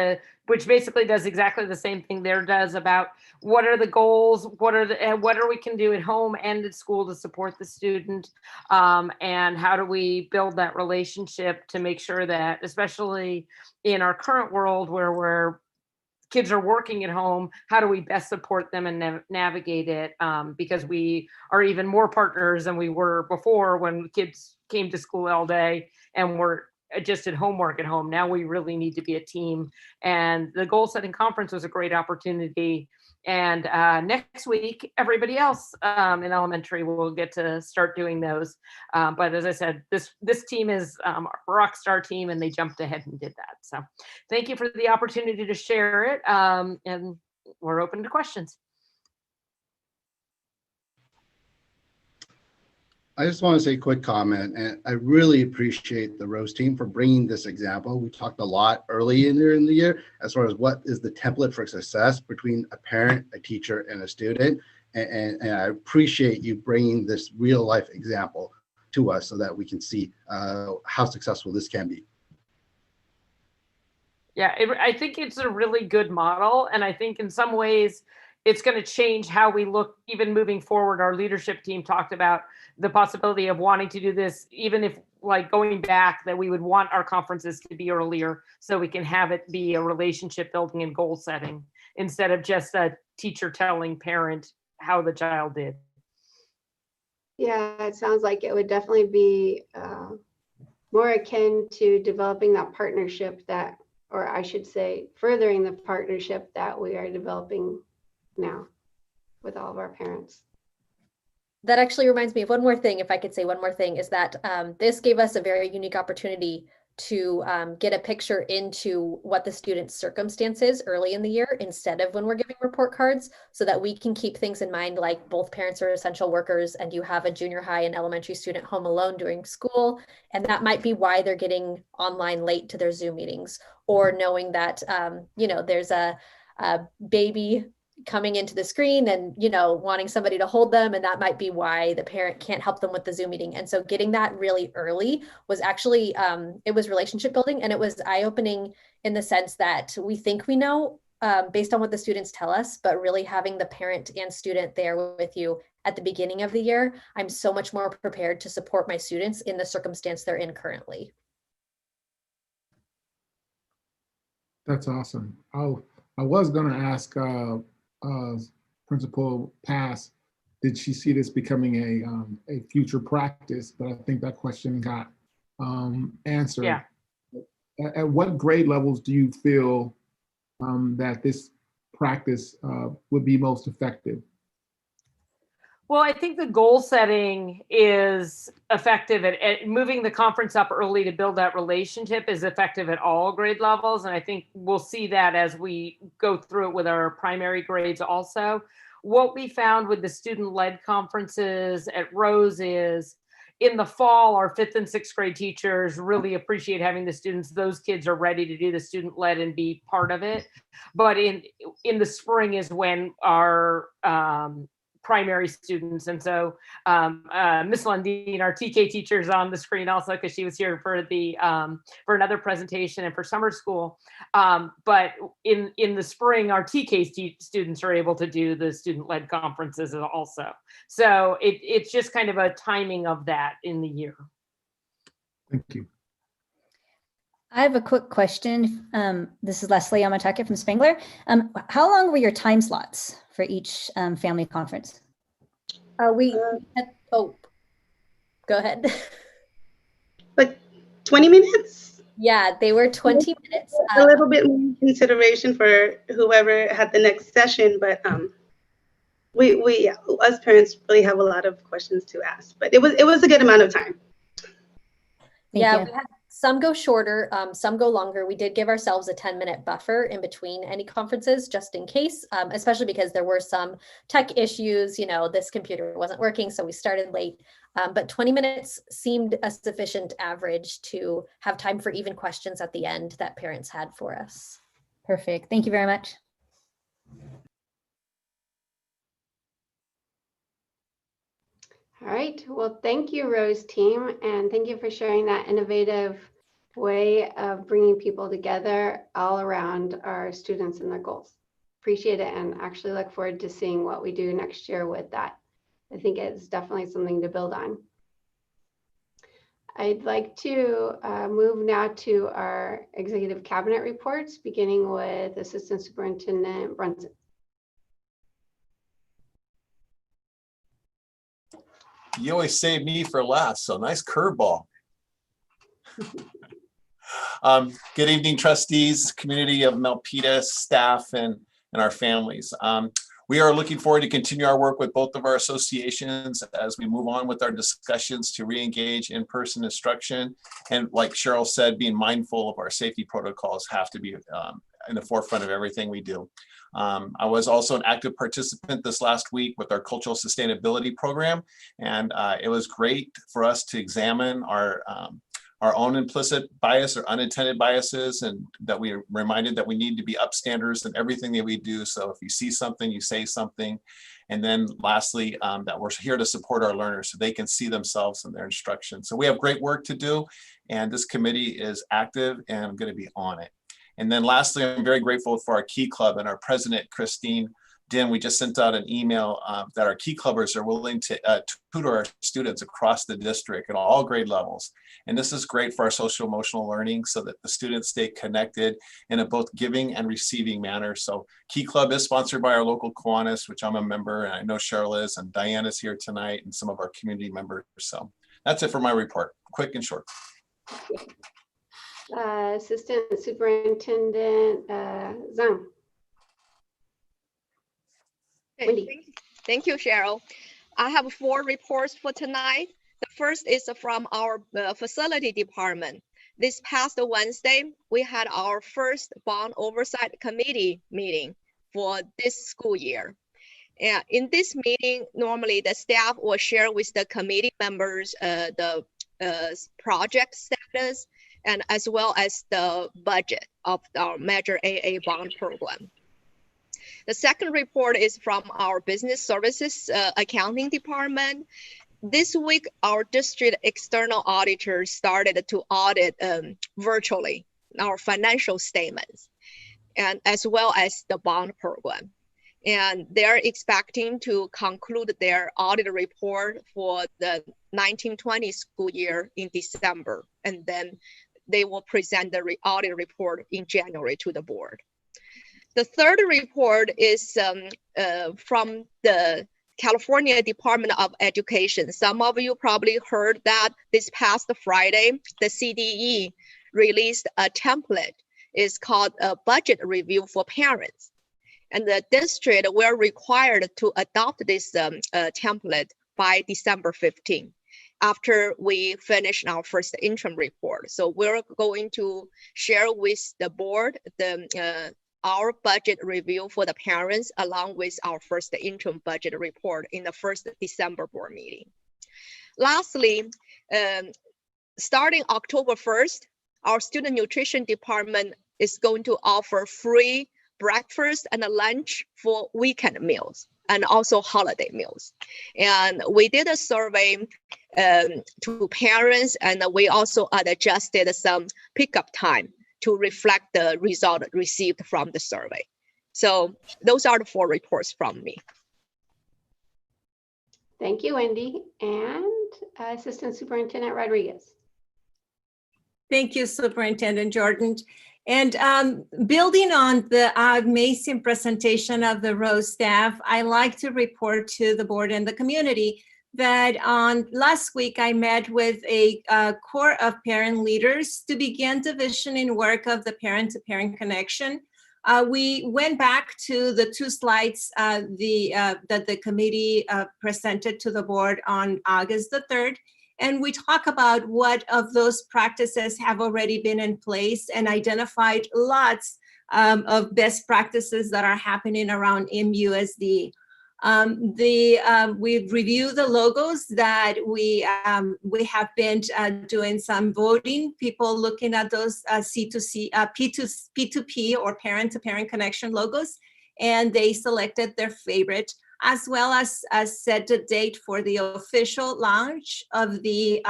which basically does exactly the same thing there does about what are the goals, what we can do at home and at school to support the student, and how do we build that relationship to make sure that, especially in our current world where kids are working at home, how do we best support them and navigate it? Because we are even more partners than we were before when kids came to school all day and were just did homework at home. Now we really need to be a team. And the goal setting conference was a great opportunity. And next week, everybody else in elementary will get to start doing those. But as I said, this team is a rock star team, and they jumped ahead and did that. So thank you for the opportunity to share it. And we're open to questions. I just want to say a quick comment, and I really appreciate the Rose team for bringing this example. We talked a lot early in the year as far as what is the template for success between a parent, a teacher, and a student. And I appreciate you bringing this real life example to us so that we can see how successful this can be. Yeah, I think it's a really good model. And I think in some ways, it's going to change how we look even moving forward. Our leadership team talked about the possibility of wanting to do this, even if like going back, that we would want our conferences to be earlier so we can have it be a relationship building and goal setting instead of just a teacher telling parent how the child did. Yeah, it sounds like it would definitely be more akin to developing that partnership that, or I should say, furthering the partnership that we are developing now with all of our parents. That actually reminds me of one more thing, if I could say one more thing, is that this gave us a very unique opportunity to get a picture into what the student's circumstance is early in the year instead of when we're giving report cards, so that we can keep things in mind like both parents are essential workers and you have a junior high and elementary student home alone during school. And that might be why they're getting online late to their Zoom meetings, or knowing that, you know, there's a baby coming into the screen and, you know, wanting somebody to hold them. And that might be why the parent can't help them with the Zoom meeting. And so getting that really early was actually, it was relationship building, and it was eye-opening in the sense that we think we know based on what the students tell us, but really having the parent and student there with you at the beginning of the year, I'm so much more prepared to support my students in the circumstance they're in currently. That's awesome. I was going to ask Principal Pass, did she see this becoming a future practice? But I think that question got answered. Yeah. At what grade levels do you feel that this practice would be most effective? Well, I think the goal setting is effective at moving the conference up early to build that relationship is effective at all grade levels. And I think we'll see that as we go through it with our primary grades also. What we found with the student-led conferences at Rose is in the fall, our 5th and 6th grade teachers really appreciate having the students. Those kids are ready to do the student-led and be part of it. But in the spring is when our primary students. And so Miss Lundeen, our TK teacher, is on the screen also because she was here for the for another presentation and for summer school. But in the spring, our TK students are able to do the student-led conferences also. So it's just kind of a timing of that in the year. Thank you. I have a quick question. This is Leslie Amataka from Spangler. How long were your time slots for each family conference? Oh, go ahead. Like 20 minutes? Yeah, they were 20 minutes. A little bit more consideration for whoever had the next session, but we us parents really have a lot of questions to ask. But it was a good amount of time. Yeah, we had some go shorter, some go longer. We did give ourselves a 10-minute buffer in between any conferences just in case, especially because there were some tech issues. You know, this computer wasn't working, so we started late. But 20 minutes seemed a sufficient average to have time for even questions at the end that parents had for us. Perfect. Thank you very much. All right. Well, thank you, Rose team, and thank you for sharing that innovative way of bringing people together all around our students and their goals. Appreciate it, and actually look forward to seeing what we do next year with that. I think it's definitely something to build on. I'd like to move now to our executive cabinet reports, beginning with Assistant Superintendent Brunson. You always save me for last, so nice curveball. Good evening, trustees, community of Milpitas, staff, and our families. We are looking forward to continue our work with both of our associations as we move on with our discussions to re-engage in-person instruction. And like Cheryl said, being mindful of our safety protocols have to be in the forefront of everything we do. I was also an active participant this last week with our cultural sustainability program, and it was great for us to examine our own implicit bias or unintended biases, and that we are reminded that we need to be upstanders in everything that we do. So if you see something, you say something. And then lastly, that we're here to support our learners so they can see themselves in their instruction. So we have great work to do, and this committee is active and I'm going to be on it. And then lastly, I'm very grateful for our Key Club and our president, Christine Din. We just sent out an email that our Key Clubbers are willing to tutor our students across the district at all grade levels. And this is great for our social emotional learning so that the students stay connected in a both giving and receiving manner. So Key Club is sponsored by our local Kiwanis, which I'm a member, and I know Cheryl is, and Diane is here tonight, and some of our community members. So that's it for my report, quick and short. Assistant Superintendent Zhang. Okay, thank you, Cheryl. I have 4 reports for tonight. The first is from our facility department. This past Wednesday, we had our first bond oversight committee meeting for this school year. And in this meeting, normally the staff will share with the committee members the project status, and as well as the budget of our Measure AA bond program. The second report is from our business services accounting department. This week, our district external auditors started to audit virtually our financial statements, and as well as the bond program. And they're expecting to conclude their audit report for the 1920 school year in December, and then they will present the audit report in January to the board. The third report is from the California Department of Education. Some of you probably heard that this past Friday, the CDE released a template. It's called a budget review for parents. And the district were required to adopt this template by December 15, after we finish our first interim report. So we're going to share with the board our budget review for the parents, along with our first interim budget report in the first December board meeting. Lastly, starting October 1st, our student nutrition department is going to offer free breakfast and lunch for weekend meals and also holiday meals. And we did a survey to parents, and we also adjusted some pickup time to reflect the result received from the survey. So those are the 4 reports from me. Thank you, Wendy. And Assistant Superintendent Rodriguez. Thank you, Superintendent Jordan. And building on the amazing presentation of the Rose staff, I like to report to the board and the community that on last week, I met with a core of parent leaders to begin the vision and work of the parent-to-parent connection. We went back to the 2 slides that the committee presented to the board on August the 3rd. And we talk about what of those practices have already been in place and identified lots of best practices that are happening around MUSD. We review the logos that we have been doing some voting, people looking at those C2C, P2P or parent-to-parent connection logos, and they selected their favorite, as well as set the date for the official launch of the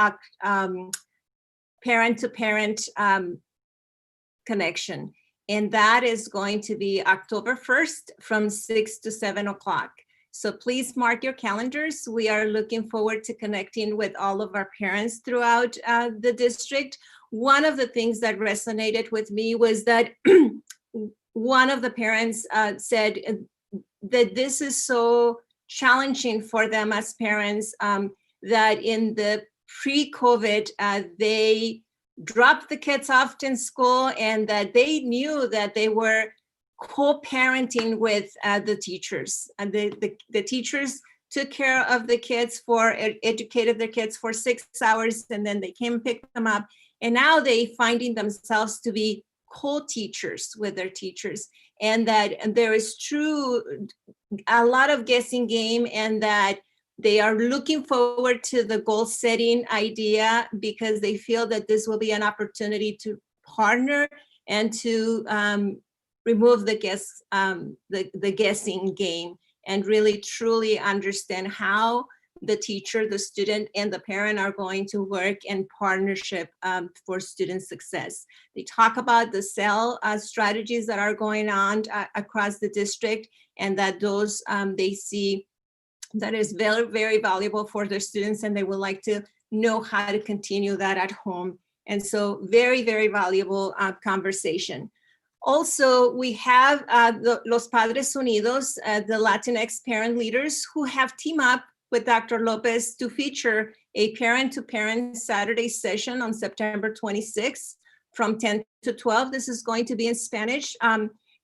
parent-to-parent connection. And that is going to be October 1st from 6 to 7 o'clock. So please mark your calendars. We are looking forward to connecting with all of our parents throughout the district. One of the things that resonated with me was that one of the parents said that this is so challenging for them as parents, that in the pre-COVID, they dropped the kids off in school, and that they knew that they were co-parenting with the teachers. And the teachers took care of the kids educated their kids for 6 hours, and then they came and picked them up. And now they finding themselves to be co-teachers with their teachers. And that there is a lot of guessing game, and that they are looking forward to the goal setting idea because they feel that this will be an opportunity to partner and to remove the guessing game and really truly understand how the teacher, the student, and the parent are going to work in partnership for student success. They talk about the cell strategies that are going on across the district, and that those they see that is very, very valuable for their students, and they would like to know how to continue that at home. And so very, very valuable conversation. Also, we have Los Padres Unidos, the Latinx parent leaders who have teamed up with Dr. Lopez to feature a parent-to-parent Saturday session on September 26th from 10 to 12. This is going to be in Spanish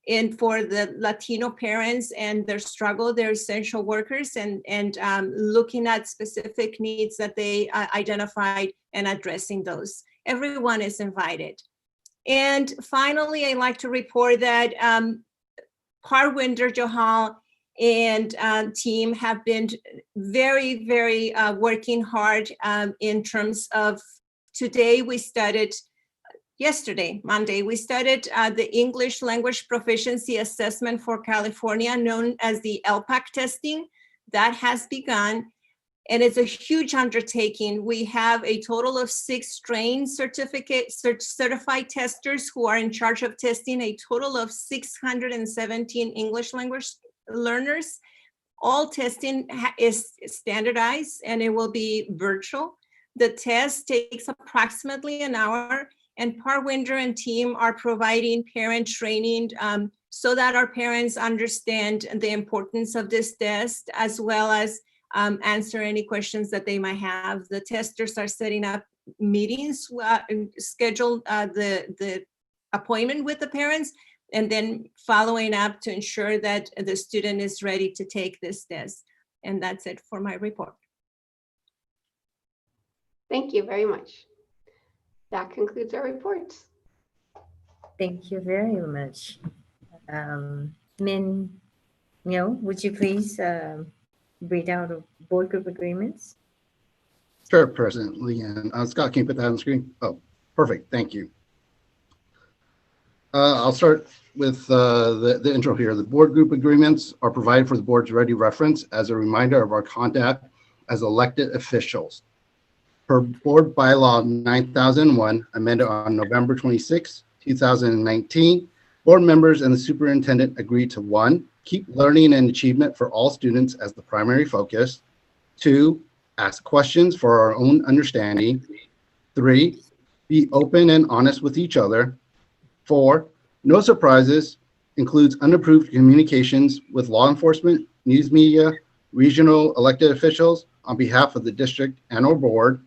and for the Latino parents and their struggle, their essential workers, and looking at specific needs that they identified and addressing those. Everyone is invited. And finally, I'd like to report that Parwinder Johal and team have been very, very working hard in terms of today we started, yesterday, Monday, we started the English Language Proficiency Assessment for California, known as the LPAC testing. That has begun, and it's a huge undertaking. We have a total of 6 trained certified testers who are in charge of testing a total of 617 English language learners. All testing is standardized, and it will be virtual. The test takes approximately an hour, and Parwinder and team are providing parent training so that our parents understand the importance of this test, as well as answer any questions that they might have. The testers are setting up meetings, schedule the appointment with the parents, and then following up to ensure that the student is ready to take this test. And that's it for my report. Thank you very much. That concludes our reports. Thank you very much. Min, would you please read out the board group agreements? Sure, President Leanne. Scott, can you put that on the screen? Oh, perfect. Thank you. I'll start with the intro here. The board group agreements are provided for the board's ready reference as a reminder of our conduct as elected officials. Per board bylaw 9001, amended on November 26, 2019, board members and the superintendent agreed to 1, keep learning and achievement for all students as the primary focus. 2, ask questions for our own understanding. 3, be open and honest with each other. 4, no surprises, includes unapproved communications with law enforcement, news media, regional elected officials on behalf of the district and our board.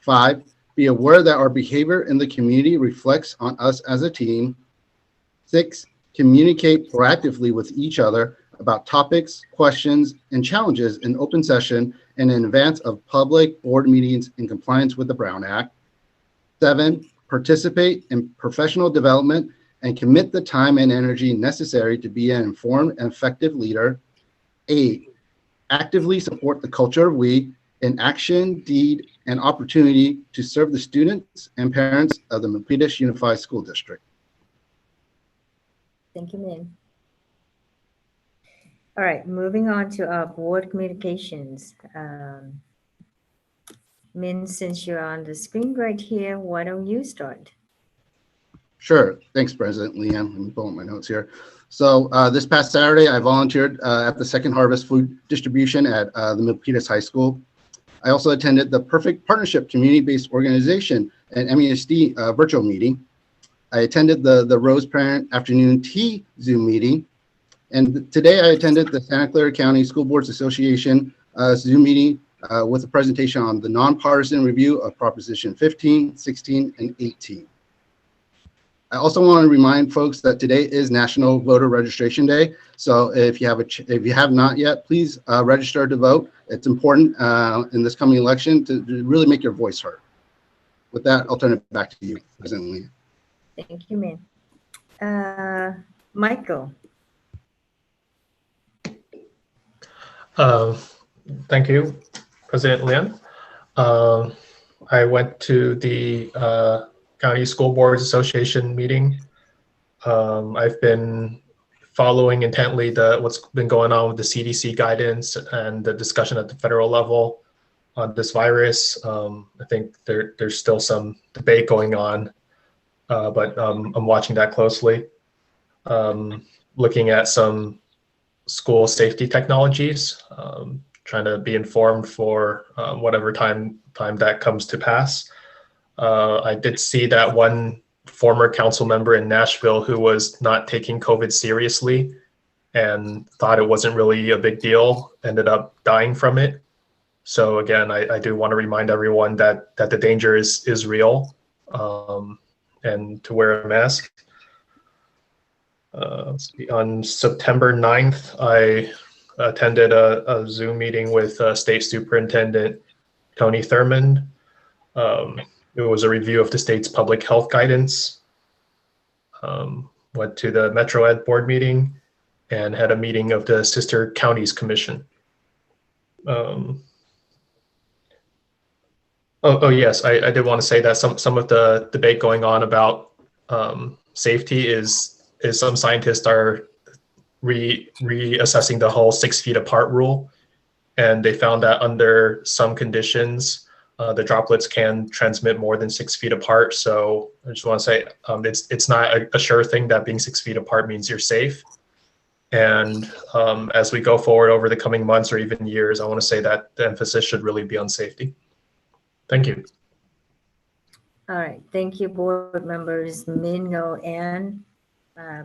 5, be aware that our behavior in the community reflects on us as a team. 6, communicate proactively with each other about topics, questions, and challenges in open session and in advance of public board meetings in compliance with the Brown Act. 7, participate in professional development and commit the time and energy necessary to be an informed and effective leader. 8, actively support the culture of we in action, deed, and opportunity to serve the students and parents of the Milpitas Unified School District. Thank you, Min. All right, moving on to our board communications. Min, since you're on the screen right here, why don't you start? Sure. Thanks, President Leanne. Let me pull up my notes here. So this past Saturday, I volunteered at the Second Harvest Food Distribution at the Milpitas High School. I also attended the Perfect Partnership Community-Based Organization and MUSD virtual meeting. I attended the Rose Parent Afternoon Tea Zoom meeting. And today I attended the Santa Clara County School Boards Association Zoom meeting with a presentation on the nonpartisan review of Proposition 15, 16, and 18. I also want to remind folks that today is National Voter Registration Day. So if you have not yet, please register to vote. It's important in this coming election to really make your voice heard. With that, I'll turn it back to you, President Lee. Thank you, Min. Michael. Thank you, President Lin. I went to the County School Boards Association meeting. I've been following intently what's been going on with the CDC guidance and the discussion at the federal level on this virus. I think there's still some debate going on, but I'm watching that closely. Looking at some school safety technologies, trying to be informed for whatever time that comes to pass. I did see that one former council member in Nashville who was not taking COVID seriously and thought it wasn't really a big deal, ended up dying from it. So again, I do want to remind everyone that the danger is real, and to wear a mask. On September 9th, I attended a Zoom meeting with State Superintendent Tony Thurmond. It was a review of the state's public health guidance. Went to the Metro Ed board meeting and had a meeting of the Sister Counties Commission. Yes, I did want to say that some of the debate going on about safety is some scientists are reassessing the whole 6 feet apart rule, and they found that under some conditions, the droplets can transmit more than 6 feet apart. So I just want to say it's not a sure thing that being 6 feet apart means you're safe. And as we go forward over the coming months or even years, I want to say that the emphasis should really be on safety. Thank you. All right, thank you, board members Mingo and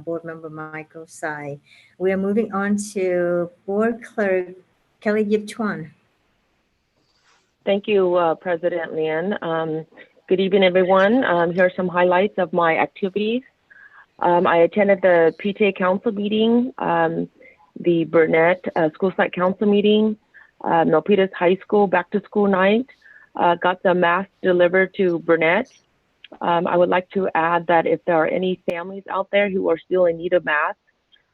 Board Member Michael Tsai. We are moving on to Board Clerk Kelly Yip Chuan. Thank you, President Lian. Good evening, everyone. Here are some highlights of my activities. I attended the PTA Council meeting, the Burnett School Site Council meeting, Milpitas High School Back to School night, got the masks delivered to Burnett. I would like to add that if there are any families out there who are still in need of masks,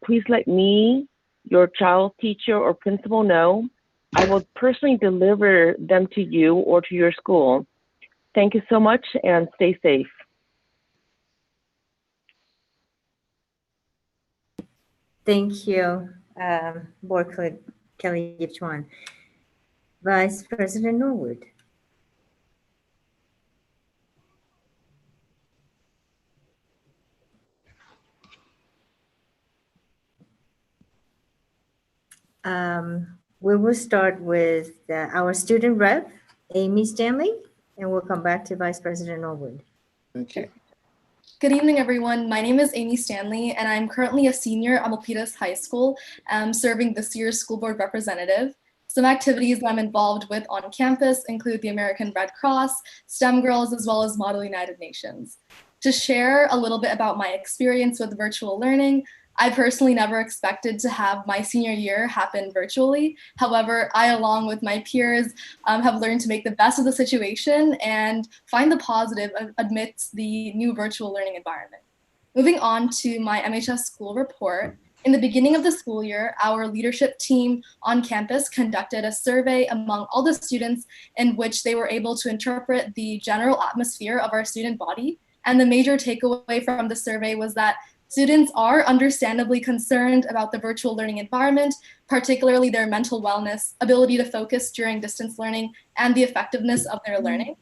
please let me, your child's teacher or principal know. I will personally deliver them to you or to your school. Thank you so much and stay safe. Thank you, Board Clerk Kelly Yip Chuan. Vice President Norwood. We will start with our student rep, Amy Stanley, and we'll come back to Vice President Norwood. Okay. Good evening, everyone. My name is Amy Stanley, and I'm currently a senior at Milpitas High School, serving this year's school board representative. Some activities that I'm involved with on campus include the American Red Cross, STEM Girls, as well as Model United Nations. To share a little bit about my experience with virtual learning, I personally never expected to have my senior year happen virtually. However, I, along with my peers, have learned to make the best of the situation and find the positive amidst the new virtual learning environment. Moving on to my MHS school report, in the beginning of the school year, our leadership team on campus conducted a survey among all the students in which they were able to interpret the general atmosphere of our student body. And the major takeaway from the survey was that students are understandably concerned about the virtual learning environment, particularly their mental wellness, ability to focus during distance learning, and the effectiveness of their learning.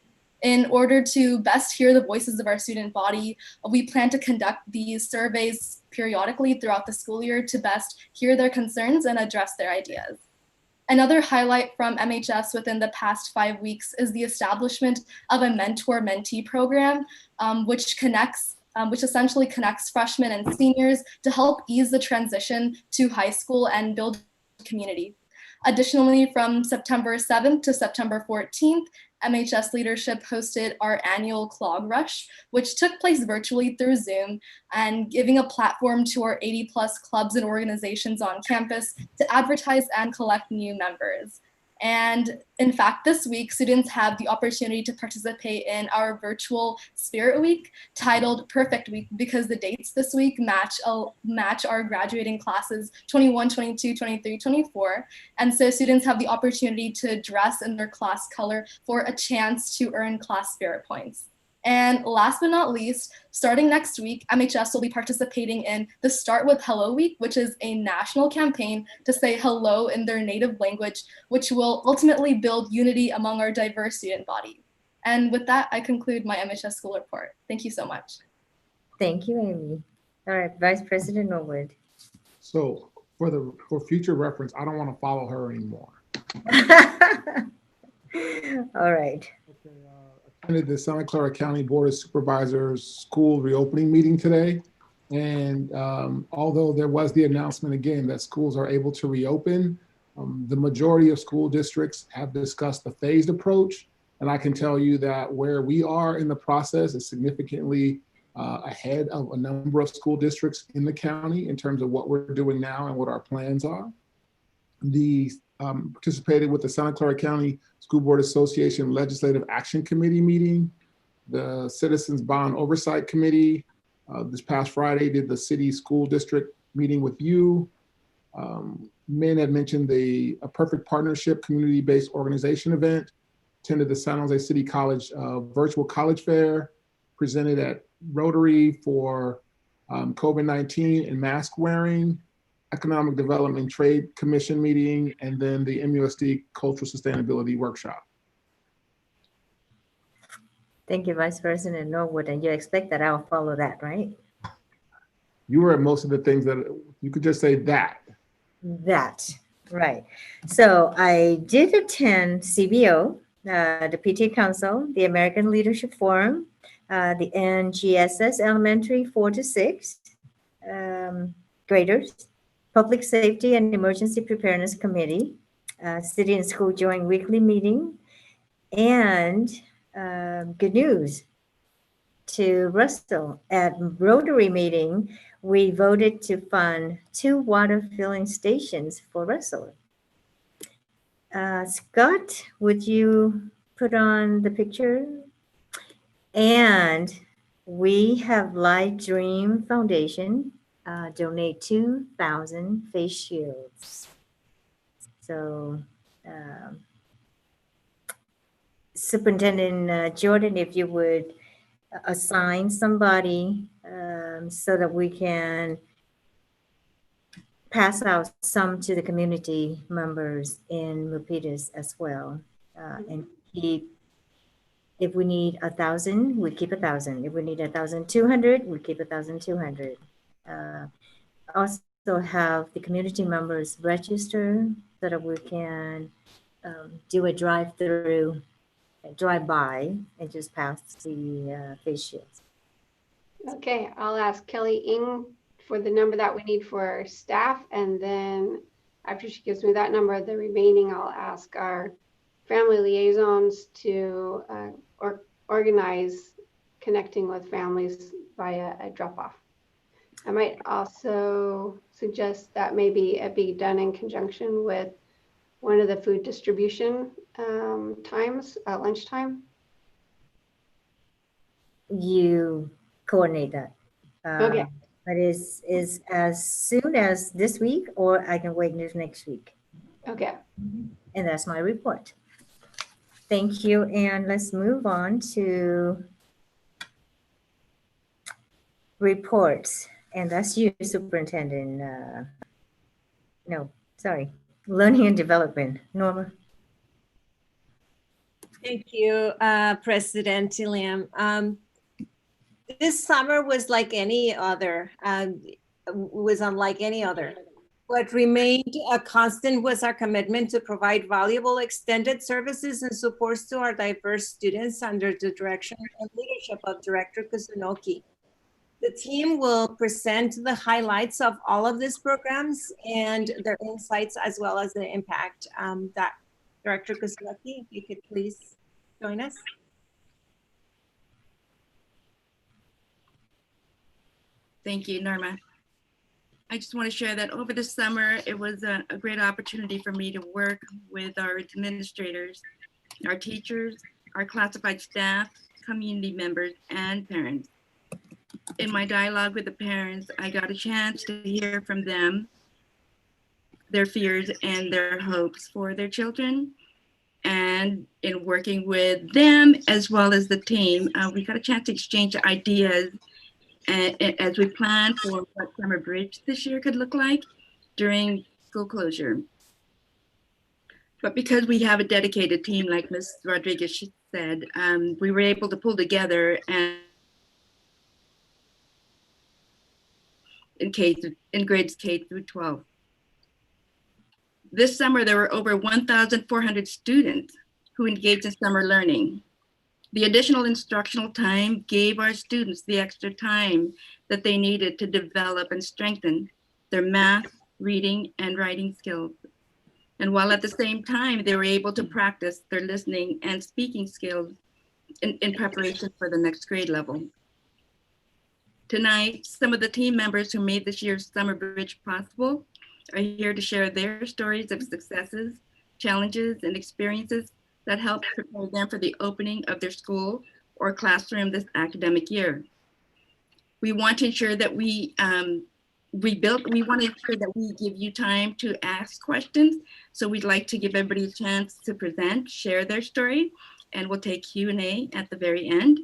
In order to best hear the voices of our student body, we plan to conduct these surveys periodically throughout the school year to best hear their concerns and address their ideas. Another highlight from MHS within the past 5 weeks is the establishment of a mentor-mentee program, which essentially connects freshmen and seniors to help ease the transition to high school and build community. Additionally, from September 7th to September 14th, MHS leadership hosted our annual Clog Rush, which took place virtually through Zoom and giving a platform to our 80+ clubs and organizations on campus to advertise and collect new members. And in fact, this week, students have the opportunity to participate in our virtual Spirit Week titled Perfect Week, because the dates this week match our graduating classes 21, 22, 23, 24. And so students have the opportunity to dress in their class color for a chance to earn class Spirit points. And last but not least, starting next week, MHS will be participating in the Start with Hello Week, which is a national campaign to say hello in their native language, which will ultimately build unity among our diverse student body. And with that, I conclude my MHS school report. Thank you so much. Thank you, Amy. All right, Vice President Norwood. So for future reference, I don't want to follow her anymore. All right. Attended the Santa Clara County Board of Supervisors school reopening meeting today. And although there was the announcement again that schools are able to reopen, the majority of school districts have discussed the phased approach. And I can tell you that where we are in the process is significantly ahead of a number of school districts in the county in terms of what we're doing now and what our plans are. Participated with the Santa Clara County School Board Association Legislative Action Committee meeting, the Citizens Bond Oversight Committee. This past Friday did the city school district meeting with you. Min had mentioned a Perfect Partnership community-based organization event, attended the San Jose City College virtual college fair, presented at Rotary for COVID-19 and mask wearing, Economic Development Trade Commission meeting, and then the MUSD Cultural Sustainability Workshop. Thank you, Vice President Norwood. And you expect that I'll follow that, right? You were at most of the things that you could just say that. That, right. So I did attend CBO, the PTA Council, the American Leadership Forum, the NGSS Elementary 4 to 6, graders, Public Safety and Emergency Preparedness Committee, City and School Joint Weekly Meeting, and good news to Russell. At Rotary meeting, we voted to fund 2 water filling stations for Russell. Scott, would you put on the picture? And we have Light Dream Foundation donate 2,000 face shields. So Superintendent Jordan, if you would assign somebody so that we can pass out some to the community members in Milpitas as well, and keep. If we need 1,000, we keep 1,000. If we need 1,200, we keep 1,200. Also have the community members register so that we can do a drive-through, drive-by, and just pass the face shields. Okay, I'll ask Kelly Ng for the number that we need for staff, and then after she gives me that number, the remaining I'll ask our family liaisons to organize connecting with families via a drop-off. I might also suggest that maybe it be done in conjunction with one of the food distribution times, lunchtime. You coordinate that. Okay. But is as soon as this week, or I can wait until next week. Okay. And that's my report. Thank you, and let's move on to reports. And that's you, Superintendent. No, sorry, Learning and Development. Norma. Thank you, President Tilliam. This summer was like any other, was unlike any other. What remained a constant was our commitment to provide valuable extended services and supports to our diverse students under the direction and leadership of Director Kusunoki. The team will present the highlights of all of these programs and their insights, as well as the impact that Director Kusunoki, if you could please join us. Thank you, Norma. I just want to share that over the summer, it was a great opportunity for me to work with our administrators, our teachers, our classified staff, community members, and parents. In my dialogue with the parents, I got a chance to hear from them, their fears and their hopes for their children. And in working with them, as well as the team, we got a chance to exchange ideas as we plan for what Summer Bridge this year could look like during school closure. But because we have a dedicated team, like Ms. Rodriguez said, we were able to pull together and in grades K through 12. This summer, there were over 1,400 students who engaged in summer learning. The additional instructional time gave our students the extra time that they needed to develop and strengthen their math, reading, and writing skills. And while at the same time, they were able to practice their listening and speaking skills in preparation for the next grade level. Tonight, some of the team members who made this year's Summer Bridge possible are here to share their stories of successes, challenges, and experiences that helped prepare them for the opening of their school or classroom this academic year. We want to ensure that we want to ensure that we give you time to ask questions. So we'd like to give everybody a chance to present, share their story, and we'll take Q&A at the very end.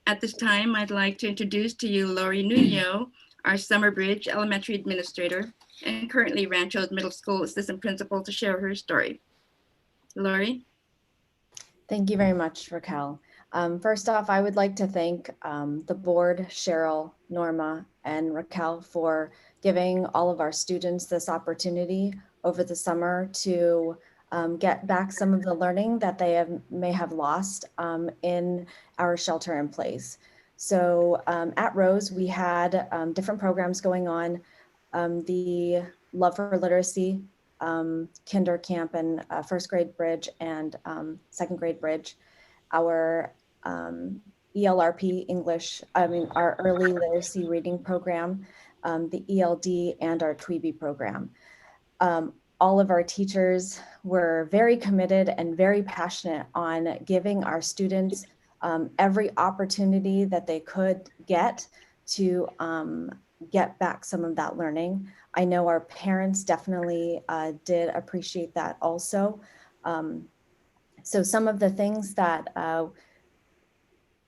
At this time, I'd like to introduce to you Lori Nuno, our Summer Bridge Elementary Administrator and currently Rancho's Middle School Assistant Principal, to share her story. Lori? Thank you very much, Raquel. First off, I would like to thank the board, Cheryl, Norma, and Raquel for giving all of our students this opportunity over the summer to get back some of the learning that they may have lost in our shelter in place. So at Rose, we had different programs going on. The Love for Literacy, Kinder Camp and first grade bridge and second grade bridge. Our ELRP English, our early literacy reading program, the ELD and our TWEBE program. All of our teachers were very committed and very passionate on giving our students every opportunity that they could get to get back some of that learning. I know our parents definitely did appreciate that also. So some of the things that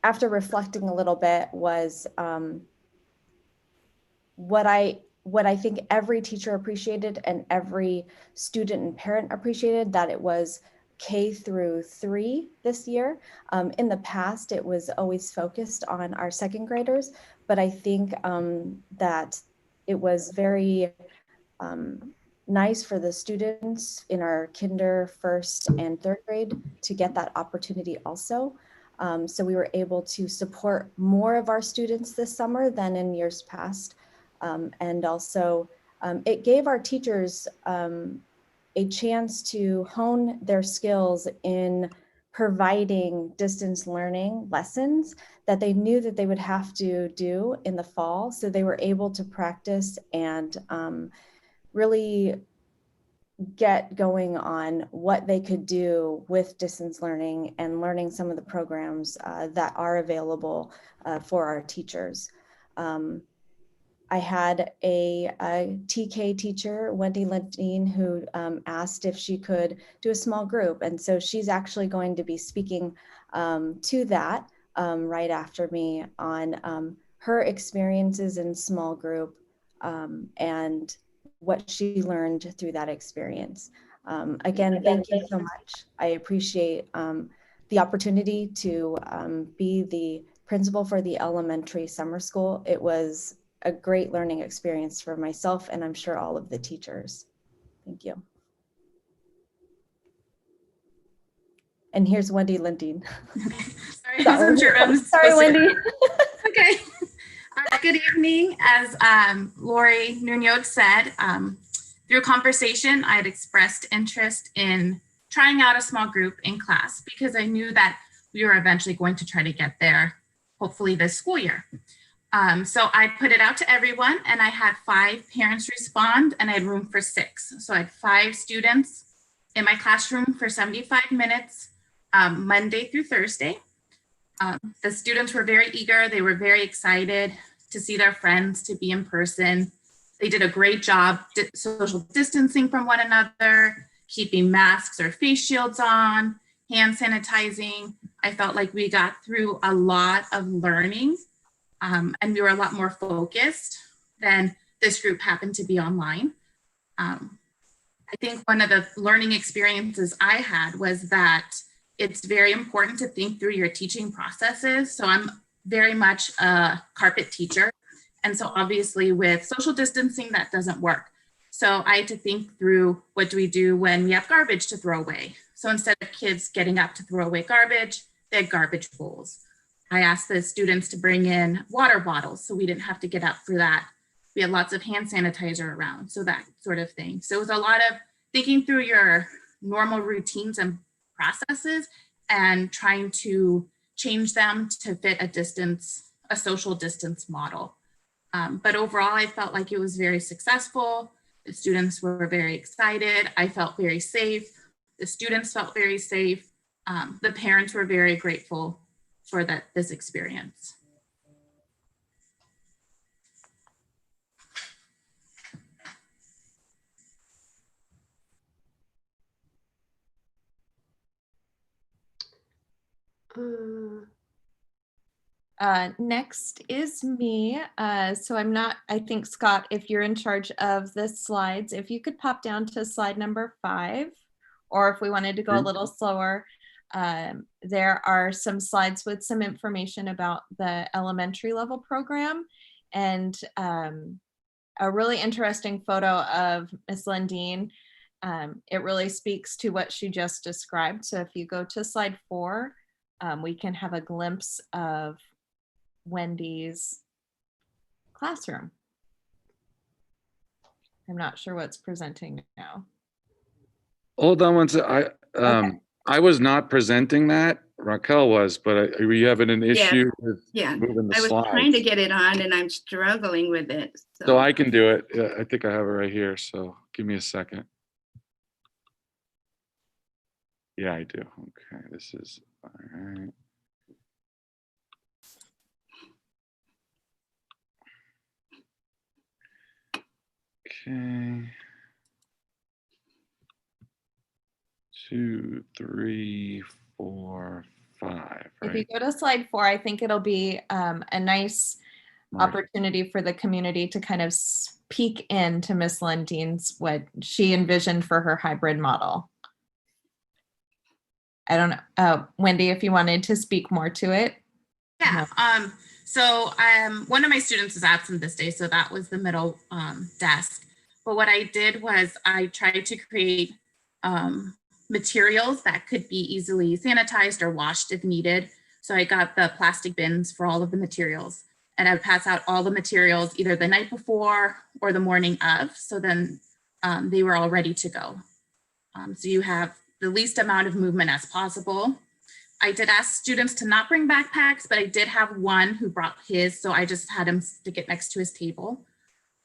after reflecting a little bit was what I think every teacher appreciated and every student and parent appreciated, that it was K-3 this year. In the past, it was always focused on our second graders, but I think that it was very nice for the students in our kinder, first and third grade to get that opportunity also. So we were able to support more of our students this summer than in years past. And also it gave our teachers a chance to hone their skills in providing distance learning lessons that they knew that they would have to do in the fall. So they were able to practice and really get going on what they could do with distance learning and learning some of the programs that are available for our teachers. I had a TK teacher, Wendy Lentine, who asked if she could do a small group. And so she's actually going to be speaking to that right after me on her experiences in small group and what she learned through that experience. Again, thank you so much. I appreciate the opportunity to be the principal for the elementary summer school. It was a great learning experience for myself and I'm sure all of the teachers. Thank you. And here's Wendy Lindeen. Sorry, I wasn't sure. Sorry, Wendy. Okay. Good evening. As Lori Nunez said, through conversation, I had expressed interest in trying out a small group in class because I knew that we were eventually going to try to get there, hopefully this school year. So I put it out to everyone and I had 5 parents respond and I had room for 6. So I had 5 students in my classroom for 75 minutes, Monday through Thursday. The students were very eager. They were very excited to see their friends, to be in person. They did a great job social distancing from one another, keeping masks or face shields on, hand sanitizing. I felt like we got through a lot of learning. And we were a lot more focused than this group happened to be online. I think one of the learning experiences I had was that it's very important to think through your teaching processes. So I'm very much a carpet teacher. And so obviously with social distancing, that doesn't work. So I had to think through, what do we do when we have garbage to throw away? So instead of kids getting up to throw away garbage, they had garbage bowls. I asked the students to bring in water bottles so we didn't have to get up for that. We had lots of hand sanitizer around, so that sort of thing. So it was a lot of thinking through your normal routines and processes and trying to change them to fit a social distance model. But overall, I felt like it was very successful. The students were very excited. I felt very safe. The students felt very safe. The parents were very grateful for this experience. Next is me. So I'm not, I think, Scott, if you're in charge of the slides, if you could pop down to slide number 5, or if we wanted to go a little slower, there are some slides with some information about the elementary level program and a really interesting photo of Miss Lindeen. It really speaks to what she just described. So if you go to slide 4, we can have a glimpse of Wendy's classroom. I'm not sure what's presenting now. Hold on one second. I was not presenting that. Raquel was, but are you having an issue with moving the I was slides? trying to get it on and I'm struggling with it. So I can do it. Yeah, I think I have it right here. So give me a second. Yeah, I do. Okay, this is all right. Okay. 2, 3, 4, 5. Right? If you go to slide 4, I think it'll be a nice opportunity for the community to kind of peek into Miss Lundeen's, what she envisioned for her hybrid model. I don't know, Wendy, if you wanted to speak more to it. Yeah. So one of my students was absent this day, so that was the middle desk. But what I did was I tried to create materials that could be easily sanitized or washed if needed. So I got the plastic bins for all of the materials, and I would pass out all the materials either the night before or the morning of. So then they were all ready to go. So you have the least amount of movement as possible. I did ask students to not bring backpacks, but I did have one who brought his, so I just had him stick it next to his table.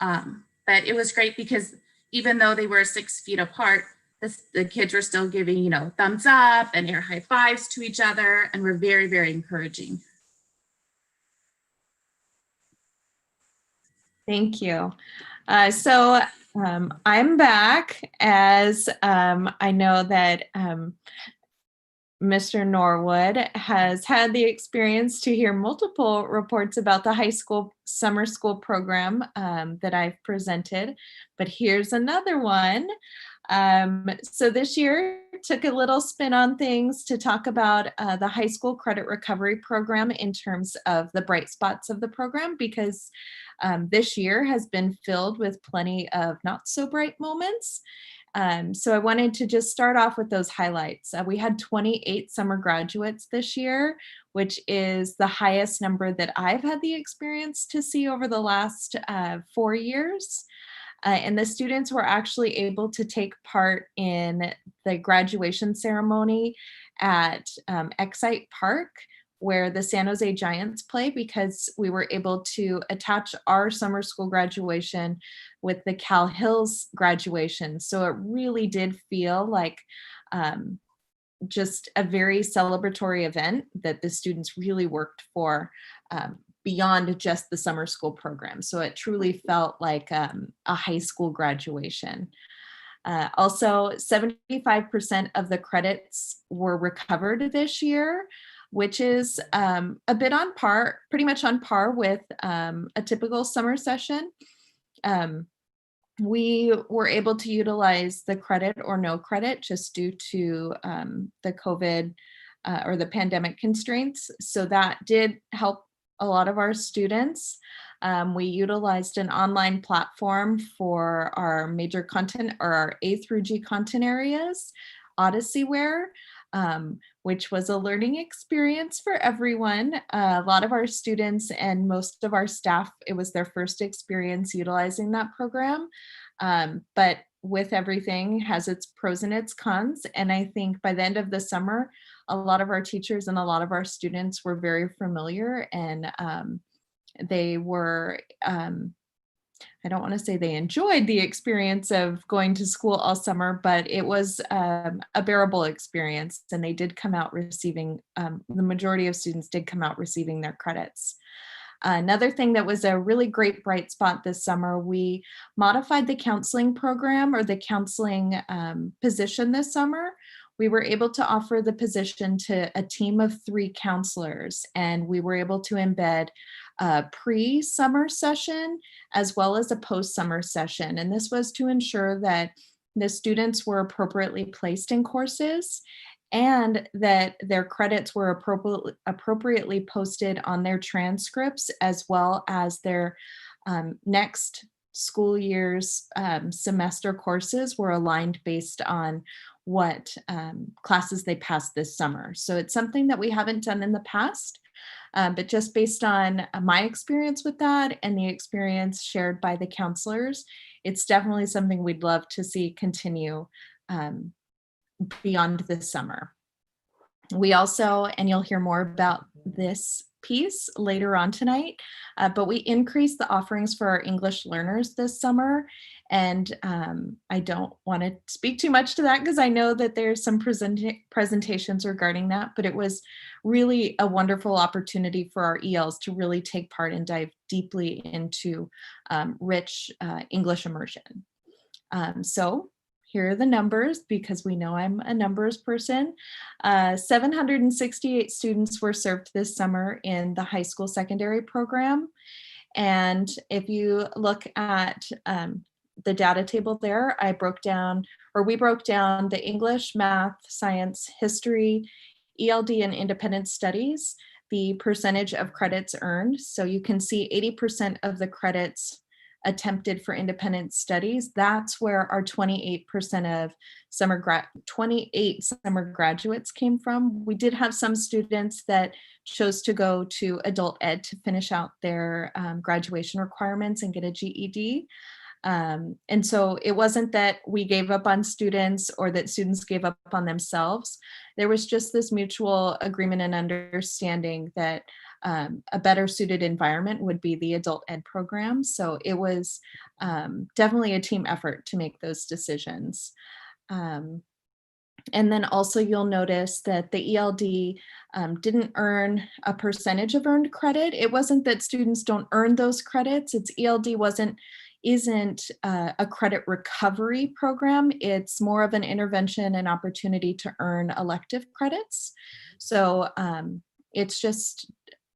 But it was great because even though they were 6 feet apart, the kids were still giving, you know, thumbs up and air high fives to each other, and were very, very encouraging. Thank you. I'm back, as I know that Mr. Norwood has had the experience to hear multiple reports about the high school summer school program that I've presented, but here's another one. So this year took a little spin on things to talk about the high school credit recovery program in terms of the bright spots of the program, because this year has been filled with plenty of not so bright moments. So I wanted to just start off with those highlights. We had 28 summer graduates this year, which is the highest number that I've had the experience to see over the last 4 years. And the students were actually able to take part in the graduation ceremony at Cte Park, where the San Jose Giants play, because we were able to attach our summer school graduation with the Cal Hills graduation. So it really did feel like just a very celebratory event that the students really worked for beyond just the summer school program. So it truly felt like a high school graduation. Also, 75% of the credits were recovered this year, which is a bit on par, pretty much on par with a typical summer session. We were able to utilize the credit or no credit just due to the COVID or the pandemic constraints. So that did help a lot of our students. We utilized an online platform for our major content, or our A through G content areas, Odysseyware, which was a learning experience for everyone. A lot of our students and most of our staff, it was their first experience utilizing that program. But with everything has its pros and its cons. And I think by the end of the summer, a lot of our teachers and a lot of our students were very familiar, and they were, I don't want to say they enjoyed the experience of going to school all summer, but it was a bearable experience, and they did come out receiving, the majority of students did come out receiving their credits. Another thing that was a really great bright spot this summer, we modified the counseling program, or the counseling position this summer. We were able to offer the position to a team of 3 counselors, and we were able to embed a pre-summer session as well as a post-summer session. And this was to ensure that the students were appropriately placed in courses, and that their credits were appropriately posted on their transcripts, as well as their next school year's semester courses were aligned based on what classes they passed this summer. So it's something that we haven't done in the past, But just based on my experience with that and the experience shared by the counselors, it's definitely something we'd love to see continue beyond this summer. We also, and you'll hear more about this piece later on tonight, but we increased the offerings for our English learners this summer. And I don't want to speak too much to that because I know that there's some presentations regarding that, but it was really a wonderful opportunity for our ELs to really take part and dive deeply into rich English immersion. So here are the numbers, because we know I'm a numbers person. 768 students were served this summer in the high school secondary program. And if you look at the data table there, we broke down the English, math, science, history, ELD, and independent studies, the percentage of credits earned. So you can see 80% of the credits attempted for independent studies. That's where our 28% of 28 summer graduates came from. We did have some students that chose to go to adult ed to finish out their graduation requirements and get a GED. And so it wasn't that we gave up on students or that students gave up on themselves. There was just this mutual agreement and understanding that a better suited environment would be the adult ed program. So it was definitely a team effort to make those decisions. And then also you'll notice that the ELD didn't earn a percentage of earned credit. It wasn't that students don't earn those credits. It's ELD isn't a credit recovery program. It's more of an intervention and opportunity to earn elective credits. So it's just,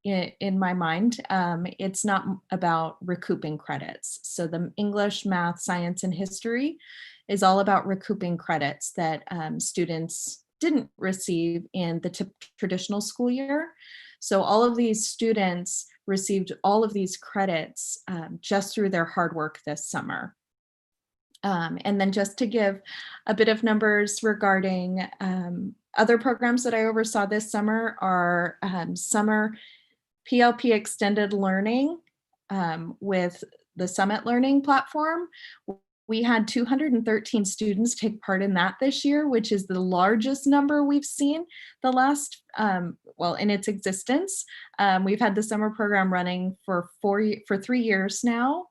in my mind, it's not about recouping credits. So the English, math, science, and history is all about recouping credits that students didn't receive in the traditional school year. So all of these students received all of these credits just through their hard work this summer. And then just to give a bit of numbers regarding other programs that I oversaw this summer are summer PLP extended learning with the Summit Learning platform. We had 213 students take part in that this year, which is the largest number we've seen the last, well, in its existence. We've had the summer program running for 3 years now.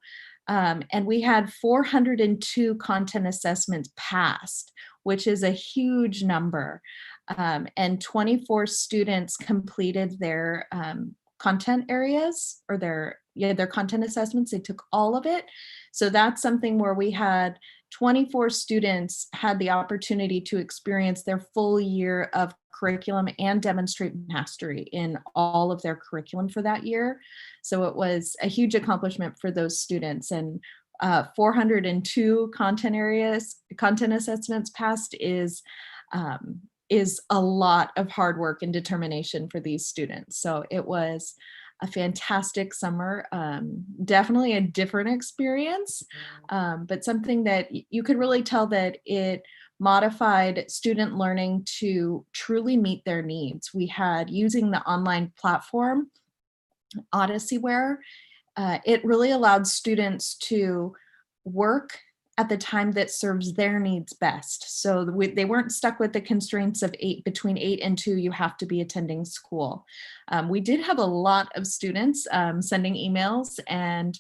And we had 402 content assessments passed, which is a huge number. And 24 students completed their content areas or their content assessments. They took all of it. So that's something where we had 24 students had the opportunity to experience their full year of curriculum and demonstrate mastery in all of their curriculum for that year. So it was a huge accomplishment for those students, and 402 content assessments passed is a lot of hard work and determination for these students. So it was a fantastic summer, definitely a different experience, but something that you could really tell that it modified student learning to truly meet their needs. We had, using the online platform, Odysseyware, it really allowed students to work at the time that serves their needs best. So they weren't stuck with the constraints of between 8 and 2, you have to be attending school. We did have a lot of students sending emails and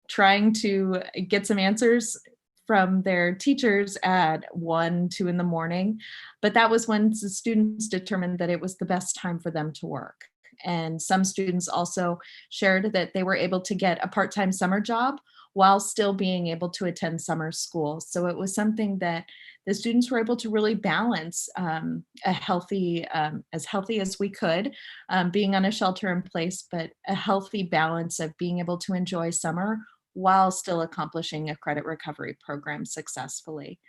trying to get some answers from their teachers at 1, 2 in the morning. But that was when the students determined that it was the best time for them to work. And some students also shared that they were able to get a part-time summer job while still being able to attend summer school. So it was something that the students were able to really balance as healthy as we could, being on a shelter in place, but a healthy balance of being able to enjoy summer while still accomplishing a credit recovery program successfully.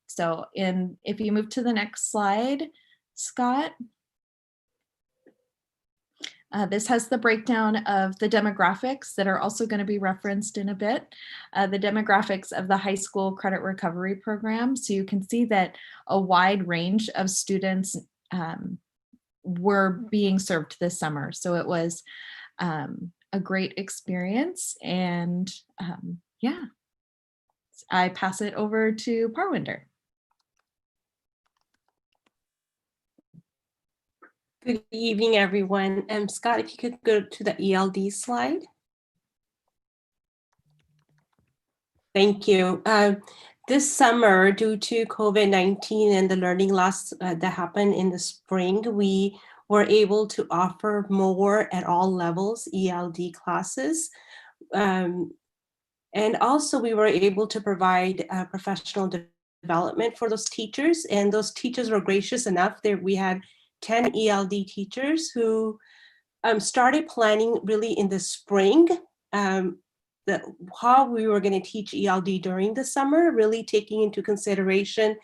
So if you move to the next slide, Scott. This has the breakdown of the demographics that are also going to be referenced in a bit, the demographics of the high school credit recovery program. So you can see that a wide range of students were being served this summer. So it was a great experience. And yeah, I pass it over to Parwinder. Good evening, everyone. Scott, if you could go to the ELD slide. Thank you. This summer, due to COVID-19 and the learning loss that happened in the spring, we were able to offer more at all levels ELD classes. And also we were able to provide professional development for those teachers, and those teachers were gracious enough. We had 10 ELD teachers who started planning really in the spring how we were going to teach ELD during the summer, really taking into consideration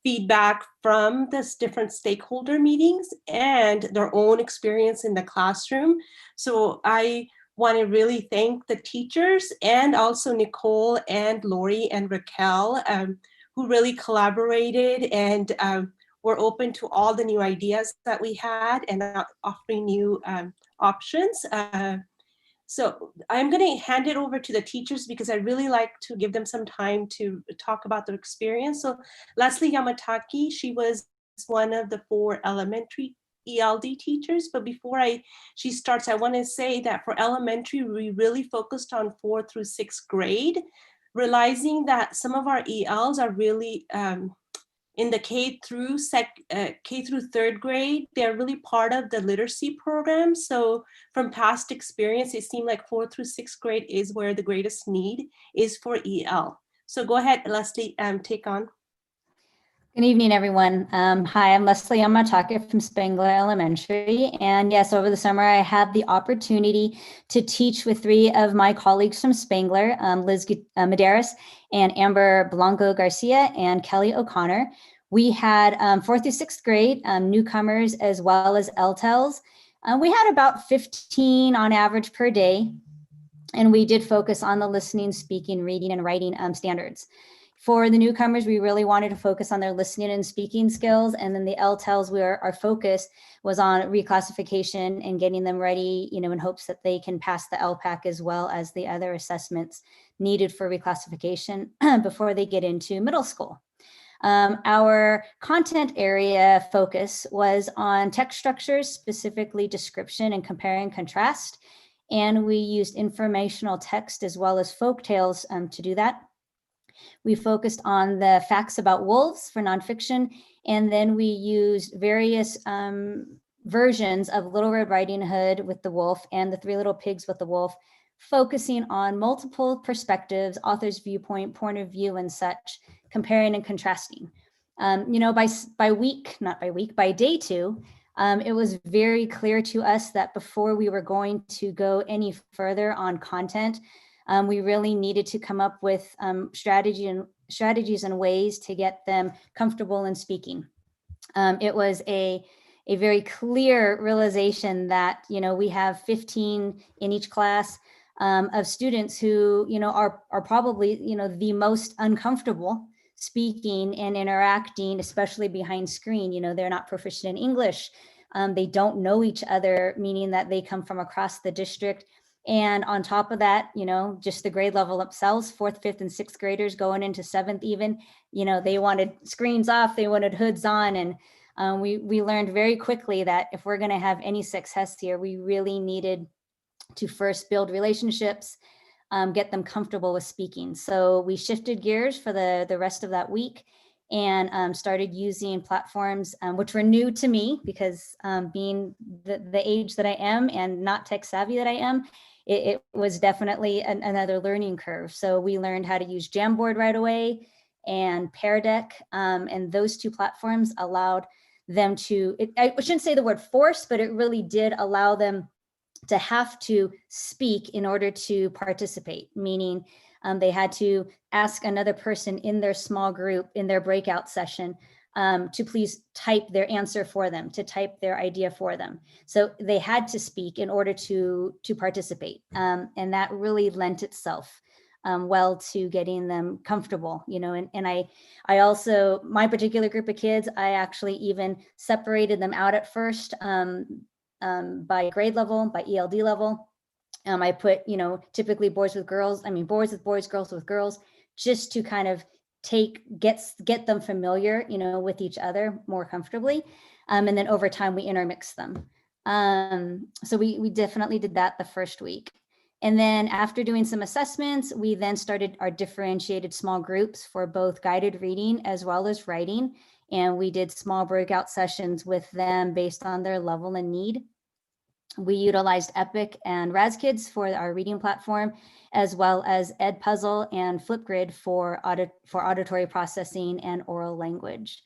feedback from the different stakeholder meetings and their own experience in the classroom. So I want to really thank the teachers and also Nicole and Lori and Raquel who really collaborated and were open to all the new ideas that we had and offering new options. So I'm going to hand it over to the teachers because I really like to give them some time to talk about their experience. So Leslie Yamataki, she was one of the 4 elementary ELD teachers, but before she starts, I want to say that for elementary, we really focused on 4th through 6th grade, realizing that some of our ELs are really in the K through 3rd grade, they're really part of the literacy program. So from past experience, it seemed like 4th through 6th grade is where the greatest need is for EL. So go ahead, Leslie, take on. Good evening, everyone. Hi, I'm Leslie Yamataka from Spangler Elementary. And yes, over the summer, I had the opportunity to teach with 3 of my colleagues from Spangler, Liz Medeiros and Amber Blanco Garcia and Kelly O'Connor. We had 4th through 6th grade newcomers as well as LTELs. We had about 15 on average per day. And we did focus on the listening, speaking, reading, and writing standards. For the newcomers, we really wanted to focus on their listening and speaking skills. And then the LTELs, our focus was on reclassification and getting them ready, in hopes that they can pass the LPAC as well as the other assessments needed for reclassification before they get into middle school. Our content area focus was on text structures, specifically description and compare and contrast. And we used informational text as well as folk tales to do that. We focused on the facts about wolves for nonfiction, and then we used various versions of Little Red Riding Hood with the wolf and the 3 Little Pigs with the wolf, focusing on multiple perspectives, author's viewpoint, point of view, and such, comparing and contrasting. By day 2, it was very clear to us that before we were going to go any further on content, we really needed to come up with strategies and ways to get them comfortable in speaking. It was a very clear realization that, we have 15 in each class of students who, are probably, the most uncomfortable speaking and interacting, especially behind screen. They're not proficient in English. They don't know each other, meaning that they come from across the district. And on top of that, just the grade level themselves, 4th, 5th, and 6th graders going into 7th even, they wanted screens off, they wanted hoods on. And we learned very quickly that if we're going to have any success here, we really needed to first build relationships, get them comfortable with speaking. So we shifted gears for the rest of that week and started using platforms which were new to me because being the age that I am and not tech savvy that I am, it was definitely another learning curve. So we learned how to use Jamboard right away and Pear Deck, and those 2 platforms allowed them to, I shouldn't say the word force, but it really did allow them to have to speak in order to participate, meaning they had to ask another person in their small group, in their breakout session, to please type their answer for them, to type their idea for them. So they had to speak in order to participate. And that really lent itself well to getting them comfortable, you know, and I also, my particular group of kids, I actually even separated them out at first by grade level, by ELD level. I put, you know, typically boys with girls, boys with boys, girls with girls, just to kind of get them familiar, you know, with each other more comfortably. And then over time we intermix them. So we definitely did that the first week. And then after doing some assessments, we then started our differentiated small groups for both guided reading as well as writing. And we did small breakout sessions with them based on their level and need. We utilized Epic and RazKids for our reading platform, as well as Edpuzzle and Flipgrid for auditory processing and oral language.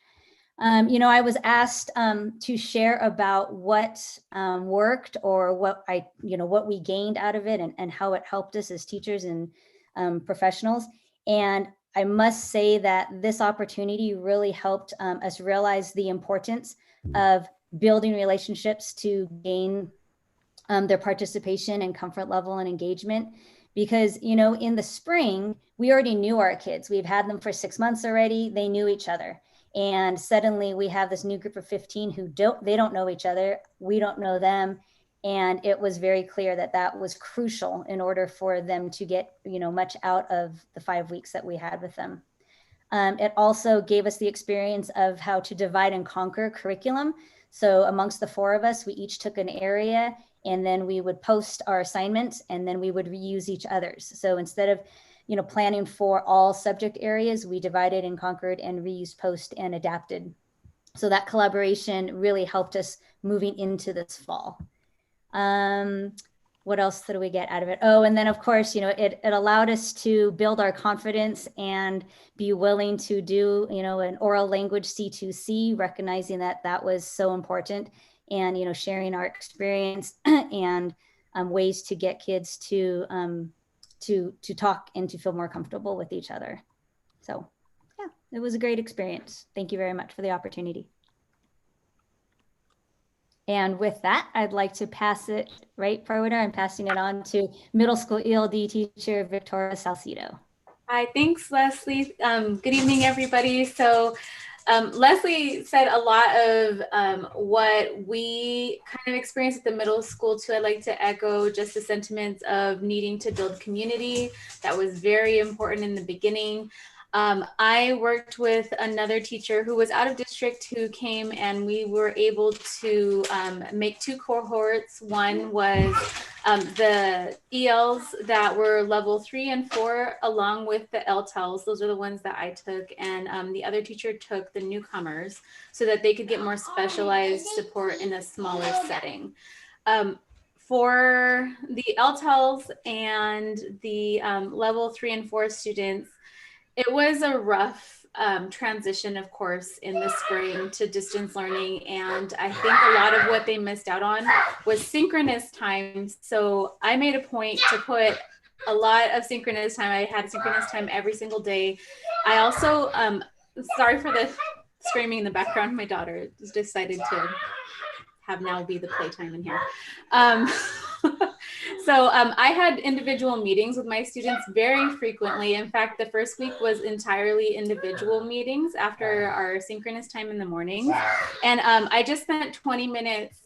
You know, I was asked to share about what worked or what what we gained out of it and how it helped us as teachers and professionals. And I must say that this opportunity really helped us realize the importance of building relationships to gain their participation and comfort level and engagement. Because, you know, in the spring, we already knew our kids. We've had them for 6 months already. They knew each other. And suddenly we have this new group of 15 who don't know each other. We don't know them. And it was very clear that that was crucial in order for them to get, you know, much out of the 5 weeks that we had with them. It also gave us the experience of how to divide and conquer curriculum. So amongst the 4 of us, we each took an area, and then we would post our assignments, and then we would reuse each other's. So instead of, you know, planning for all subject areas, we divided and conquered and reused, post, and adapted. So that collaboration really helped us moving into this fall. What else did we get out of it? Oh, and then of course, you know, it allowed us to build our confidence and be willing to do, you know, an oral language C2C, recognizing that that was so important, and, you know, sharing our experience and ways to get kids to talk and to feel more comfortable with each other. So yeah, it was a great experience. Thank you very much for the opportunity. And with that, I'd like to pass it right forward. I'm passing it on to middle school ELD teacher, Victoria Salcido. Hi, thanks, Leslie. Good evening, everybody. So Leslie said a lot of what we kind of experienced at the middle school too. I'd like to echo just the sentiments of needing to build community. That was very important in the beginning. I worked with another teacher who was out of district who came, and we were able to make 2 cohorts. One was the ELs that were level 3 and 4, along with the LTELs. Those are the ones that I took. And the other teacher took the newcomers so that they could get more specialized support in a smaller setting. For the LTELs and the level 3 and 4 students, it was a rough transition, of course, in the spring to distance learning. And I think a lot of what they missed out on was synchronous time. So I made a point to put a lot of synchronous time. I had synchronous time every single day. I also, sorry for the screaming in the background. My daughter has decided to have now be the playtime in here. So I had individual meetings with my students very frequently. In fact, the first week was entirely individual meetings after our synchronous time in the morning. And I just spent 20 minutes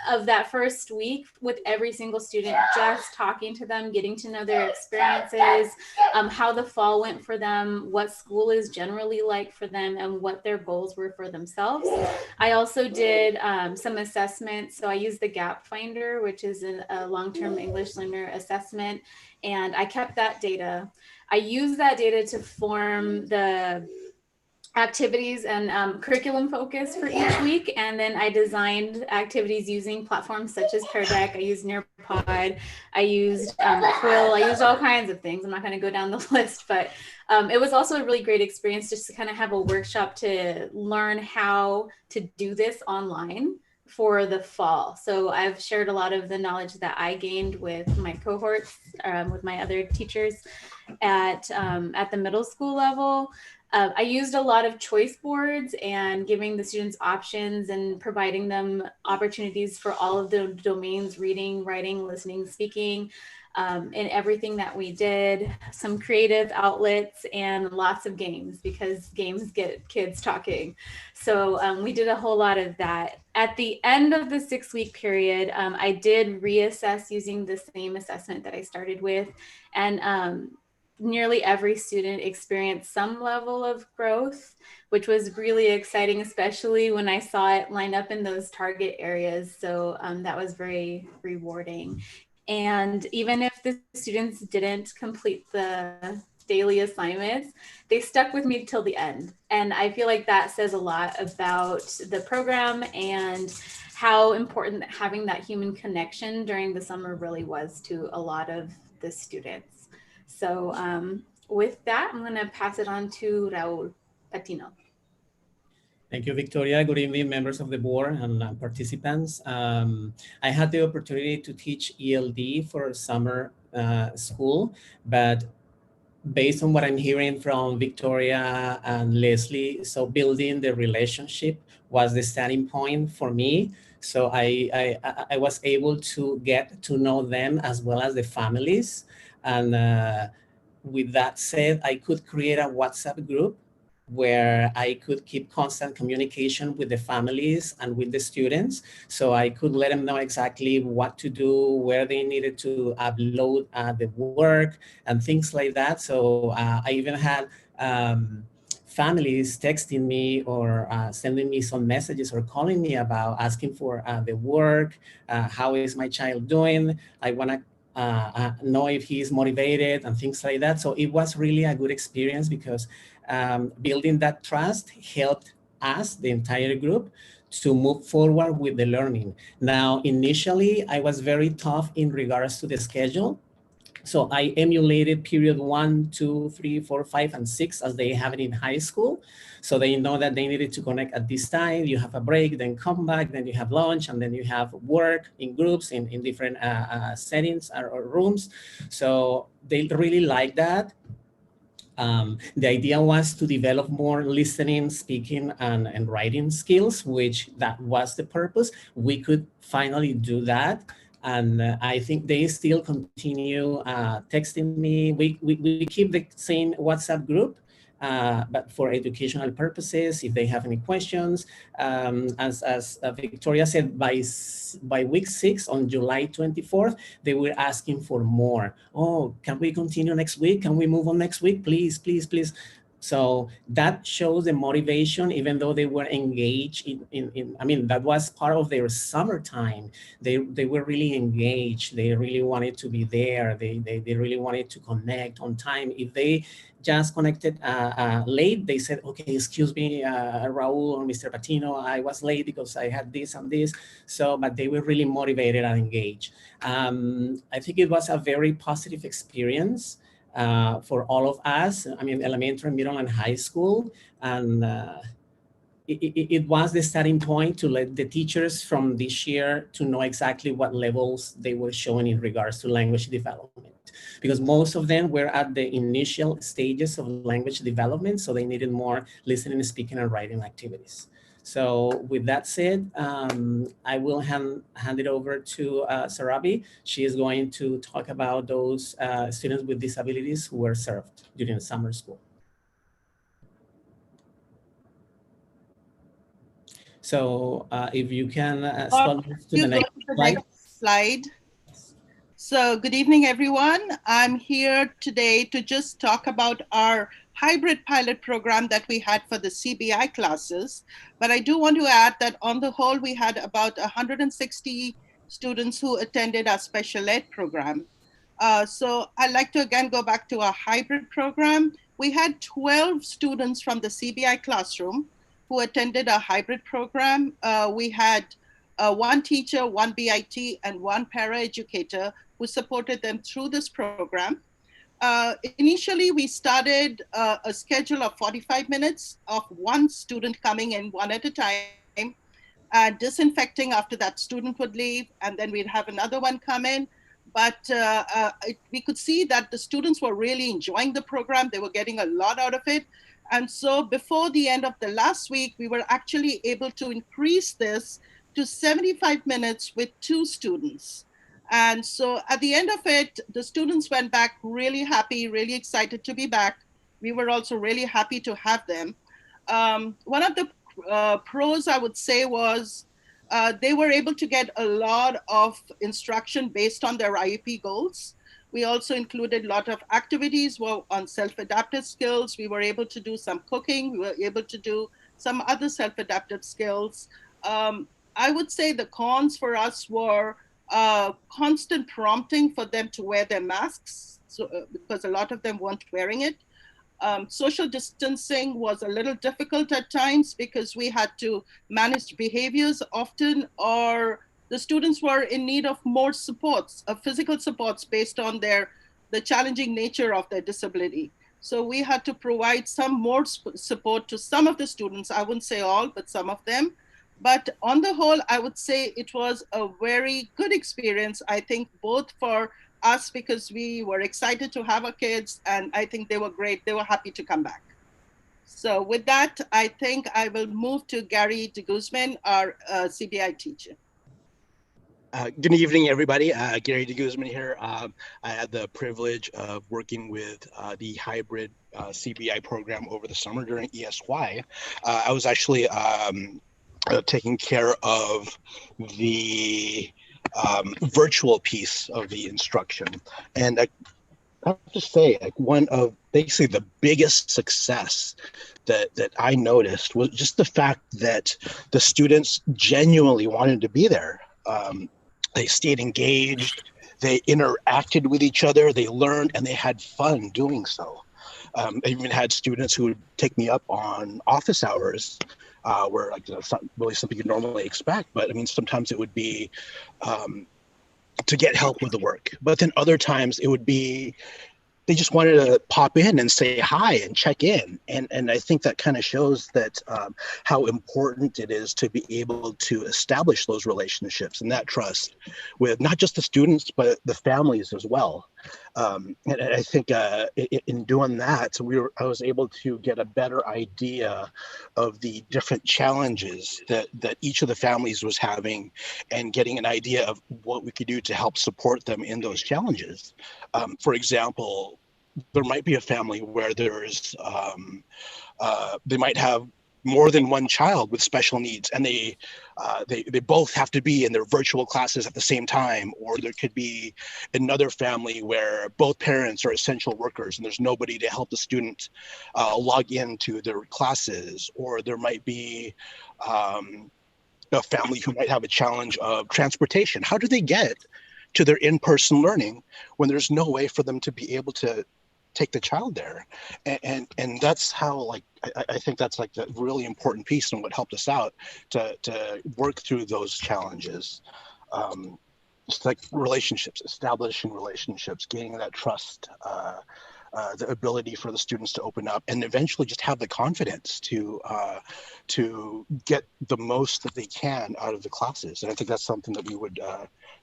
of that first week with every single student, just talking to them, getting to know their experiences, how the fall went for them, what school is generally like for them, and what their goals were for themselves. I also did some assessments. So I used the Gap Finder, which is a long-term English learner assessment, and I kept that data. I used that data to form the activities and curriculum focus for each week, and then I designed activities using platforms such as Pear Deck. I used Nearpod, I used Quill, I used all kinds of things. I'm not going to go down the list, but it was also a really great experience just to kind of have a workshop to learn how to do this online for the fall. So I've shared a lot of the knowledge that I gained with my cohorts, with my other teachers at the middle school level. I used a lot of choice boards and giving the students options and providing them opportunities for all of the domains: reading, writing, listening, speaking. in everything that we did, some creative outlets and lots of games because games get kids talking. So we did a whole lot of that. At the end of the 6-week period, I did reassess using the same assessment that I started with, and nearly every student experienced some level of growth, which was really exciting, especially when I saw it line up in those target areas. So that was very rewarding. And even if the students didn't complete the daily assignments, they stuck with me till the end. And I feel like that says a lot about the program and how important having that human connection during the summer really was to a lot of the students. So with that, I'm going to pass it on to Raul Patino. Thank you, Victoria. Good evening, members of the board and participants. I had the opportunity to teach ELD for summer school, but based on what I'm hearing from Victoria and Leslie, so building the relationship was the starting point for me. So I was able to get to know them as well as the families. And with that said, I could create a WhatsApp group where I could keep constant communication with the families and with the students. So I could let them know exactly what to do, where they needed to upload the work and things like that. So I even had families texting me or sending me some messages or calling me about asking for the work, how is my child doing? I wanna know if he's motivated and things like that. So it was really a good experience because building that trust helped us, the entire group, to move forward with the learning. Now, initially, I was very tough in regards to the schedule. So I emulated period 1, 2, 3, 4, 5, and 6 as they have it in high school. So they know that they needed to connect at this time. You have a break, then come back, then you have lunch, and then you have work in groups in different settings or rooms. So they really like that. The idea was to develop more listening, speaking, and writing skills, which that was the purpose. We could finally do that. And I think they still continue texting me. We keep the same WhatsApp group, but for educational purposes, if they have any questions. As Victoria said, by week 6 on July 24th, they were asking for more. Oh, can we continue next week? Can we move on next week? Please, please, please. So that shows the motivation, even though they were engaged in I mean, that was part of their summertime. They were really engaged. They really wanted to be there. They really wanted to connect on time. If they just connected late, they said, okay, excuse me, Raul or Mr. Patino, I was late because I had this and this. So, but they were really motivated and engaged. I think it was a very positive experience. For all of us, I mean, elementary, middle, and high school. And it was the starting point to let the teachers from this year to know exactly what levels they were showing in regards to language development. Because most of them were at the initial stages of language development, so they needed more listening, speaking, and writing activities. So with that said, I will hand it over to Sarabi. She is going to talk about those students with disabilities who were served during the summer school. So if you can scroll to the next slide. So good evening, everyone. I'm here today to just talk about our hybrid pilot program that we had for the CBI classes. But I do want to add that on the whole, we had about 160 students who attended our special ed program. So I'd like to again go back to our hybrid program. We had 12 students from the CBI classroom who attended our hybrid program. We had one teacher, one BIT, and one paraeducator who supported them through this program. Initially, we started a schedule of 45 minutes of one student coming in one at a time, disinfecting after that student would leave, and then we'd have another one come in. But we could see that the students were really enjoying the program. They were getting a lot out of it. And so before the end of the last week, we were actually able to increase this to 75 minutes with 2 students. And so at the end of it, the students went back really happy, really excited to be back. We were also really happy to have them. One of the pros I would say was they were able to get a lot of instruction based on their IEP goals. We also included a lot of activities on self-adaptive skills. We were able to do some cooking. We were able to do some other self-adaptive skills. I would say the cons for us were constant prompting for them to wear their masks, because a lot of them weren't wearing it. Social distancing was a little difficult at times because we had to manage behaviors often, or the students were in need of more supports, physical supports based on the challenging nature of their disability. So we had to provide some more support to some of the students. I wouldn't say all, but some of them. But on the whole, I would say it was a very good experience, I think, both for us because we were excited to have our kids, and I think they were great. They were happy to come back. So with that, I think I will move to Gary de Guzman, our CBI teacher. Good evening, everybody. Gary de Guzman here. I had the privilege of working with the hybrid CBI program over the summer during ESY. I was actually taking care of the virtual piece of the instruction. And I have to say, like, one of basically the biggest success that I noticed was just the fact that the students genuinely wanted to be there. They stayed engaged, they interacted with each other, they learned, and they had fun doing so. I even had students who would take me up on office hours where, like, it's not really something you'd normally expect, but I mean, sometimes it would be to get help with the work. But then other times it would be, they just wanted to pop in and say hi and check in. And I think that kind of shows that how important it is to be able to establish those relationships and that trust with not just the students, but the families as well. And I think in doing that, I was able to get a better idea of the different challenges that each of the families was having, and getting an idea of what we could do to help support them in those challenges. For example, there might be a family where there's they might have more than one child with special needs, and they both have to be in their virtual classes at the same time. Or there could be another family where both parents are essential workers and there's nobody to help the student log into their classes. Or there might be a family who might have a challenge of transportation. How do they get to their in-person learning when there's no way for them to be able to take the child there? And that's how, like, I think that's like the really important piece and what helped us out to work through those challenges. Just like relationships, establishing relationships, gaining that trust, the ability for the students to open up, and eventually just have the confidence to get the most that they can out of the classes. And I think that's something that we would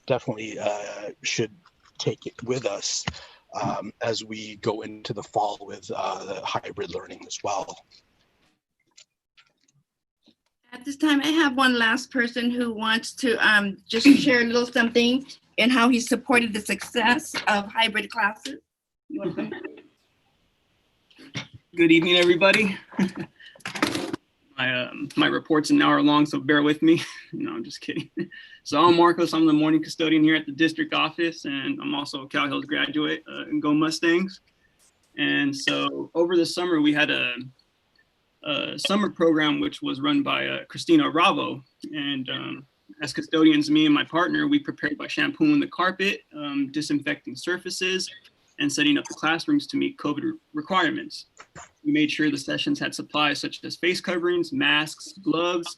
definitely should take it with us as we go into the fall with the hybrid learning as well. At this time, I have one last person who wants to just share a little something and how he supported the success of hybrid classes. You want to Good evening, everybody. My report's an hour long, so bear with me. No, I'm just kidding. So I'm Marcos. I'm the morning custodian here at the district office, and I'm also a Cal Hills graduate and Go Mustangs. And so over the summer, we had a summer program which was run by Christina Ravo. And as custodians, me and my partner, we prepared by shampooing the carpet, disinfecting surfaces, and setting up the classrooms to meet COVID requirements. We made sure the sessions had supplies such as face coverings, masks, gloves.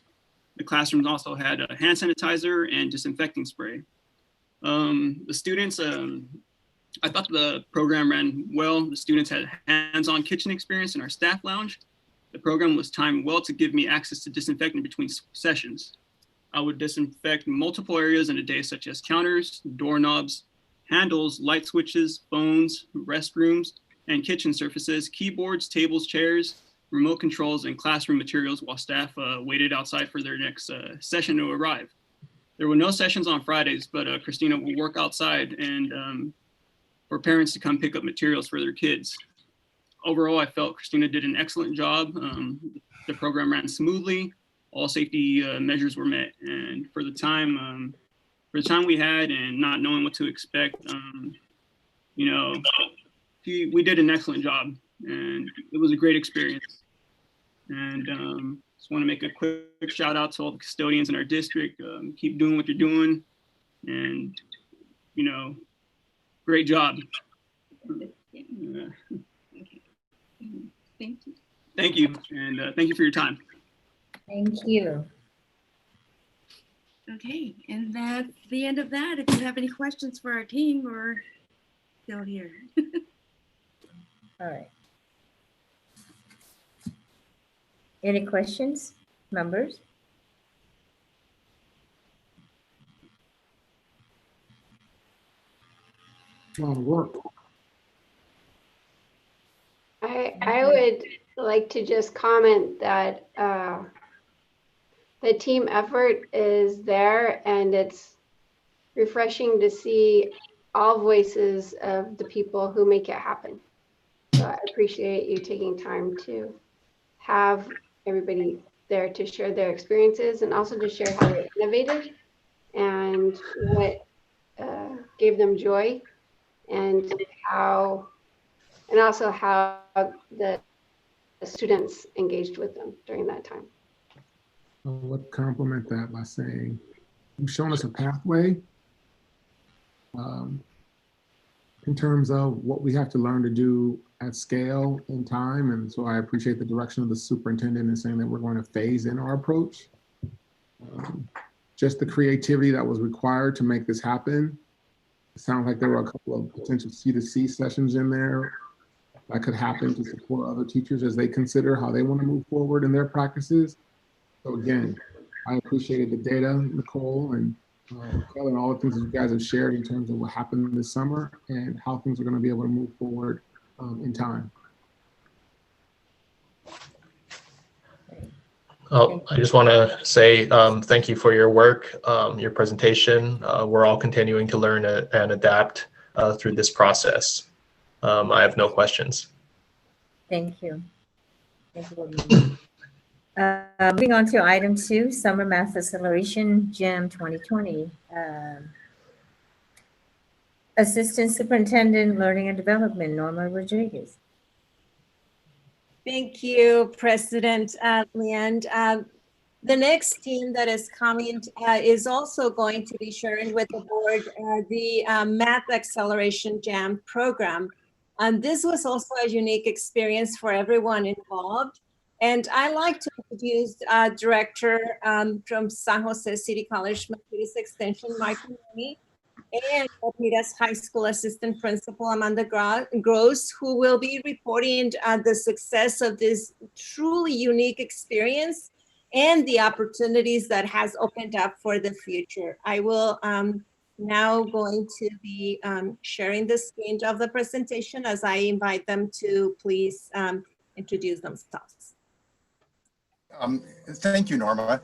The classrooms also had a hand sanitizer and disinfecting spray. The students, I thought the program ran well. The students had hands-on kitchen experience in our staff lounge. The program was timed well to give me access to disinfectant between sessions. I would disinfect multiple areas in a day, such as counters, doorknobs, handles, light switches, phones, restrooms, and kitchen surfaces, keyboards, tables, chairs, remote controls, and classroom materials while staff waited outside for their next session to arrive. there were no sessions on Fridays, but Christina will work outside and for parents to come pick up materials for their kids. Overall, I felt Christina did an excellent job. The program ran smoothly. All safety measures were met, and for the time we had and not knowing what to expect, you know, we did an excellent job, and it was a great experience. And just want to make a quick shout out to all the custodians in our district. Keep doing what you're doing, and you know, great job. Thank you. Thank you, and thank you for your time. Thank you. Okay, and that's the end of that. If you have any questions for our team, we're still here. All right. Any questions, members? A lot of work. I would like to just comment that the team effort is there, and it's refreshing to see all voices of the people who make it happen. So I appreciate you taking time to have everybody there to share their experiences and also to share how they innovated and what gave them joy, and also how the students engaged with them during that time. I would complement that by saying, you've shown us a pathway in terms of what we have to learn to do at scale in time. And so I appreciate the direction of the superintendent in saying that we're going to phase in our approach. Just the creativity that was required to make this happen. It sounds like there were a couple of potential C2C sessions in there that could happen to support other teachers as they consider how they want to move forward in their practices. So again, I appreciated the data, Nicole, and Kelly, and all the things that you guys have shared in terms of what happened this summer and how things are going to be able to move forward in time. Oh, I just want to say thank you for your work, your presentation. We're all continuing to learn and adapt through this process. I have no questions. Thank you. Thank you. Moving on to item 2, Summer Math Acceleration Jam 2020. Assistant Superintendent Learning and Development, Norma Rodriguez. Thank you, President Leanne. The next team that is coming is also going to be sharing with the board the Math Acceleration Jam program. This was also a unique experience for everyone involved. And I like to introduce Director from San Jose City College, Milpitas Extension, Michael Mooney, and Milpitas High School Assistant Principal Amanda Gross, who will be reporting the success of this truly unique experience and the opportunities that has opened up for the future. I will now going to be sharing the screen of the presentation as I invite them to please introduce themselves. Thank you, Norma.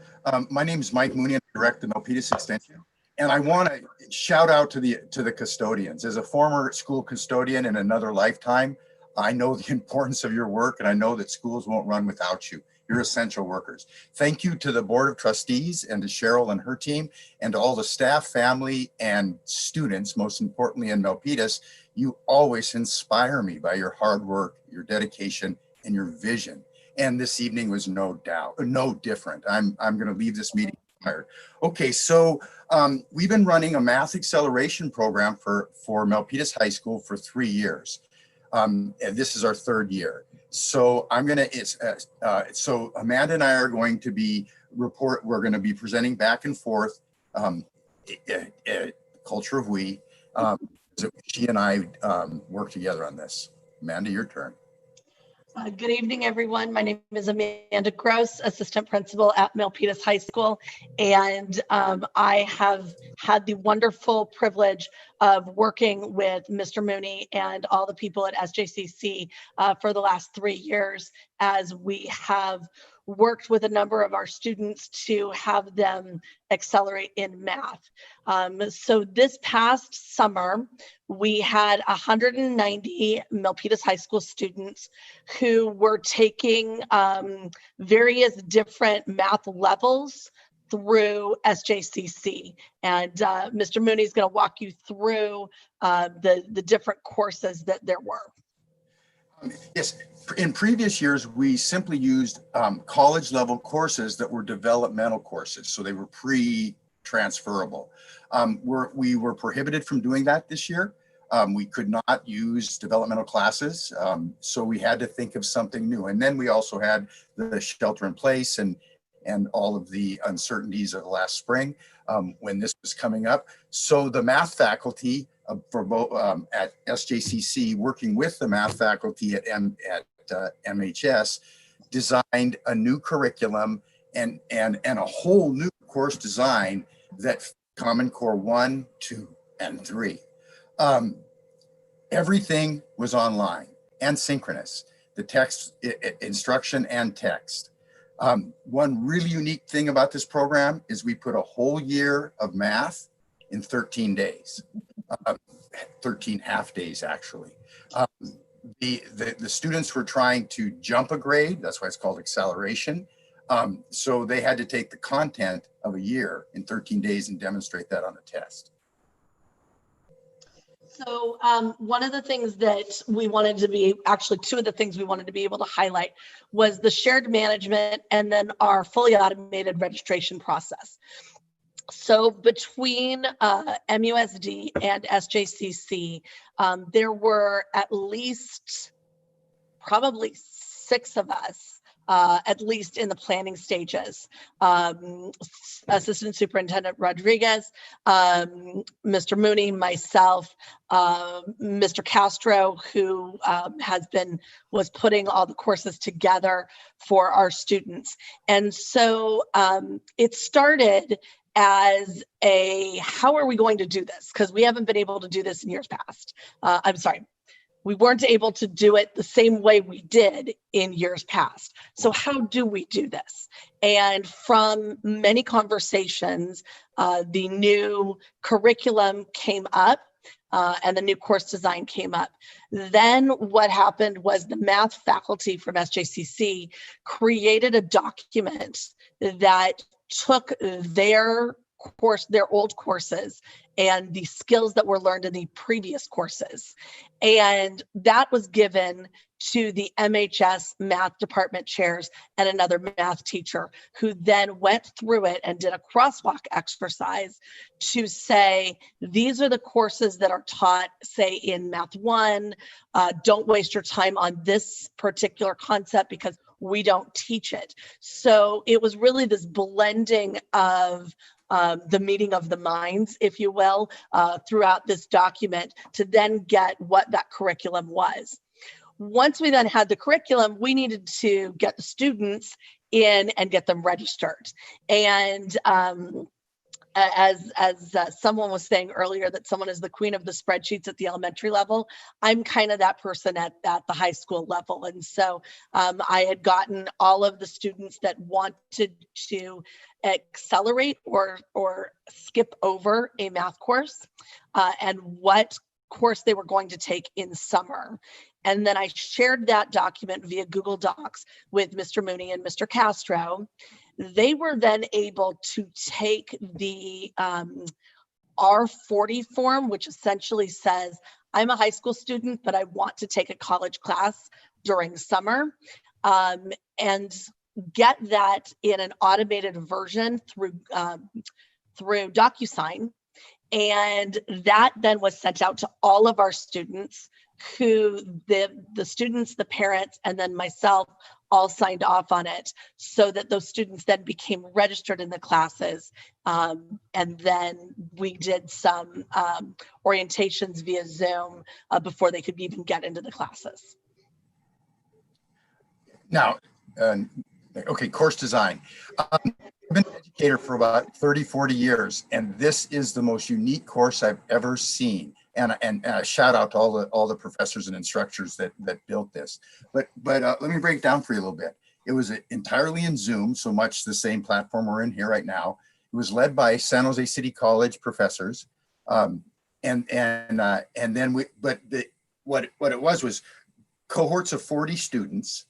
My name is Mike Mooney, and I direct the Milpitas Extension. And I want to shout out to the custodians. As a former school custodian in another lifetime, I know the importance of your work, and I know that schools won't run without you. You're essential workers. Thank you to the Board of Trustees and to Cheryl and her team, and to all the staff, family, and students, most importantly in Milpitas. You always inspire me by your hard work, your dedication, and your vision. And this evening was no different. I'm going to leave this meeting inspired. Okay, so we've been running a math acceleration program for Milpitas High School for 3 years. And this is our 3rd year. So so Amanda and I are going to be we're going to be presenting back and forth culture of we. She and I work together on this. Amanda, your turn. Good evening, everyone. My name is Amanda Gross, Assistant Principal at Milpitas High School, and I have had the wonderful privilege of working with Mr. Mooney and all the people at SJCC for the last 3 years as we have worked with a number of our students to have them accelerate in math. So this past summer, we had 190 Milpitas High School students who were taking various different math levels through SJCC. And Mr. Mooney is going to walk you through the different courses that there were. Yes, in previous years, we simply used college level courses that were developmental courses. So they were pre-transferable. We were prohibited from doing that this year. We could not use developmental classes. So we had to think of something new. And then we also had the shelter in place and all of the uncertainties of last spring when this was coming up. So the math faculty for both at SJCC, working with the math faculty at MHS, designed a new curriculum and a whole new course design that Common Core 1, 2, and 3. Everything was online and synchronous, the text, instruction and text. One really unique thing about this program is we put a whole year of math in 13 days, 13 half days actually. The students were trying to jump a grade, that's why it's called acceleration. So they had to take the content of a year in 13 days and demonstrate that on a test. So one of the things that we wanted to be, actually two of the things we wanted to be able to highlight was the shared management and then our fully automated registration process. So between MUSD and SJCC, there were at least probably 6 of us, at least in the planning stages. Assistant Superintendent Rodriguez, Mr. Mooney, myself, Mr. Castro, who was putting all the courses together for our students. And so it started as how are we going to do this? Because we haven't been able to do this in years past. I'm sorry. We weren't able to do it the same way we did in years past. So how do we do this? And from many conversations, the new curriculum came up and the new course design came up. Then what happened was the math faculty from SJCC created a document that took their old courses and the skills that were learned in the previous courses. And that was given to the MHS math department chairs and another math teacher who then went through it and did a crosswalk exercise to say, these are the courses that are taught, say in Math 1, don't waste your time on this particular concept because we don't teach it. So it was really this blending of the meeting of the minds, if you will, throughout this document to then get what that curriculum was. Once we then had the curriculum, we needed to get the students in and get them registered. And as someone was saying earlier, that someone is the queen of the spreadsheets at the elementary level, I'm kind of that person at the high school level. And so I had gotten all of the students that wanted to accelerate or skip over a math course and what course they were going to take in summer. And then I shared that document via Google Docs with Mr. Mooney and Mr. Castro. They were then able to take the R40 form, which essentially says, I'm a high school student, but I want to take a college class during summer, and get that in an automated version through DocuSign. And that then was sent out to all of our students, who the students, the parents, and then myself all signed off on it, so that those students then became registered in the classes. And then we did some orientations via Zoom before they could even get into the classes. Now, okay, course design. I've been an educator for about 30, 40 years, and this is the most unique course I've ever seen. And a shout out to all the professors and instructors that built this. But let me break it down for you a little bit. It was entirely in Zoom, so much the same platform we're in here right now. It was led by San Jose City College professors. And then what it was cohorts of 40 students,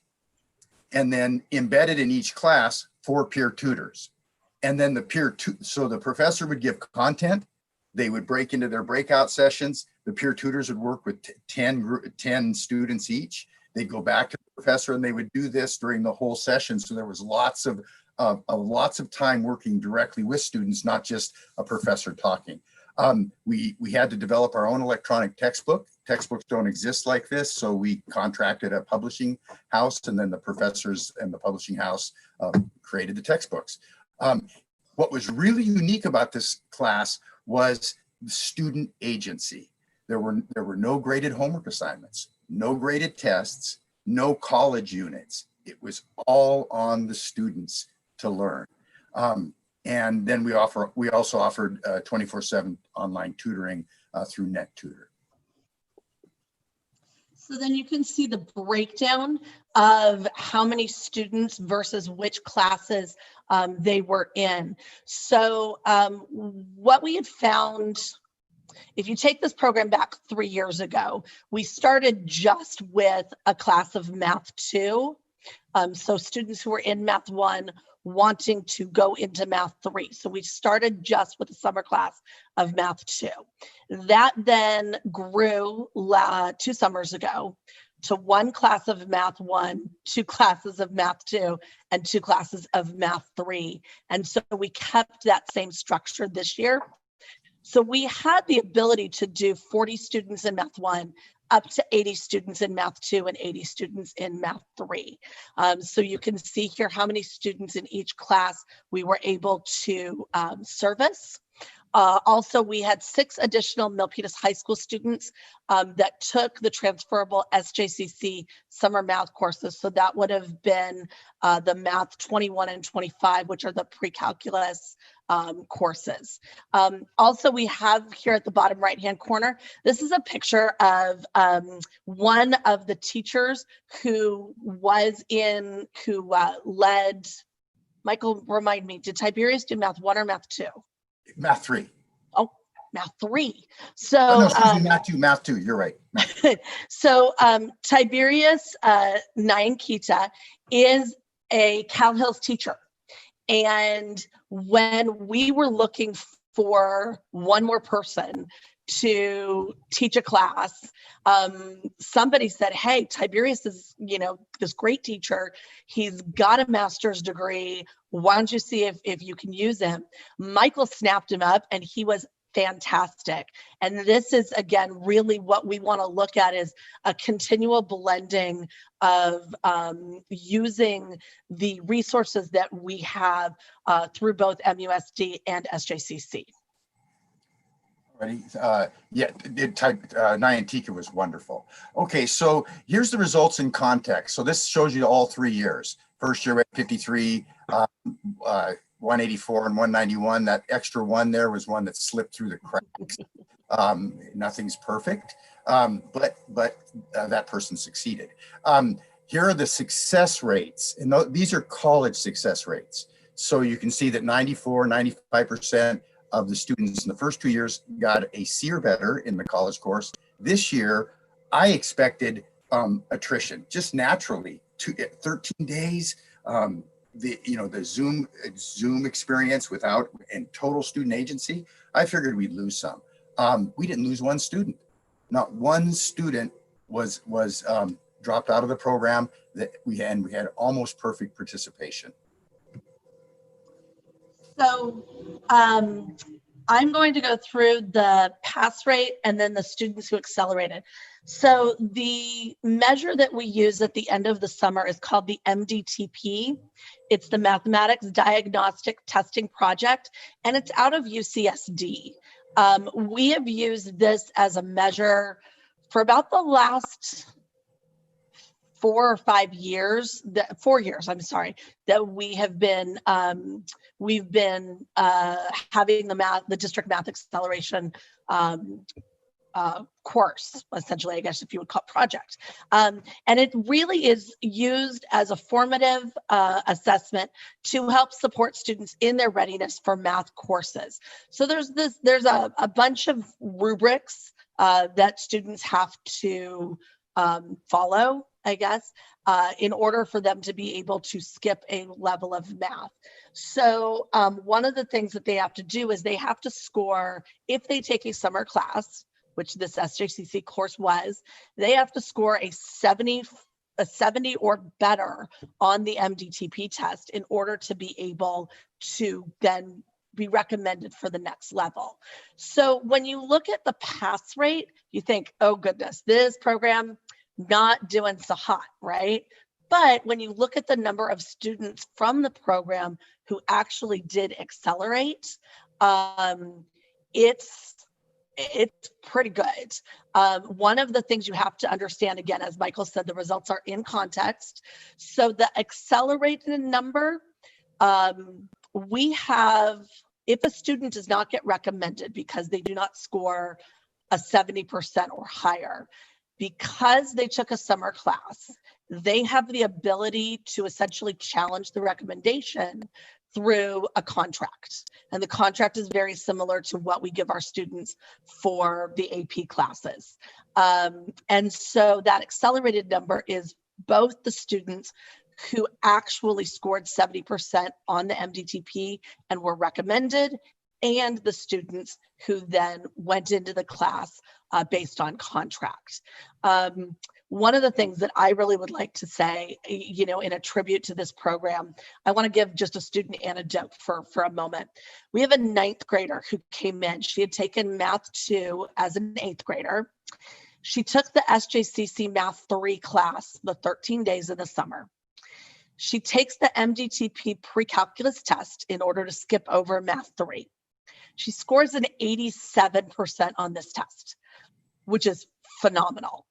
and then embedded in each class 4 peer tutors. And then so the professor would give content, they would break into their breakout sessions. The peer tutors would work with 10 students each. They'd go back to the professor and they would do this during the whole session. So there was lots of time working directly with students, not just a professor talking. We had to develop our own electronic textbook. Textbooks don't exist like this, so we contracted a publishing house, and then the professors and the publishing house created the textbooks. What was really unique about this class was the student agency. There were no graded homework assignments, no graded tests, no college units. It was all on the students to learn. And then we also offered 24/7 online tutoring through NetTutor. So then you can see the breakdown of how many students versus which classes they were in. So what we had found, if you take this program back 3 years ago, we started just with a class of Math 2. So students who were in Math 1 wanting to go into Math 3. So we started just with a summer class of Math 2. That then grew 2 summers ago to 1 class of Math 1, 2 classes of Math 2, and 2 classes of Math 3. And so we kept that same structure this year. So we had the ability to do 40 students in Math 1, up to 80 students in Math 2 and 80 students in Math 3. So you can see here how many students in each class we were able to service. Also, we had 6 additional Milpitas High School students that took the transferable SJCC summer math courses. So that would have been the Math 21 and 25, which are the pre-calculus courses. Also, we have here at the bottom right-hand corner, this is a picture of one of the teachers who led, Michael, remind me, did Tiberius do Math 1 or Math 2? Math 3. Oh, Math 3. So no, excuse me, Math 2, you're right. So Tiberius Nyankita is a Cal Hills teacher. And when we were looking for one more person to teach a class, somebody said, hey, Tiberius is, this great teacher. He's got a master's degree. Why don't you see if you can use him? Michael snapped him up and he was fantastic. And this is, again, really what we want to look at is a continual blending of using the resources that we have through both MUSD and SJCC. Ready? Nyantika was wonderful. Okay, so here's the results in context. So this shows you all 3 years. First year we had 53, 184 and 191. That extra 1 there was one that slipped through the cracks. Nothing's perfect, but that person succeeded. Here are the success rates, and these are college success rates. So you can see that 94, 95% of the students in the first 2 years got a C or better in the college course. This year, I expected attrition, just naturally. 13 days, the Zoom experience without and total student agency. I figured we'd lose some. We didn't lose 1 student. Not 1 student was dropped out of the program. That we had almost perfect participation. So I'm going to go through the pass rate and then the students who accelerated. So the measure that we use at the end of the summer is called the MDTP. It's the Mathematics Diagnostic Testing Project, and it's out of UCSD. We have used this as a measure for about the last 4 or 5 years, 4 years, I'm sorry, that we have been, we've been having the district math acceleration course, essentially, I guess, if you would call it project. And it really is used as a formative assessment to help support students in their readiness for math courses. So there's a bunch of rubrics that students have to follow, I guess, in order for them to be able to skip a level of math. So one of the things that they have to do is they have to score, if they take a summer class, which this SJCC course was, they have to score a 70 or better on the MDTP test in order to be able to then be recommended for the next level. So when you look at the pass rate, you think, oh goodness, this program not doing so hot, right? But when you look at the number of students from the program who actually did accelerate, it's pretty good. One of the things you have to understand, again, as Michael said, the results are in context. So the accelerated number, we have, if a student does not get recommended because they do not score a 70% or higher, because they took a summer class, they have the ability to essentially challenge the recommendation through a contract. And the contract is very similar to what we give our students for the AP classes. And so that accelerated number is both the students who actually scored 70% on the MDTP and were recommended, and the students who then went into the class based on contract. One of the things that I really would like to say, you know, in a tribute to this program, I want to give just a student anecdote for a moment. We have a 9th grader who came in. She had taken Math 2 as an 8th grader. She took the SJCC Math 3 class the 13 days of the summer. She takes the MDTP pre-calculus test in order to skip over Math 3. She scores an 87% on this test, which is phenomenal.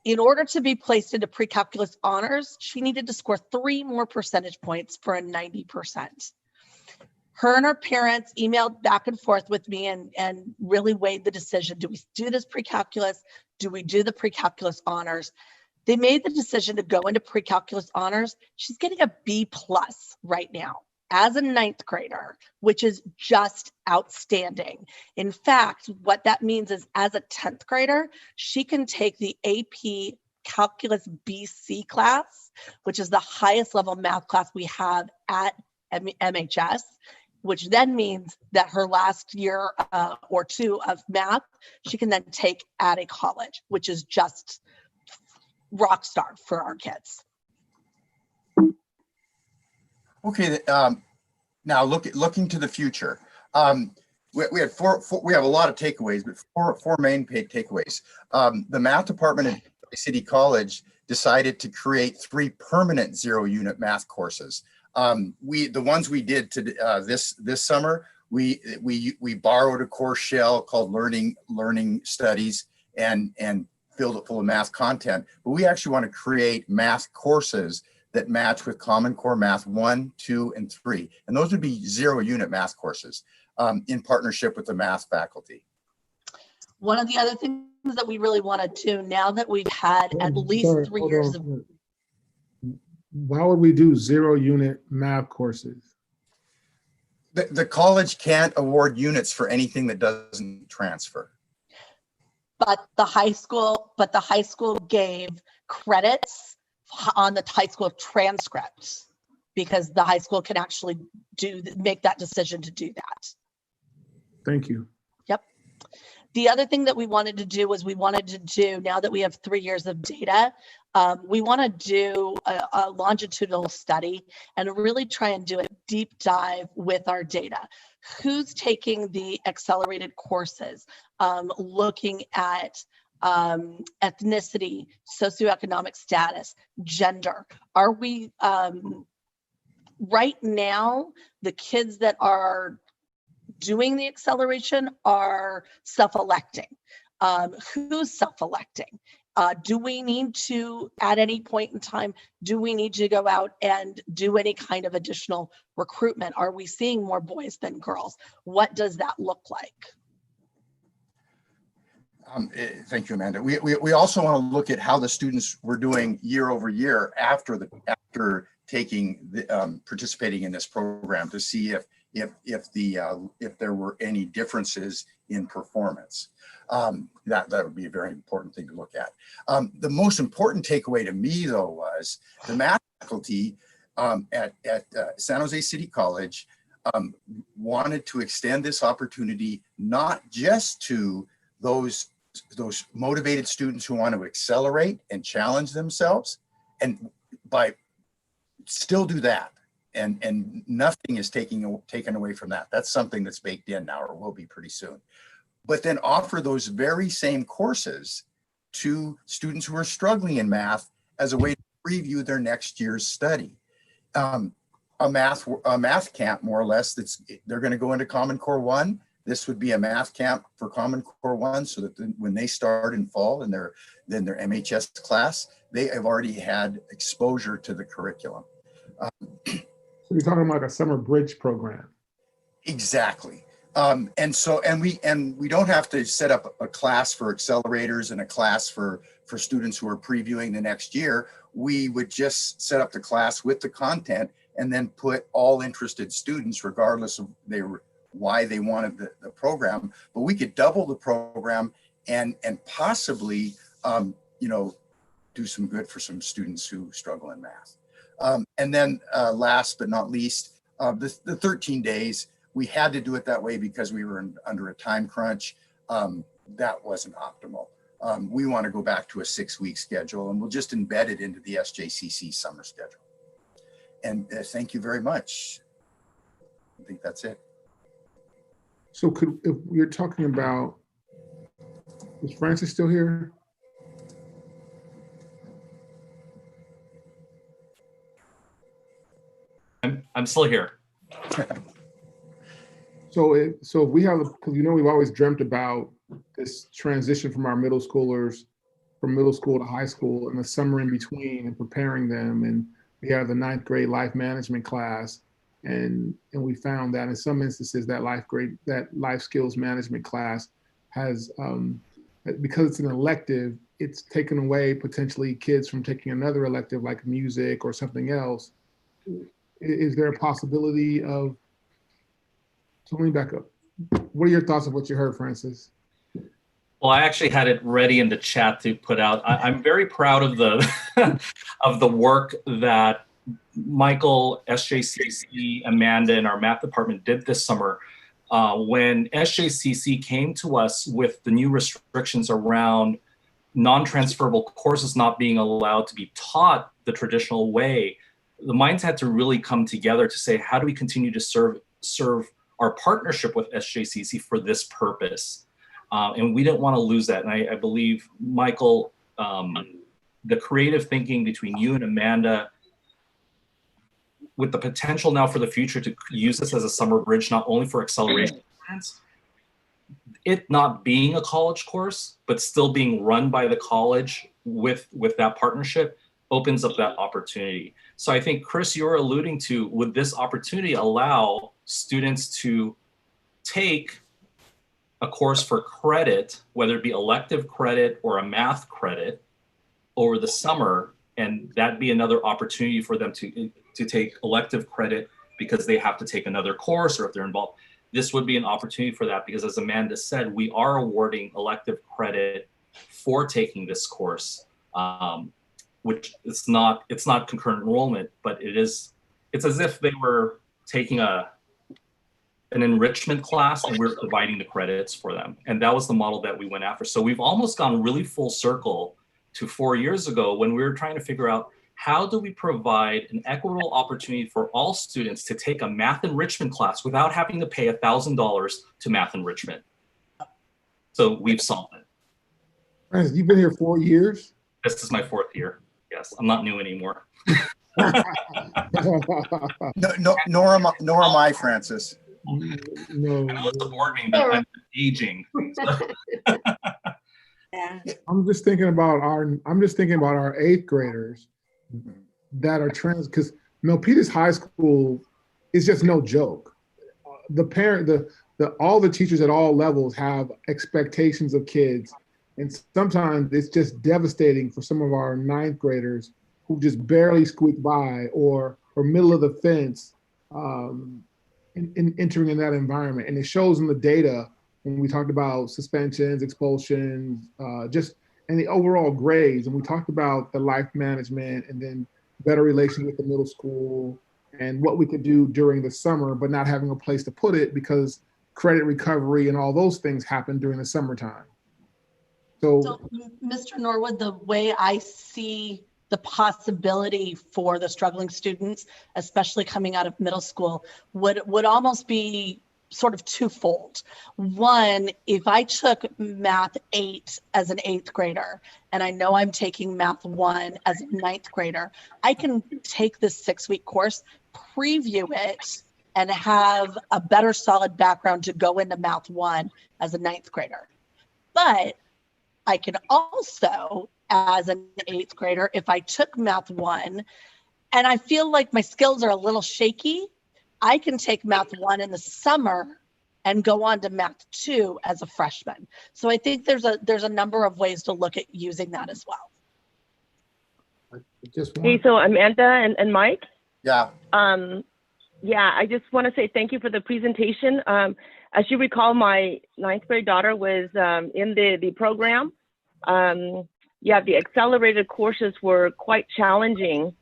In order to be placed into pre-calculus honors, she needed to score 3 more percentage points for a 90%. Her and her parents emailed back and forth with me and really weighed the decision. Do we do this pre-calculus? Do we do the pre-calculus honors? They made the decision to go into pre-calculus honors. She's getting a B+ right now as a 9th grader, which is just outstanding. In fact, what that means is as a 10th grader, she can take the AP Calculus BC class, which is the highest level math class we have at MHS, which then means that her last year or 2 of math, she can then take at a college, which is just rock star for our kids. Okay, now looking to the future. We have we have a lot of takeaways, but four main takeaways. The math department at City College decided to create 3 permanent 0-unit math courses. The ones we did to this summer, we borrowed a course shell called Learning Studies and filled it full of math content. But we actually want to create math courses that match with Common Core Math 1, 2, and 3. And those would be 0-unit math courses in partnership with the math faculty. One of the other things that we really want to do now that we've had at least 3 years of... Why would we do 0-unit math courses? The college can't award units for anything that doesn't transfer. But the high school gave credits on the high school transcripts because the high school can actually make that decision to do that. Thank you. Yep. The other thing that we wanted to do was now that we have 3 years of data, we want to do a longitudinal study and really try and do a deep dive with our data. Who's taking the accelerated courses, looking at ethnicity, socioeconomic status, gender. Are we, right now, the kids that are doing the acceleration are self-electing. Who's self-electing? Do we need to, at any point in time, do we need to go out and do any kind of additional recruitment? Are we seeing more boys than girls? What does that look like? Thank you, Amanda. We also want to look at how the students were doing year over year after taking the, participating in this program to see if there were any differences in performance. That would be a very important thing to look at. The most important takeaway to me, though, was the math faculty at San Jose City College wanted to extend this opportunity not just to those motivated students who want to accelerate and challenge themselves, and by still do that, and nothing is taken away from that. That's something that's baked in now, or will be pretty soon. But then offer those very same courses to students who are struggling in math as a way to preview their next year's study. A math camp, more or less, they're going to go into Common Core 1. This would be a math camp for Common Core 1, so that when they start in fall in their MHS class, they have already had exposure to the curriculum. So you're talking about a summer bridge program. Exactly. And we don't have to set up a class for accelerators and a class for students who are previewing the next year. We would just set up the class with the content and then put all interested students, regardless of why they wanted the program. But we could double the program and possibly do some good for some students who struggle in math. And then last but not least, the 13 days, we had to do it that way because we were under a time crunch. That wasn't optimal. We want to go back to a 6-week schedule, and we'll just embed it into the SJCC summer schedule. And thank you very much. I think that's it. So if you're talking about, is Francis still here? I'm still here. So if we have, because we've always dreamt about this transition from our middle schoolers, from middle school to high school, and the summer in between, and preparing them. And we have the 9th grade life management class, and we found that in some instances that life skills management class has, because it's an elective, it's taken away potentially kids from taking another elective like music or something else. Is there a possibility of, so let me back up. What are your thoughts of what you heard, Francis? Well, I actually had it ready in the chat to put out. I'm very proud of the of the work that Michael, SJCC, Amanda, and our math department did this summer. When SJCC came to us with the new restrictions around non-transferable courses not being allowed to be taught the traditional way, the minds had to really come together to say, how do we continue to serve our partnership with SJCC for this purpose? And we didn't want to lose that. And I believe, Michael, the creative thinking between you and Amanda, with the potential now for the future to use this as a summer bridge, not only for acceleration plans, it not being a college course, but still being run by the college with that partnership, opens up that opportunity. So I think, Chris, you're alluding to, would this opportunity allow students to take a course for credit, whether it be elective credit or a math credit, over the summer, and that be another opportunity for them to take elective credit because they have to take another course, or if they're involved. This would be an opportunity for that, because as Amanda said, we are awarding elective credit for taking this course, which it's not concurrent enrollment, but it's as if they were taking an enrichment class and we're providing the credits for them. And that was the model that we went after. So we've almost gone really full circle to 4 years ago when we were trying to figure out, how do we provide an equitable opportunity for all students to take a math enrichment class without having to pay $1,000 to math enrichment? So we've solved it. Francis, you've been here 4 years? This is my 4th year. Yes, I'm not new anymore. Nor am I, Francis. No. I know it's a board meeting, but I'm aging. I'm just thinking about our 8th graders that are trans, because Milpitas High School is just no joke. All the teachers at all levels have expectations of kids And sometimes it's just devastating for some of our ninth graders who just barely squeak by or middle of the fence in entering in that environment. And it shows in the data when we talked about suspensions, expulsions, and the overall grades. And we talked about the life management and then better relations with the middle school and what we could do during the summer, but not having a place to put it because credit recovery and all those things happen during the summertime. So Mr. Norwood, the way I see the possibility for the struggling students, especially coming out of middle school, would almost be sort of twofold. One, if I took Math 8 as an 8th grader, and I know I'm taking Math 1 as a 9th grader, I can take this 6-week course, preview it, and have a better solid background to go into Math 1 as a 9th grader. But I can also, as an 8th grader, if I took Math 1 and I feel like my skills are a little shaky, I can take Math 1 in the summer and go on to Math 2 as a freshman. So I think there's a number of ways to look at using that as well. Hey, so Amanda and Mike. Yeah. Yeah, I just want to say thank you for the presentation. As you recall, my 9th grade daughter was in the program. Yeah, the accelerated courses were quite challenging.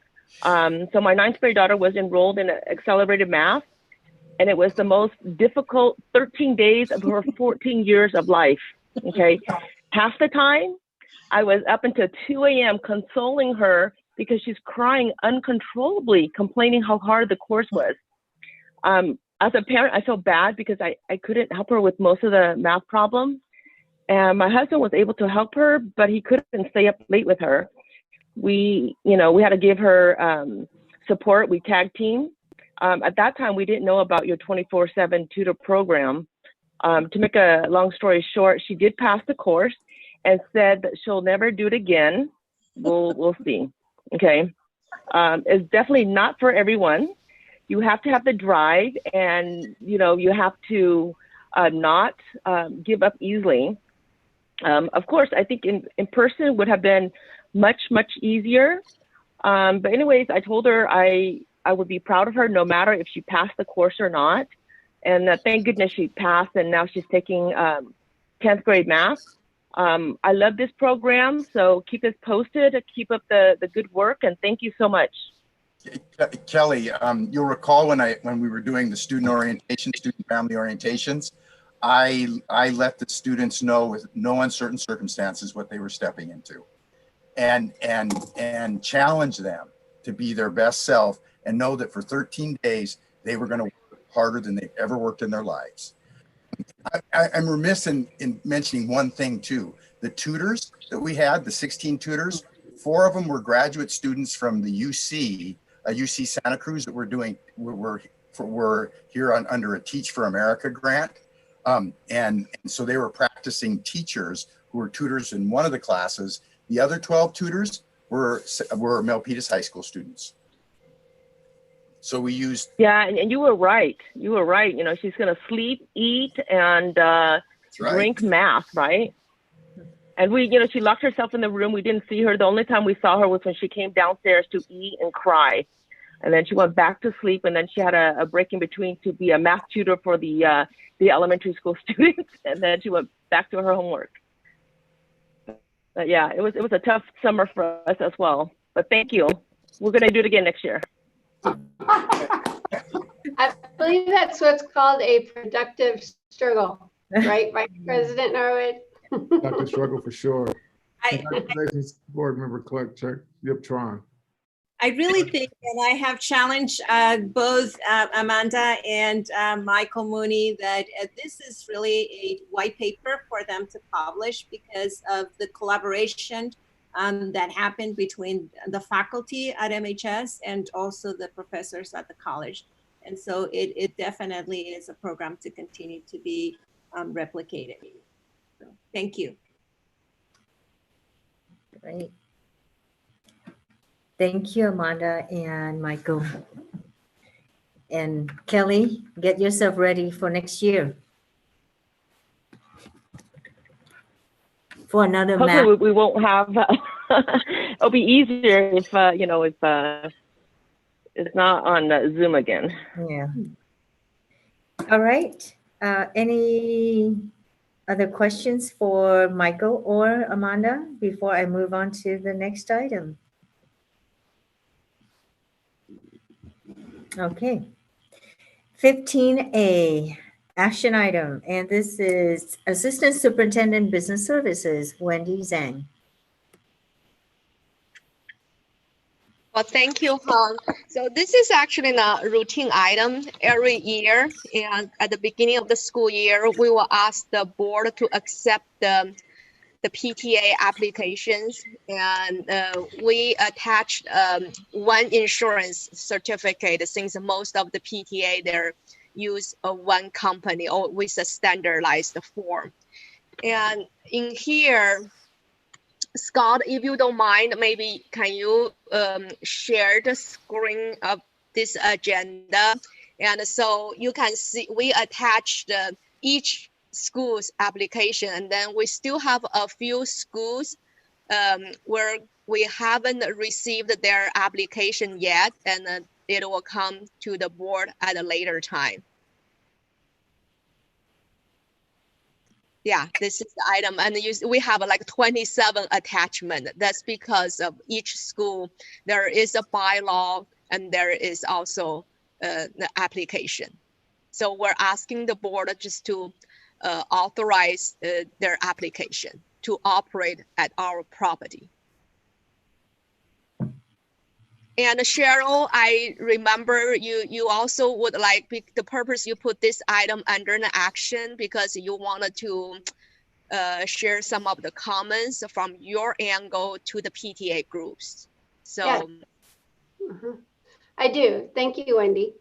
So my 9th grade daughter was enrolled in accelerated math, and it was the most difficult 13 days of her 14 years of life, okay? Half the time, I was up until 2 a.m. consoling her because she's crying uncontrollably, complaining how hard the course was. As a parent, I felt bad because I couldn't help her with most of the math problems. And my husband was able to help her, but he couldn't stay up late with her. We had to give her support. We tag team. At that time, we didn't know about your 24/7 tutor program. To make a long story short, she did pass the course and said that she'll never do it again. We'll see. Okay. It's definitely not for everyone. You have to have the drive, and you have to not give up easily. Of course, I think in person would have been much easier. But anyways, I told her I would be proud of her no matter if she passed the course or not. And thank goodness she passed, and now she's taking 10th grade math. I love this program, so keep us posted, keep up the good work, and thank you so much. Kelly, you'll recall when we were doing the student family orientations, I let the students know with no uncertain circumstances what they were stepping into, and challenge them to be their best self and know that for 13 days they were going to work harder than they've ever worked in their lives. I'm remiss in mentioning one thing too. The tutors that we had, the 16 tutors, 4 of them were graduate students from the UC Santa Cruz that we're here under a Teach for America grant. And so they were practicing teachers who were tutors in one of the classes. The other 12 tutors were Milpitas High School students. So we used. Yeah, and you were right. You were right. She's going to sleep, eat, and drink math, right? And she locked herself in the room. We didn't see her. The only time we saw her was when she came downstairs to eat and cry. And then she went back to sleep, and then she had a break in between to be a math tutor for the elementary school students, and then she went back to her homework. But yeah, it was a tough summer for us as well. But thank you. We're going to do it again next year. I believe that's what's called a productive struggle, right, Vice President Norwood? Productive struggle for sure. Congratulations, Board Member Clark Tron. I really think, and I have challenged both Amanda and Michael Mooney, that this is really a white paper for them to publish because of the collaboration that happened between the faculty at MHS and also the professors at the college. And so it definitely is a program to continue to be replicated. So, thank you. Great. Thank you, Amanda and Michael. And Kelly, get yourself ready for next year. for another Hopefully map. we won't have, it'll be easier if, you know, if it's not on Zoom again. Yeah. All right. Any other questions for Michael or Amanda before I move on to the next item? Okay. 15A, action item, and this is Assistant Superintendent Business Services, Wendy Zhang. Well, thank you, Han. So this is actually a routine item every year. And at the beginning of the school year, we will ask the board to accept the PTA applications. And we attached one insurance certificate since most of the PTA, they're use one company or with a standardized form. And in here, Scott, if you don't mind, maybe can you share the screen of this agenda? And so you can see we attached each school's application, and then we still have a few schools where we haven't received their application yet, and it will come to the board at a later time. Yeah, this is the item, and we have like 27 attachment. That's because of each school, there is a bylaw and there is also the application. So we're asking the board just to authorize their application to operate at our property. And Cheryl, I remember you also would like, the purpose you put this item under an action because you wanted to share some of the comments from your angle to the PTA groups. So yes. I do. Thank you, Wendy.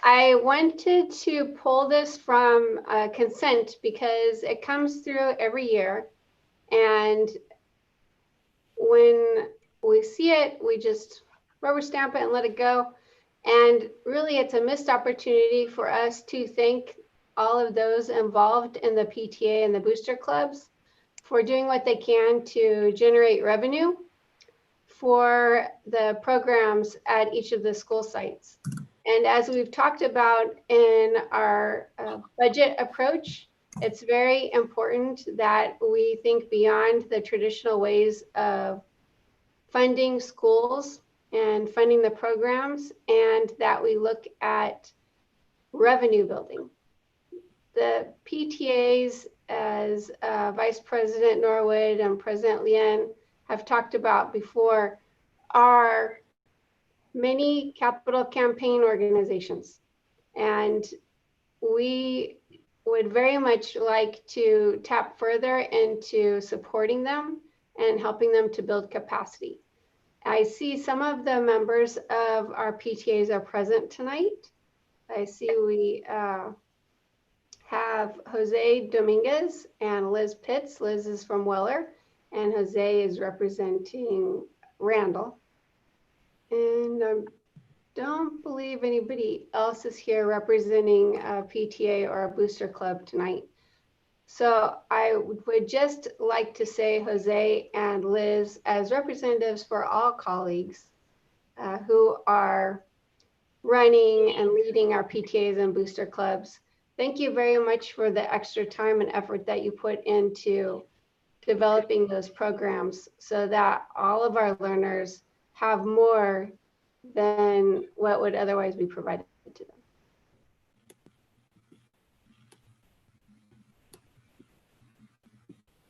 I wanted to pull this from consent because it comes through every year. And when we see it, we just rubber stamp it and let it go. And really, it's a missed opportunity for us to thank all of those involved in the PTA and the booster clubs for doing what they can to generate revenue for the programs at each of the school sites. And as we've talked about in our budget approach, it's very important that we think beyond the traditional ways of funding schools and funding the programs, and that we look at revenue building. The PTAs, as Vice President Norwood and President Lien have talked about before, are many capital campaign organizations. And we would very much like to tap further into supporting them and helping them to build capacity. I see some of the members of our PTAs are present tonight. I see we have Jose Dominguez and Liz Pitts. Liz is from Weller and Jose is representing Randall. And I don't believe anybody else is here representing a PTA or a booster club tonight. So I would just like to say Jose and Liz as representatives for all colleagues who are running and leading our PTAs and booster clubs. Thank you very much for the extra time and effort that you put into developing those programs so that all of our learners have more than what would otherwise be provided to them.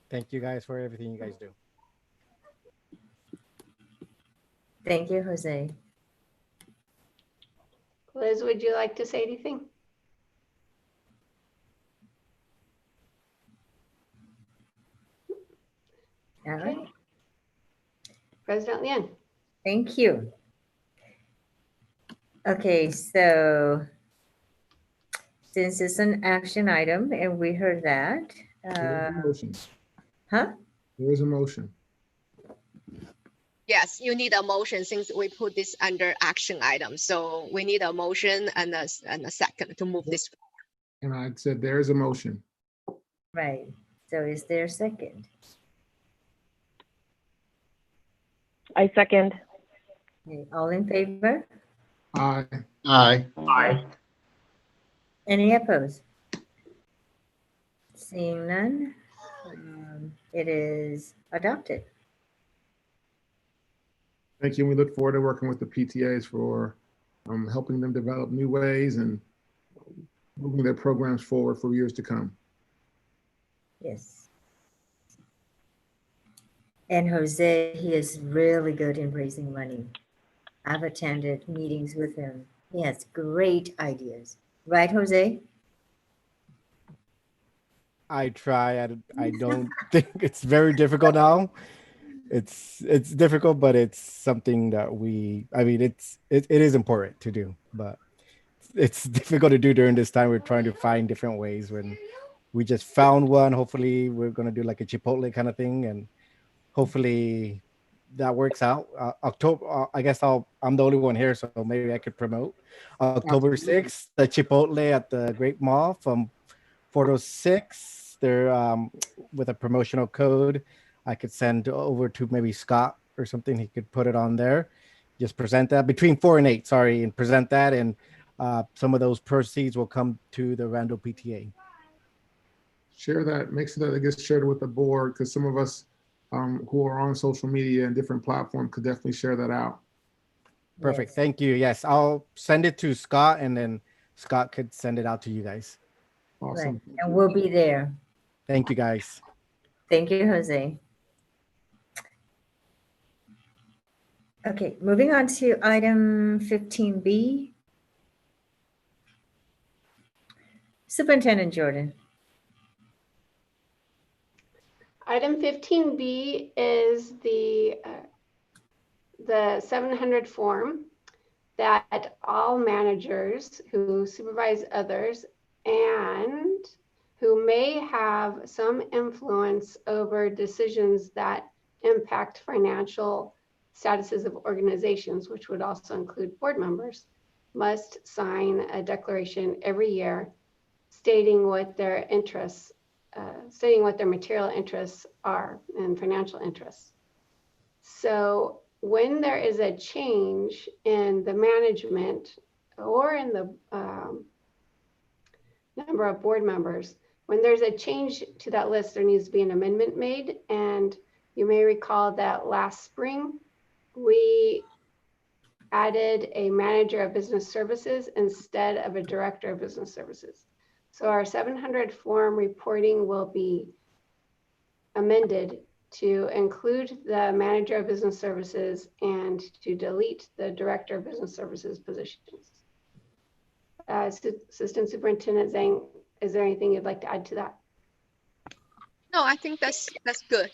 Thank you guys for everything you guys do. Thank you, Jose. Liz, would you like to say anything? All right. Okay. President Lien. Thank you. Okay, so since it's an action item and we heard that. There is a motion. Huh? There is a motion. yes, you need a motion since we put this under action item. So we need a motion and a second to move this forward. And I said there is a motion. Right. So is there a second? I second. Okay, all in favor? Aye. Aye. Aye. Any opposed? Seeing none, it is adopted. Thank you. We look forward to working with the PTAs for helping them develop new ways and moving their programs forward for years to come. Yes. And Jose, he is really good in raising money. I've attended meetings with him. He has great ideas. Right, Jose? I try. I don't think it's very difficult now. It's difficult, but it's something that I mean, it is important to do, but it's difficult to do during this time. We're trying to find different ways. When we just found one, hopefully we're gonna do like a Chipotle kind of thing, and hopefully that works out. October, I guess I'm the only one here, so maybe I could promote October 6th, the Chipotle at the Great Mall from 4 to 6. They're with a promotional code. I could send over to maybe Scott or something. He could put it on there. Just present that between 4 and 8, sorry, and present that. And some of those proceeds will come to the Randall PTA. Share that, make sure that it gets shared with the board, because some of us who are on social media and different platforms could definitely share that out. Perfect. Yes. Thank you. Yes, I'll send it to Scott, and then Scott could send it out to you guys. Awesome. Right. And we'll be there. Thank you, guys. Thank you, Jose. Okay, moving on to item 15B. Superintendent Jordan. Item 15B is the 700 form that all managers who supervise others and who may have some influence over decisions that impact financial statuses of organizations, which would also include board members, must sign a declaration every year stating what their interests, stating what their material interests are and financial interests. So when there is a change in the management or in the number of board members, when there's a change to that list, there needs to be an amendment made. And you may recall that last spring, we added a manager of business services instead of a director of business services. So our 700 form reporting will be amended to include the manager of business services and to delete the director of business services positions. Assistant Superintendent Zhang, is there anything you'd like to add to that? No, I think that's good.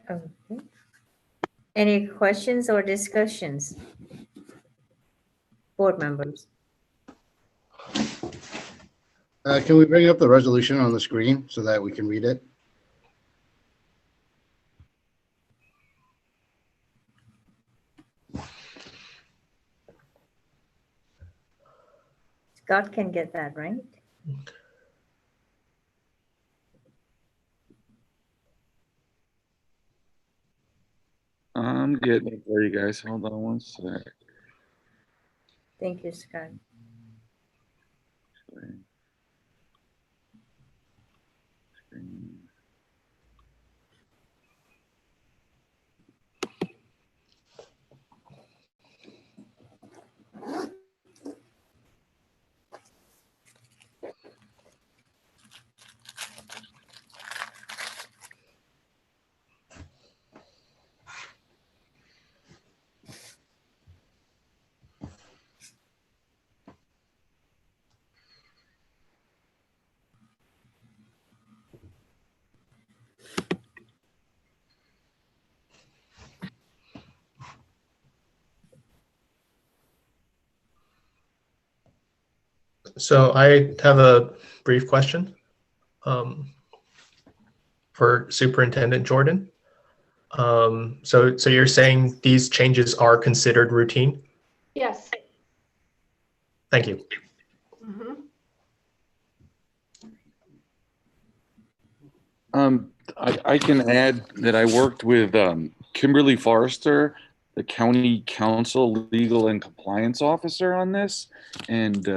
Okay. Any questions or discussions? Board members. Can we bring up the resolution on the screen so that we can read it? Scott can get that, right? I'm getting it for you guys. Hold on one sec. Thank you, Scott. So I have a brief question for Superintendent Jordan. So you're saying these changes are considered routine? Yes. Thank you. I can add that I worked with Kimberly Forrester, the county council legal and compliance officer on this. And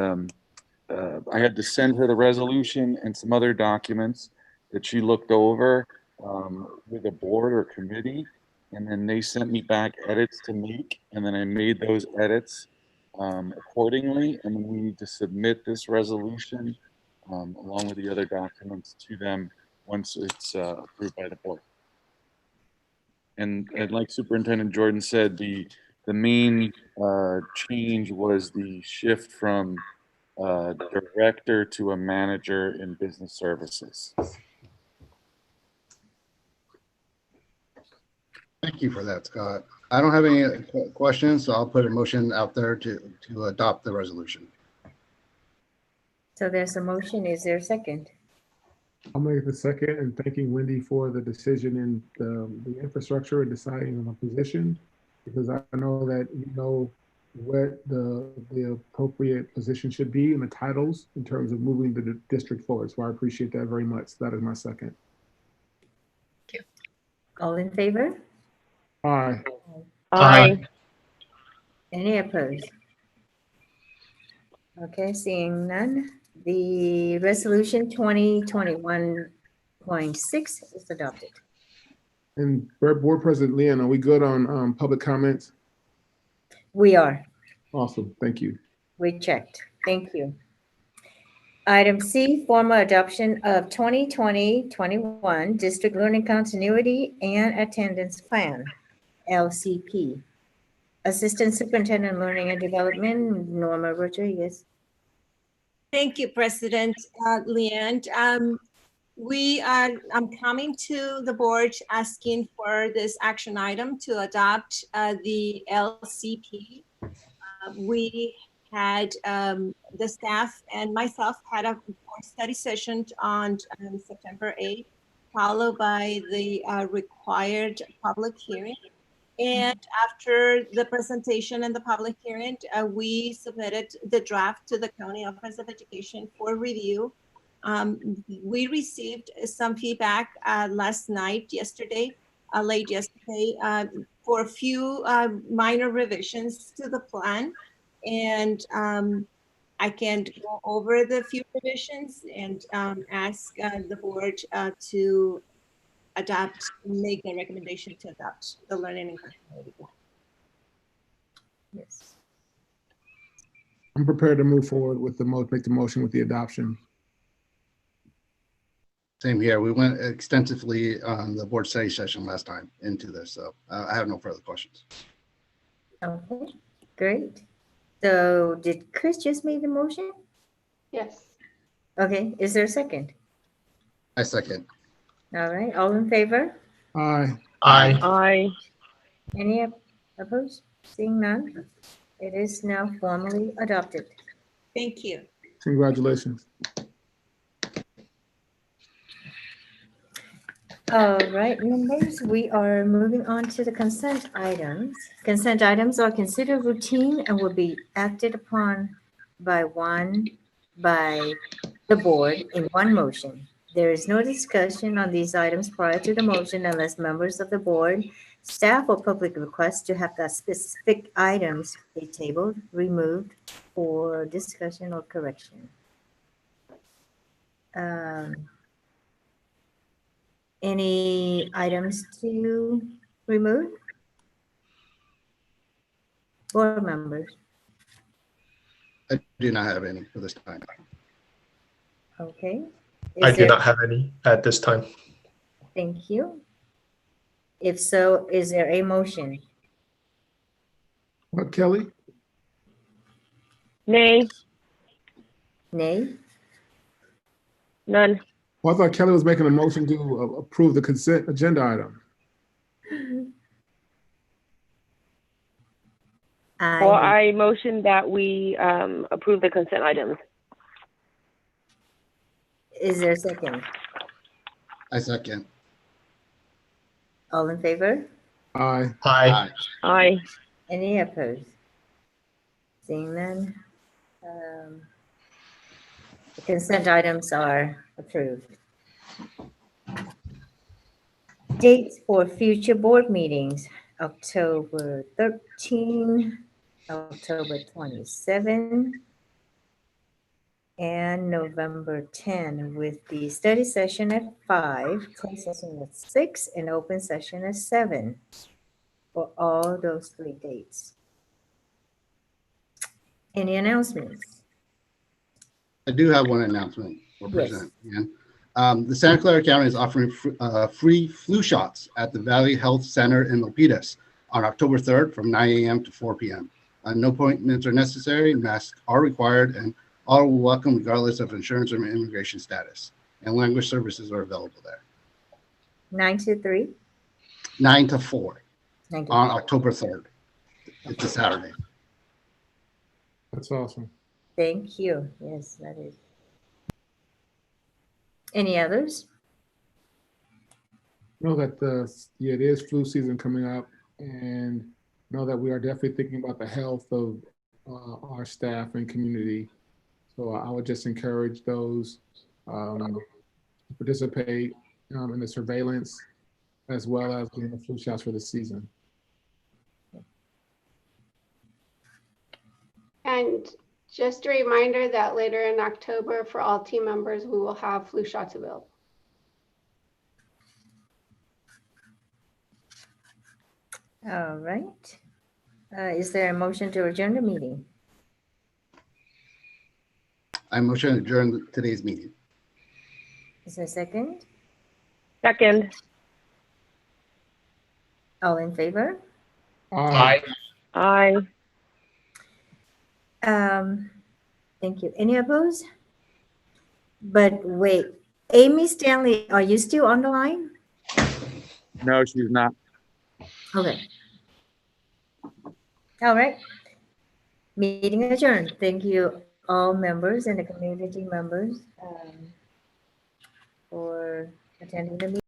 I had to send her the resolution and some other documents that she looked over with a board or committee. And then they sent me back edits to make. And then I made those edits accordingly. And then we need to submit this resolution along with the other documents to them once it's approved by the board. And like Superintendent Jordan said, the main change was the shift from director to a manager in business services. Thank you for that, Scott. I don't have any questions, so I'll put a motion out there to adopt the resolution. So there's a motion. Is there a second? I'll make the second, and thanking Wendy for the decision in the infrastructure and deciding on a position, because I know that you know what the appropriate position should be in the titles in terms of moving the district forward. So I appreciate that very much. That is my second. Thank you. All in favor? Aye. Aye. Any opposed? Okay, seeing none. The resolution 2021.6 is adopted. And Board President Leon, are we good on public comments? We are. Awesome. Thank you. We checked. Thank you. Item C, formal adoption of 2020-21 District Learning Continuity and Attendance Plan, LCP. Assistant Superintendent Learning and Development, Norma Rodriguez. Thank you, President Leand. I'm coming to the board asking for this action item to adopt the LCP. We had the staff and myself had a study session on September 8th, followed by the required public hearing. And after the presentation and the public hearing, we submitted the draft to the County Office of Education for review. We received some feedback late yesterday, for a few minor revisions to the plan. And I can go over the few revisions and ask the board to make the recommendation to adopt the learning and continuity plan. Yes. I'm prepared to move forward with make the motion with the adoption. Same here. We went extensively on the board study session last time into this, so I have no further questions. Okay, great. So did Chris just make the motion? Yes. Okay, is there a second? I second. All right, all in favor? Aye. Aye. Aye. Any opposed? Seeing none, it is now formally adopted. Thank you. Congratulations. All right, members, we are moving on to the consent items. Consent items are considered routine and will be acted upon by the board in one motion. There is no discussion on these items prior to the motion unless members of the board, staff, or public request to have that specific items be tabled, removed, for discussion or correction. Any items to remove? Board members? I do not have any for this time. Okay. I do not have any at this time. Thank you. If so, is there a motion? What, Kelly? Nay. Nay? None. Well, I thought Kelly was making a motion to approve the consent agenda item. I motion that we approve the consent items. Is there a second? I second. All in favor? Aye. Aye. Aye. Any opposed? Seeing none, the consent items are approved. Dates for future board meetings, October 13, October 27, and November 10, with the study session at 5, closed session at 6, and open session at 7 for all those 3 dates. Any announcements? I do have one announcement or Yes. present. The Santa Clara County is offering free flu shots at the Valley Health Center in Milpitas on October 3rd from 9 a.m. to 4 p.m. No appointments are necessary, masks are required, and all are welcome regardless of insurance or immigration status. And language services are available there. 9 to 3? 9 to 4 9 to on 4. October 3rd. It's a Saturday. That's awesome. Thank you. Yes, that is. Any others? Know that it is flu season coming up, and know that we are definitely thinking about the health of our staff and community. So I would just encourage those to participate in the surveillance as well as getting the flu shots for the season. And just a reminder that later in October, for all team members, we will have flu shots available. All right. Is there a motion to adjourn the meeting? I motion to adjourn today's meeting. Is there a second? Second. All in favor? Aye. Aye. Thank you. Any opposed? But wait, Amy Stanley, are you still on the line? No, she's not. Okay. All right. Meeting adjourned. Thank you, all members and the community members, for attending the meeting.